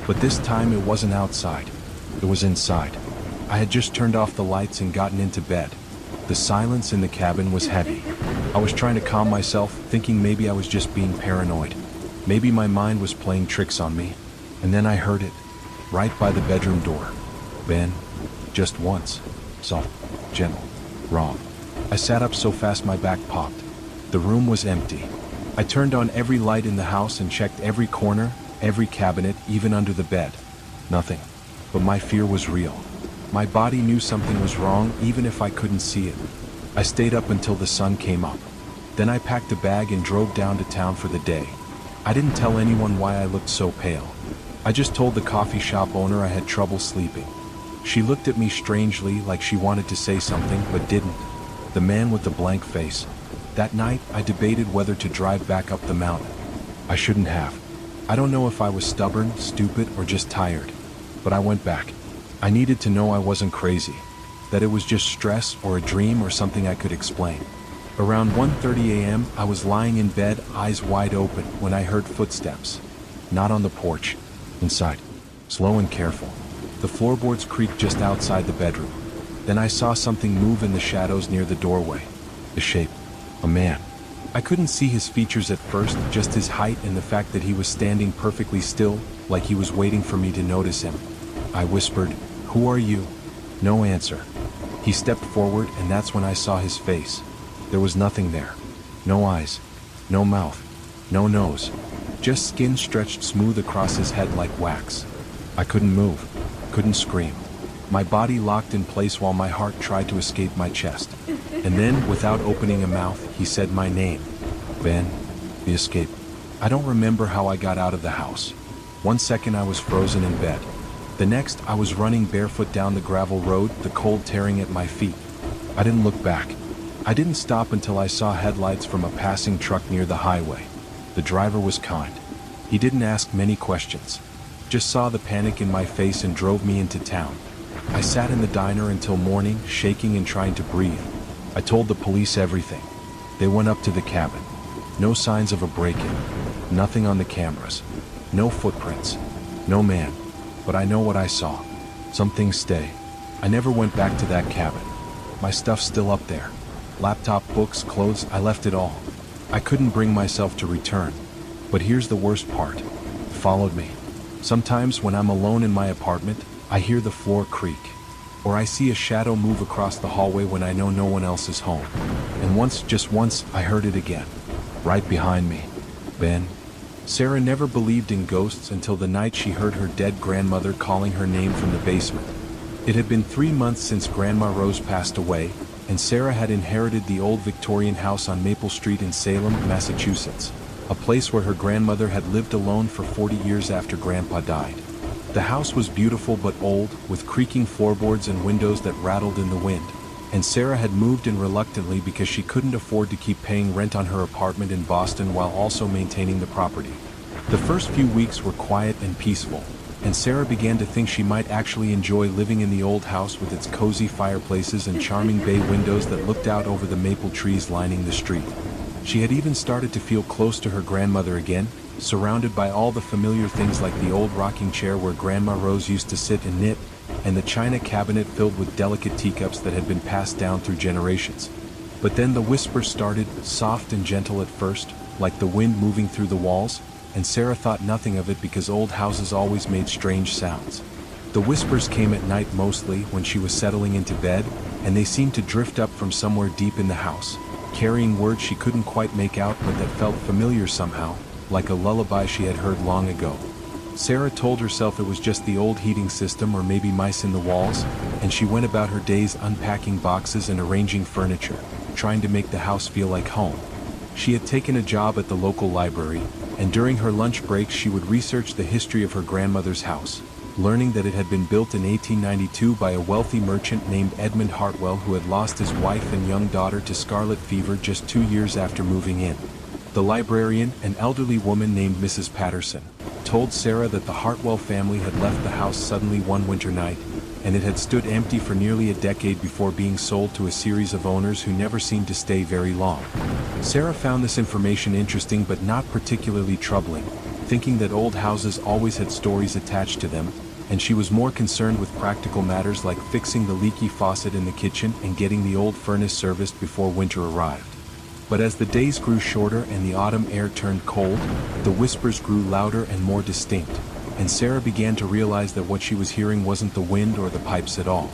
But this time it wasn't outside. It was inside. I had just turned off the lights and gotten into bed. The silence in the cabin was heavy. I was trying to calm myself, thinking maybe I was just being paranoid. Maybe my mind was playing tricks on me. And then I heard it, right by the bedroom door. Ben, just once. Soft, gentle, wrong. I sat up so fast my back popped. The room was empty. I turned on every light in the house and checked every corner, every cabinet, even under the bed. Nothing. But my fear was real. My body knew something was wrong, even if I couldn't see it. I stayed up until the sun came up. Then I packed a bag and drove down to town for the day. I didn't tell anyone why I looked so pale. I just told the coffee shop owner I had trouble sleeping. She looked at me strangely, like she wanted to say something, but didn't. The man with the blank face. That night, I debated whether to drive back up the mountain. I shouldn't have. I don't know if I was stubborn, stupid, or just tired. But I went back. I needed to know I wasn't crazy. That it was just stress or a dream or something I could explain. Around 1:30 a.m., I was lying in bed, eyes wide open, when I heard footsteps. Not on the porch. Inside. Slow and careful. The floorboards creaked just outside the bedroom. Then I saw something move in the shadows near the doorway. The shape. A man. I couldn't see his features at first, just his height and the fact that he was standing perfectly still, like he was waiting for me to notice him. I whispered, "Who are you?" No answer. He stepped forward, and that's when I saw his face. There was nothing there. No eyes. No mouth. No nose. Just skin stretched smooth across his head like wax. I couldn't move. Couldn't scream. My body locked in place while my heart tried to escape my chest. And then, without opening a mouth, he said my name. Ben. The escape. I don't remember how I got out of the house. 1 second I was frozen in bed. The next, I was running barefoot down the gravel road, the cold tearing at my feet. I didn't look back. I didn't stop until I saw headlights from a passing truck near the highway. The driver was kind. He didn't ask many questions. Just saw the panic in my face and drove me into town. I sat in the diner until morning, shaking and trying to breathe. I told the police everything. They went up to the cabin. No signs of a break-in. Nothing on the cameras. No footprints. No man. But I know what I saw. Some things stay. I never went back to that cabin. My stuff's still up there. Laptop, books, clothes, I left it all. I couldn't bring myself to return. But here's the worst part. It followed me. Sometimes when I'm alone in my apartment, I hear the floor creak. Or I see a shadow move across the hallway when I know no one else is home. And once, just once, I heard it again. Right behind me. Ben. Sarah never believed in ghosts until the night she heard her dead grandmother calling her name from the basement. It had been 3 months since Grandma Rose passed away, and Sarah had inherited the old Victorian house on Maple Street in Salem, Massachusetts, a place where her grandmother had lived alone for 40 years after Grandpa died. The house was beautiful but old, with creaking floorboards and windows that rattled in the wind, and Sarah had moved in reluctantly because she couldn't afford to keep paying rent on her apartment in Boston while also maintaining the property. The first few weeks were quiet and peaceful, and Sarah began to think she might actually enjoy living in the old house with its cozy fireplaces and charming bay windows that looked out over the maple trees lining the street. She had even started to feel close to her grandmother again, surrounded by all the familiar things like the old rocking chair where Grandma Rose used to sit and knit, and the china cabinet filled with delicate teacups that had been passed down through generations. But then the whispers started, soft and gentle at first, like the wind moving through the walls, and Sarah thought nothing of it because old houses always made strange sounds. The whispers came at night mostly when she was settling into bed, and they seemed to drift up from somewhere deep in the house, carrying words she couldn't quite make out but that felt familiar somehow, like a lullaby she had heard long ago. Sarah told herself it was just the old heating system or maybe mice in the walls, and she went about her days unpacking boxes and arranging furniture, trying to make the house feel like home. She had taken a job at the local library, and during her lunch breaks she would research the history of her grandmother's house, learning that it had been built in 1892 by a wealthy merchant named Edmund Hartwell who had lost his wife and young daughter to scarlet fever just 2 years after moving in. The librarian, an elderly woman named Mrs. Patterson, told Sarah that the Hartwell family had left the house suddenly one winter night, and it had stood empty for nearly a decade before being sold to a series of owners who never seemed to stay very long. Sarah found this information interesting but not particularly troubling, thinking that old houses always had stories attached to them, and she was more concerned with practical matters like fixing the leaky faucet in the kitchen and getting the old furnace serviced before winter arrived. But as the days grew shorter and the autumn air turned cold, the whispers grew louder and more distinct, and Sarah began to realize that what she was hearing wasn't the wind or the pipes at all.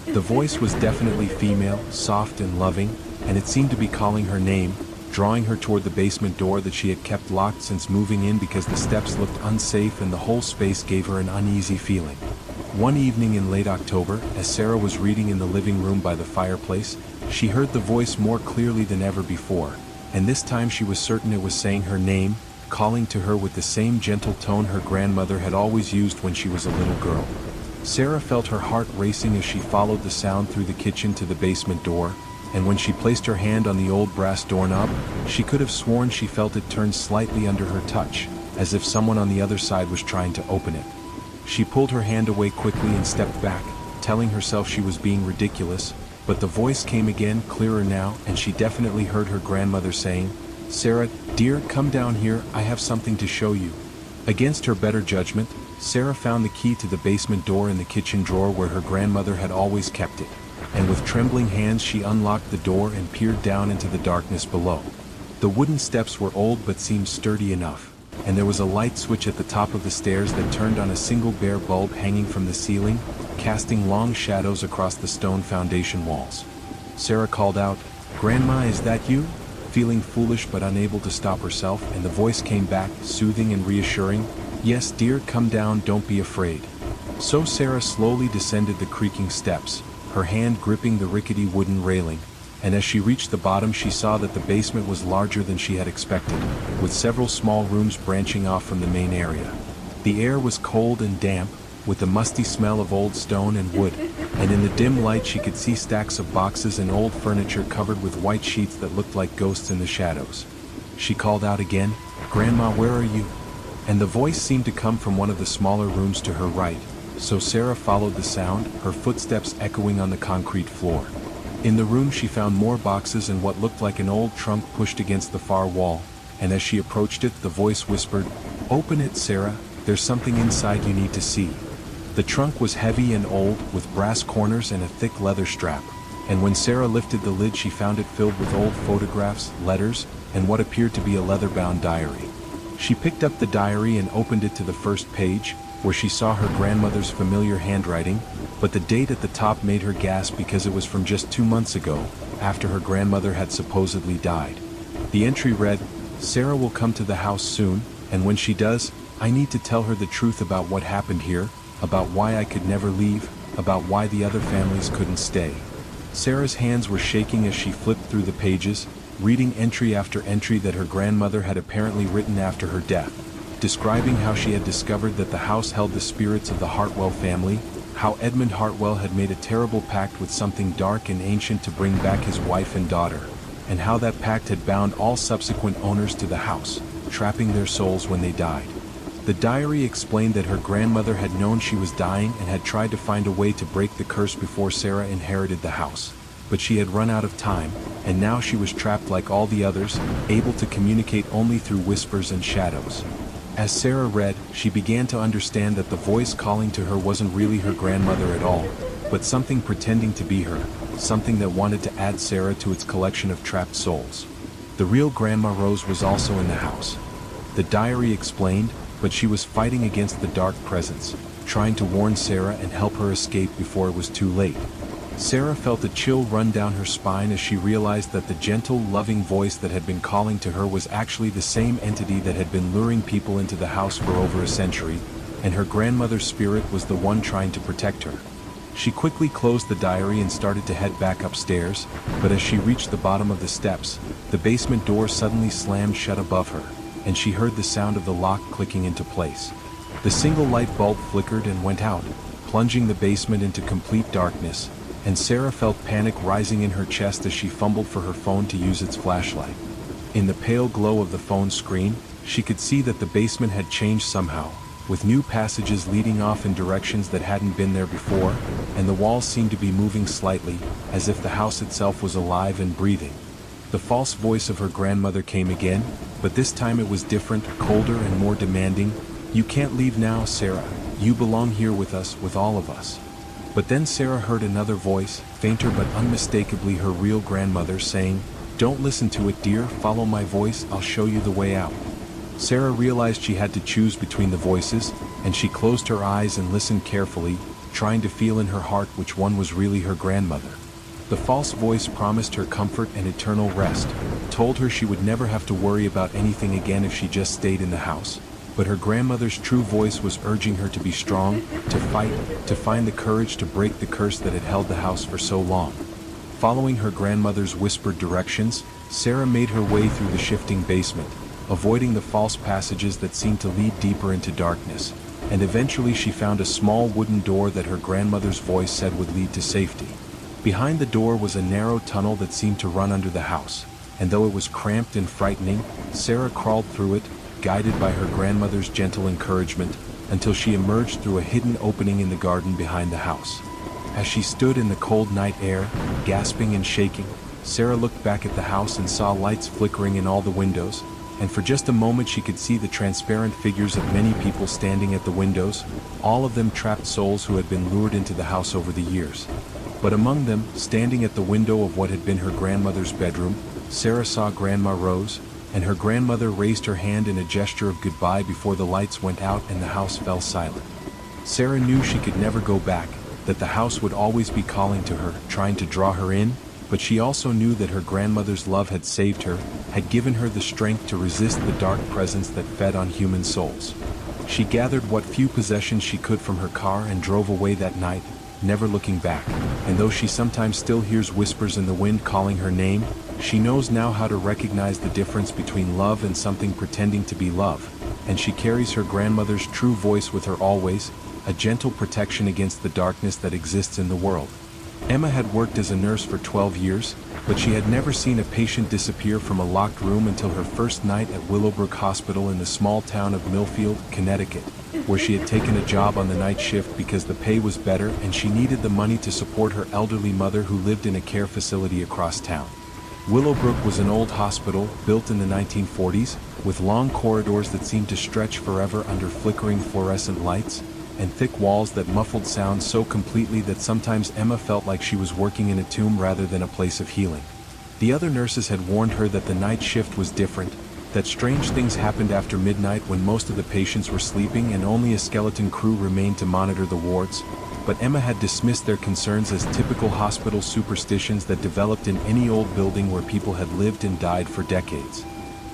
The voice was definitely female, soft and loving, and it seemed to be calling her name, drawing her toward the basement door that she had kept locked since moving in because the steps looked unsafe and the whole space gave her an uneasy feeling. One evening in late October, as Sarah was reading in the living room by the fireplace, she heard the voice more clearly than ever before, and this time she was certain it was saying her name, calling to her with the same gentle tone her grandmother had always used when she was a little girl. Sarah felt her heart racing as she followed the sound through the kitchen to the basement door, and when she placed her hand on the old brass doorknob, she could have sworn she felt it turn slightly under her touch, as if someone on the other side was trying to open it. She pulled her hand away quickly and stepped back, telling herself she was being ridiculous, but the voice came again, clearer now, and she definitely heard her grandmother saying, "Sarah, dear, come down here, I have something to show you." Against her better judgment, Sarah found the key to the basement door in the kitchen drawer where her grandmother had always kept it, and with trembling hands she unlocked the door and peered down into the darkness below. The wooden steps were old but seemed sturdy enough, and there was a light switch at the top of the stairs that turned on a single bare bulb hanging from the ceiling, casting long shadows across the stone foundation walls. Sarah called out, "Grandma, is that you?" feeling foolish but unable to stop herself, and the voice came back, soothing and reassuring, "Yes, dear, come down, don't be afraid." So Sarah slowly descended the creaking steps, her hand gripping the rickety wooden railing, and as she reached the bottom she saw that the basement was larger than she had expected, with several small rooms branching off from the main area. The air was cold and damp, with the musty smell of old stone and wood, and in the dim light she could see stacks of boxes and old furniture covered with white sheets that looked like ghosts in the shadows. She called out again, "Grandma, where are you?" And the voice seemed to come from one of the smaller rooms to her right, so Sarah followed the sound, her footsteps echoing on the concrete floor. In the room she found more boxes and what looked like an old trunk pushed against the far wall, and as she approached it the voice whispered, "Open it, Sarah, there's something inside you need to see." The trunk was heavy and old, with brass corners and a thick leather strap, and when Sarah lifted the lid she found it filled with old photographs, letters, and what appeared to be a leather-bound diary. She picked up the diary and opened it to the first page, where she saw her grandmother's familiar handwriting, but the date at the top made her gasp because it was from just 2 months ago, after her grandmother had supposedly died. The entry read, "Sarah will come to the house soon, and when she does, I need to tell her the truth about what happened here, about why I could never leave, about why the other families couldn't stay." Sarah's hands were shaking as she flipped through the pages, reading entry after entry that her grandmother had apparently written after her death, describing how she had discovered that the house held the spirits of the Hartwell family, how Edmund Hartwell had made a terrible pact with something dark and ancient to bring back his wife and daughter, and how that pact had bound all subsequent owners to the house, trapping their souls when they died. The diary explained that her grandmother had known she was dying and had tried to find a way to break the curse before Sarah inherited the house, but she had run out of time, and now she was trapped like all the others, able to communicate only through whispers and shadows. As Sarah read, she began to understand that the voice calling to her wasn't really her grandmother at all, but something pretending to be her, something that wanted to add Sarah to its collection of trapped souls. The real Grandma Rose was also in the house. The diary explained, but she was fighting against the dark presence, trying to warn Sarah and help her escape before it was too late. Sarah felt a chill run down her spine as she realized that the gentle, loving voice that had been calling to her was actually the same entity that had been luring people into the house for over a century, and her grandmother's spirit was the one trying to protect her. She quickly closed the diary and started to head back upstairs, but as she reached the bottom of the steps, the basement door suddenly slammed shut above her, and she heard the sound of the lock clicking into place. The single light bulb flickered and went out, plunging the basement into complete darkness, and Sarah felt panic rising in her chest as she fumbled for her phone to use its flashlight. In the pale glow of the phone screen, she could see that the basement had changed somehow, with new passages leading off in directions that hadn't been there before, and the walls seemed to be moving slightly, as if the house itself was alive and breathing. The false voice of her grandmother came again, but this time it was different, colder and more demanding. "You can't leave now, Sarah. You belong here with us, with all of us." But then Sarah heard another voice, fainter but unmistakably her real grandmother, saying, "Don't listen to it, dear, follow my voice, I'll show you the way out." Sarah realized she had to choose between the voices, and she closed her eyes and listened carefully, trying to feel in her heart which one was really her grandmother. The false voice promised her comfort and eternal rest, told her she would never have to worry about anything again if she just stayed in the house. But her grandmother's true voice was urging her to be strong, to fight, to find the courage to break the curse that had held the house for so long. Following her grandmother's whispered directions, Sarah made her way through the shifting basement, avoiding the false passages that seemed to lead deeper into darkness, and eventually she found a small wooden door that her grandmother's voice said would lead to safety. Behind the door was a narrow tunnel that seemed to run under the house, and though it was cramped and frightening, Sarah crawled through it, guided by her grandmother's gentle encouragement, until she emerged through a hidden opening in the garden behind the house. As she stood in the cold night air, gasping and shaking, Sarah looked back at the house and saw lights flickering in all the windows, and for just a moment she could see the transparent figures of many people standing at the windows, all of them trapped souls who had been lured into the house over the years. But among them, standing at the window of what had been her grandmother's bedroom, Sarah saw Grandma Rose, and her grandmother raised her hand in a gesture of goodbye before the lights went out and the house fell silent. Sarah knew she could never go back, that the house would always be calling to her, trying to draw her in, but she also knew that her grandmother's love had saved her, had given her the strength to resist the dark presence that fed on human souls. She gathered what few possessions she could from her car and drove away that night, never looking back, and though she sometimes still hears whispers in the wind calling her name, she knows now how to recognize the difference between love and something pretending to be love, and she carries her grandmother's true voice with her always, a gentle protection against the darkness that exists in the world. Emma had worked as a nurse for 12 years, but she had never seen a patient disappear from a locked room until her first night at Willowbrook Hospital in the small town of Millfield, Connecticut, where she had taken a job on the night shift because the pay was better and she needed the money to support her elderly mother who lived in a care facility across town. Willowbrook was an old hospital built in the 1940s, with long corridors that seemed to stretch forever under flickering fluorescent lights, and thick walls that muffled sound so completely that sometimes Emma felt like she was working in a tomb rather than a place of healing. The other nurses had warned her that the night shift was different, that strange things happened after midnight when most of the patients were sleeping and only a skeleton crew remained to monitor the wards, but Emma had dismissed their concerns as typical hospital superstitions that developed in any old building where people had lived and died for decades.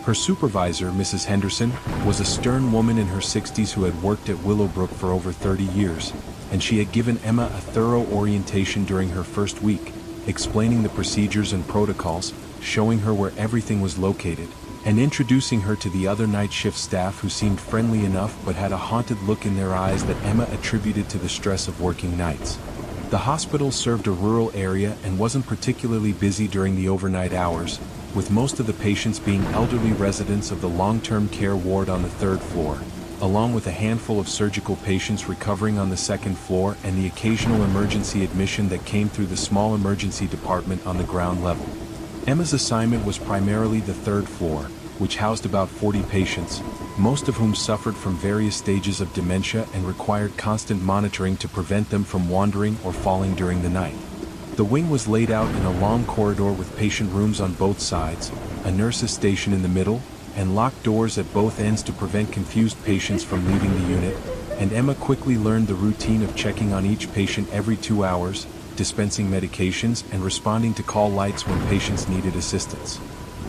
Her supervisor, Mrs. Henderson, was a stern woman in her 60s who had worked at Willowbrook for over 30 years, and she had given Emma a thorough orientation during her first week, explaining the procedures and protocols, showing her where everything was located, and introducing her to the other night shift staff who seemed friendly enough but had a haunted look in their eyes that Emma attributed to the stress of working nights. The hospital served a rural area and wasn't particularly busy during the overnight hours, with most of the patients being elderly residents of the long-term care ward on the third floor, along with a handful of surgical patients recovering on the second floor and the occasional emergency admission that came through the small emergency department on the ground level. Emma's assignment was primarily the third floor, which housed about 40 patients, most of whom suffered from various stages of dementia and required constant monitoring to prevent them from wandering or falling during the night. The wing was laid out in a long corridor with patient rooms on both sides, a nurse's station in the middle, and locked doors at both ends to prevent confused patients from leaving the unit, and Emma quickly learned the routine of checking on each patient every 2 hours, dispensing medications and responding to call lights when patients needed assistance.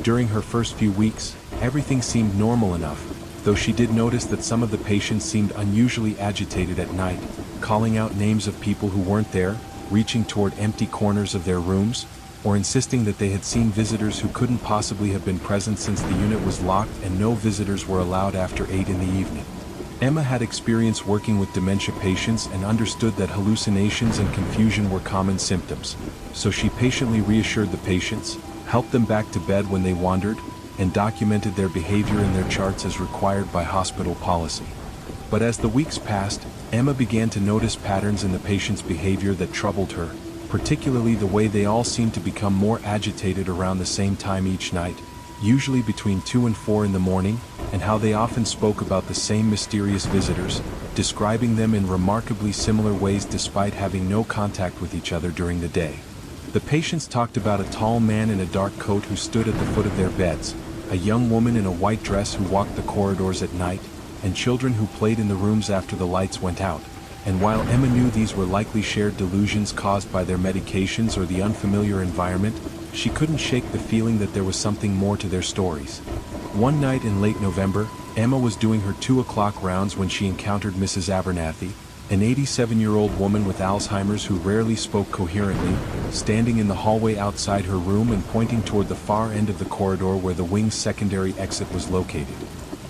During her first few weeks, everything seemed normal enough, though she did notice that some of the patients seemed unusually agitated at night, calling out names of people who weren't there, reaching toward empty corners of their rooms, or insisting that they had seen visitors who couldn't possibly have been present since the unit was locked and no visitors were allowed after 8 in the evening. Emma had experience working with dementia patients and understood that hallucinations and confusion were common symptoms, so she patiently reassured the patients, helped them back to bed when they wandered, and documented their behavior in their charts as required by hospital policy. But as the weeks passed, Emma began to notice patterns in the patients' behavior that troubled her, particularly the way they all seemed to become more agitated around the same time each night, usually between 2 and 4 in the morning, and how they often spoke about the same mysterious visitors, describing them in remarkably similar ways despite having no contact with each other during the day. The patients talked about a tall man in a dark coat who stood at the foot of their beds, a young woman in a white dress who walked the corridors at night, and children who played in the rooms after the lights went out. And while Emma knew these were likely shared delusions caused by their medications or the unfamiliar environment, she couldn't shake the feeling that there was something more to their stories. One night in late November, Emma was doing her 2 o'clock rounds when she encountered Mrs. Abernathy, an 87-year-old woman with Alzheimer's who rarely spoke coherently, standing in the hallway outside her room and pointing toward the far end of the corridor where the wing's secondary exit was located.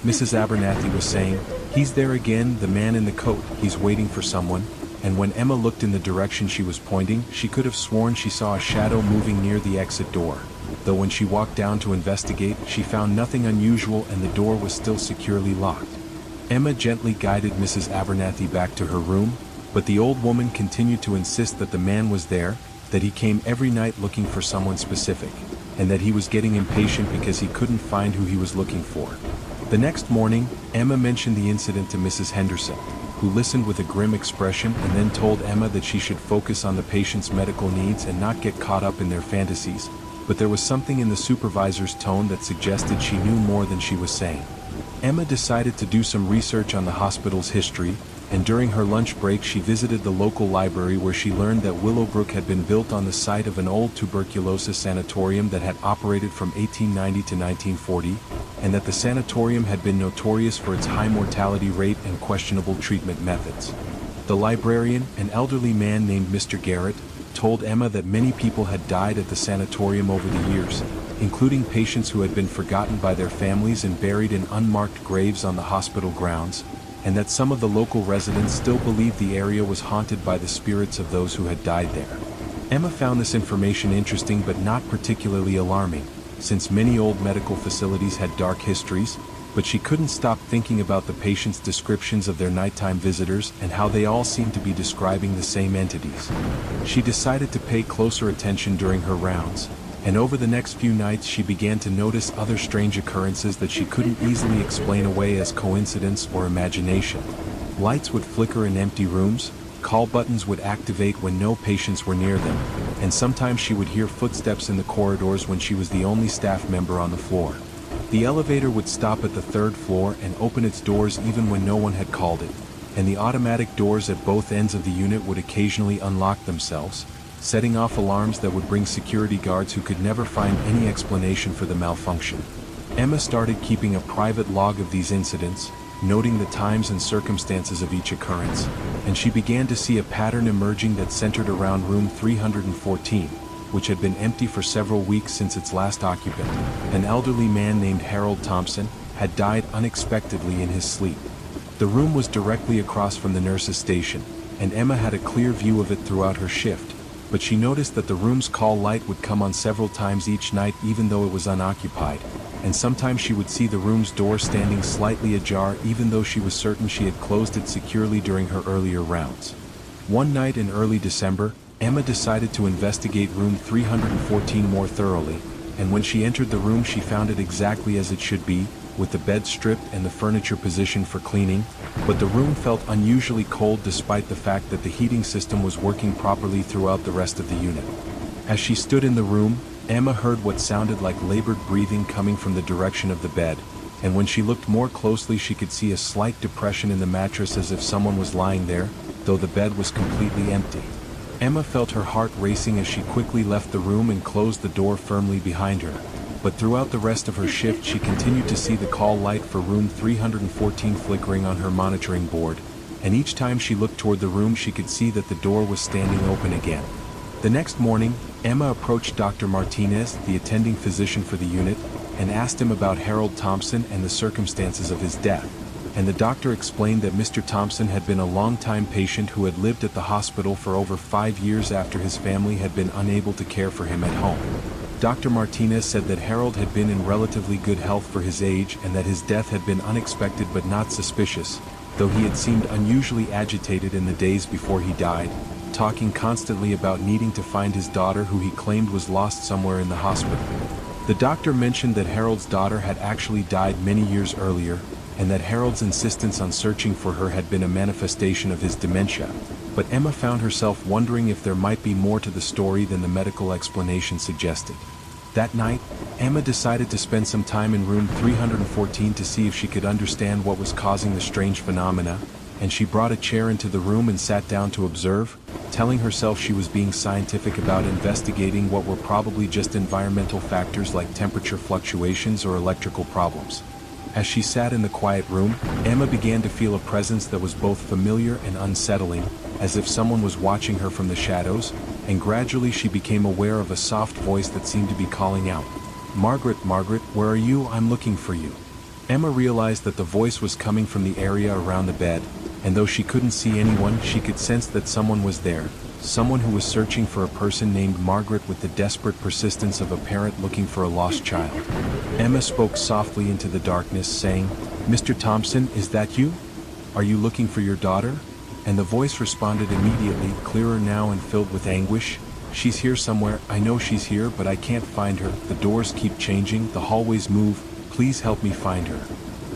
Mrs. Abernathy was saying, "He's there again, the man in the coat, he's waiting for someone," and when Emma looked in the direction she was pointing, she could have sworn she saw a shadow moving near the exit door, though when she walked down to investigate, she found nothing unusual and the door was still securely locked. Emma gently guided Mrs. Abernathy back to her room, but the old woman continued to insist that the man was there, that he came every night looking for someone specific, and that he was getting impatient because he couldn't find who he was looking for. The next morning, Emma mentioned the incident to Mrs. Henderson, who listened with a grim expression and then told Emma that she should focus on the patient's medical needs and not get caught up in their fantasies, but there was something in the supervisor's tone that suggested she knew more than she was saying. Emma decided to do some research on the hospital's history, and during her lunch break she visited the local library where she learned that Willowbrook had been built on the site of an old tuberculosis sanatorium that had operated from 1890 to 1940, and that the sanatorium had been notorious for its high mortality rate and questionable treatment methods. The librarian, an elderly man named Mr. Garrett, told Emma that many people had died at the sanatorium over the years, including patients who had been forgotten by their families and buried in unmarked graves on the hospital grounds, and that some of the local residents still believed the area was haunted by the spirits of those who had died there. Emma found this information interesting but not particularly alarming, since many old medical facilities had dark histories, but she couldn't stop thinking about the patients' descriptions of their nighttime visitors and how they all seemed to be describing the same entities. She decided to pay closer attention during her rounds, And over the next few nights she began to notice other strange occurrences that she couldn't easily explain away as coincidence or imagination. Lights would flicker in empty rooms, call buttons would activate when no patients were near them, and sometimes she would hear footsteps in the corridors when she was the only staff member on the floor. The elevator would stop at the third floor and open its doors even when no one had called it, and the automatic doors at both ends of the unit would occasionally unlock themselves, setting off alarms that would bring security guards who could never find any explanation for the malfunction. Emma started keeping a private log of these incidents, noting the times and circumstances of each occurrence, and she began to see a pattern emerging that centered around room 314, which had been empty for several weeks since its last occupant, an elderly man named Harold Thompson, had died unexpectedly in his sleep. The room was directly across from the nurse's station, and Emma had a clear view of it throughout her shift, but she noticed that the room's call light would come on several times each night even though it was unoccupied, and sometimes she would see the room's door standing slightly ajar even though she was certain she had closed it securely during her earlier rounds. One night in early December, Emma decided to investigate room 314 more thoroughly, and when she entered the room she found it exactly as it should be, with the bed stripped and the furniture positioned for cleaning, but the room felt unusually cold despite the fact that the heating system was working properly throughout the rest of the unit. As she stood in the room, Emma heard what sounded like labored breathing coming from the direction of the bed, and when she looked more closely she could see a slight depression in the mattress as if someone was lying there, though the bed was completely empty. Emma felt her heart racing as she quickly left the room and closed the door firmly behind her, but throughout the rest of her shift she continued to see the call light for room 314 flickering on her monitoring board, and each time she looked toward the room she could see that the door was standing open again. The next morning, Emma approached Dr. Martinez, the attending physician for the unit, and asked him about Harold Thompson and the circumstances of his death, and the doctor explained that Mr. Thompson had been a long-time patient who had lived at the hospital for over 5 years after his family had been unable to care for him at home. Dr. Martinez said that Harold had been in relatively good health for his age and that his death had been unexpected but not suspicious, though he had seemed unusually agitated in the days before he died, talking constantly about needing to find his daughter who he claimed was lost somewhere in the hospital. The doctor mentioned that Harold's daughter had actually died many years earlier, and that Harold's insistence on searching for her had been a manifestation of his dementia, but Emma found herself wondering if there might be more to the story than the medical explanation suggested. That night, Emma decided to spend some time in room 314 to see if she could understand what was causing the strange phenomena, and she brought a chair into the room and sat down to observe, telling herself she was being scientific about investigating what were probably just environmental factors like temperature fluctuations or electrical problems. As she sat in the quiet room, Emma began to feel a presence that was both familiar and unsettling, as if someone was watching her from the shadows, and gradually she became aware of a soft voice that seemed to be calling out, "Margaret, Margaret, where are you? I'm looking for you." Emma realized that the voice was coming from the area around the bed, and though she couldn't see anyone, she could sense that someone was there, someone who was searching for a person named Margaret with the desperate persistence of a parent looking for a lost child. Emma spoke softly into the darkness, saying, "Mr. Thompson, is that you? Are you looking for your daughter?" And the voice responded immediately, clearer now and filled with anguish, "She's here somewhere, I know she's here, but I can't find her. The doors keep changing, the hallways move, please help me find her."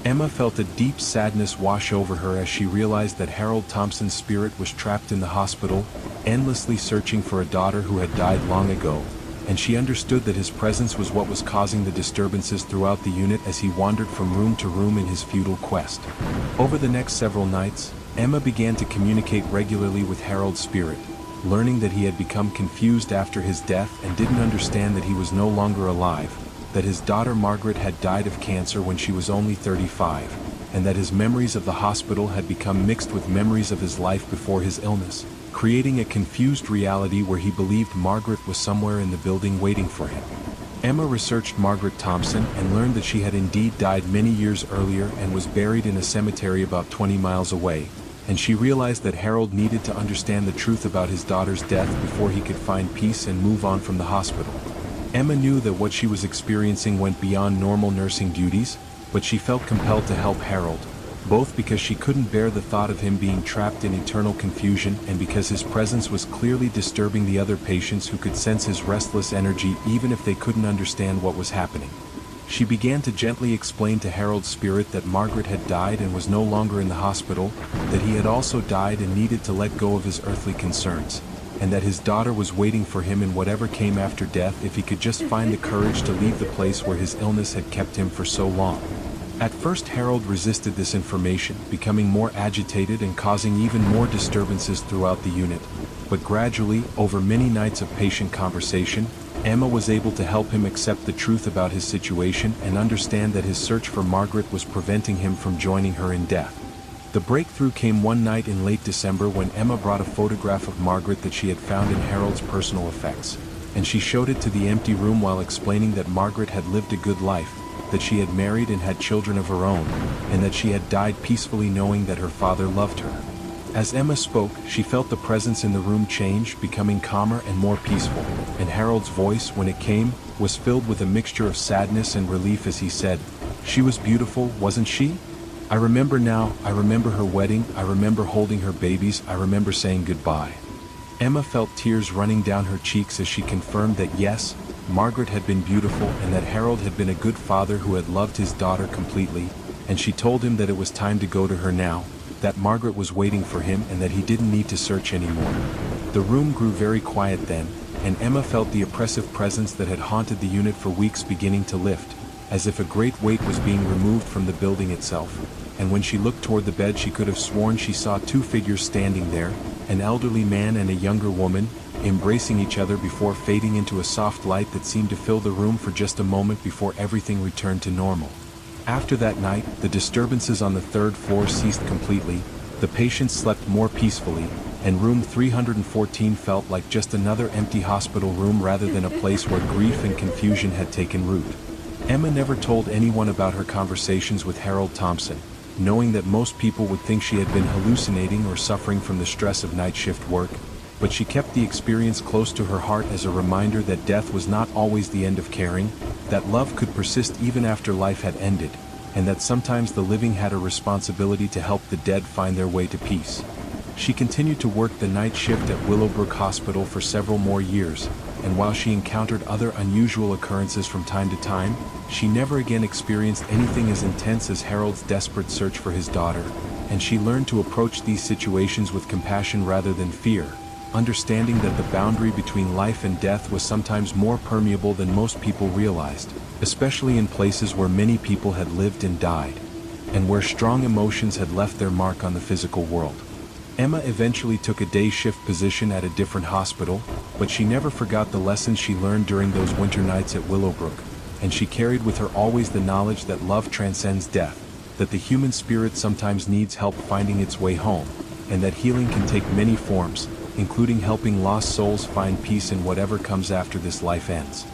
Emma felt a deep sadness wash over her as she realized that Harold Thompson's spirit was trapped in the hospital, endlessly searching for a daughter who had died long ago, and she understood that his presence was what was causing the disturbances throughout the unit as he wandered from room to room in his futile quest. Over the next several nights, Emma began to communicate regularly with Harold's spirit, learning that he had become confused after his death and didn't understand that he was no longer alive, that his daughter Margaret had died of cancer when she was only 35, and that his memories of the hospital had become mixed with memories of his life before his illness, creating a confused reality where he believed Margaret was somewhere in the building waiting for him. Emma researched Margaret Thompson and learned that she had indeed died many years earlier and was buried in a cemetery about 20 miles away, and she realized that Harold needed to understand the truth about his daughter's death before he could find peace and move on from the hospital. Emma knew that what she was experiencing went beyond normal nursing duties, but she felt compelled to help Harold, both because she couldn't bear the thought of him being trapped in eternal confusion and because his presence was clearly disturbing the other patients who could sense his restless energy even if they couldn't understand what was happening. She began to gently explain to Harold's spirit that Margaret had died and was no longer in the hospital, that he had also died and needed to let go of his earthly concerns, and that his daughter was waiting for him in whatever came after death if he could just find the courage to leave the place where his illness had kept him for so long. At first Harold resisted this information, becoming more agitated and causing even more disturbances throughout the unit, but gradually, over many nights of patient conversation, Emma was able to help him accept the truth about his situation and understand that his search for Margaret was preventing him from joining her in death. The breakthrough came one night in late December when Emma brought a photograph of Margaret that she had found in Harold's personal effects, and she showed it to the empty room while explaining that Margaret had lived a good life, that she had married and had children of her own, and that she had died peacefully knowing that her father loved her. As Emma spoke, she felt the presence in the room change, becoming calmer and more peaceful, and Harold's voice, when it came, was filled with a mixture of sadness and relief as he said, "She was beautiful, wasn't she? I remember now, I remember her wedding, I remember holding her babies, I remember saying goodbye." Emma felt tears running down her cheeks as she confirmed that yes, Margaret had been beautiful and that Harold had been a good father who had loved his daughter completely, and she told him that it was time to go to her now, that Margaret was waiting for him and that he didn't need to search anymore. The room grew very quiet then, and Emma felt the oppressive presence that had haunted the unit for weeks beginning to lift, as if a great weight was being removed from the building itself, and when she looked toward the bed she could have sworn she saw two figures standing there, an elderly man and a younger woman, embracing each other before fading into a soft light that seemed to fill the room for just a moment before everything returned to normal. After that night, the disturbances on the third floor ceased completely, the patients slept more peacefully, and room 314 felt like just another empty hospital room rather than a place where grief and confusion had taken root. Emma never told anyone about her conversations with Harold Thompson, knowing that most people would think she had been hallucinating or suffering from the stress of night shift work, but she kept the experience close to her heart as a reminder that death was not always the end of caring, that love could persist even after life had ended, and that sometimes the living had a responsibility to help the dead find their way to peace. She continued to work the night shift at Willowbrook Hospital for several more years, and while she encountered other unusual occurrences from time to time, she never again experienced anything as intense as Harold's desperate search for his daughter, and she learned to approach these situations with compassion rather than fear, understanding that the boundary between life and death was sometimes more permeable than most people realized, especially in places where many people had lived and died, and where strong emotions had left their mark on the physical world. Emma eventually took a day shift position at a different hospital, but she never forgot the lessons she learned during those winter nights at Willowbrook, and she carried with her always the knowledge that love transcends death, that the human spirit sometimes needs help finding its way home, and that healing can take many forms, including helping lost souls find peace in whatever comes after this life ends.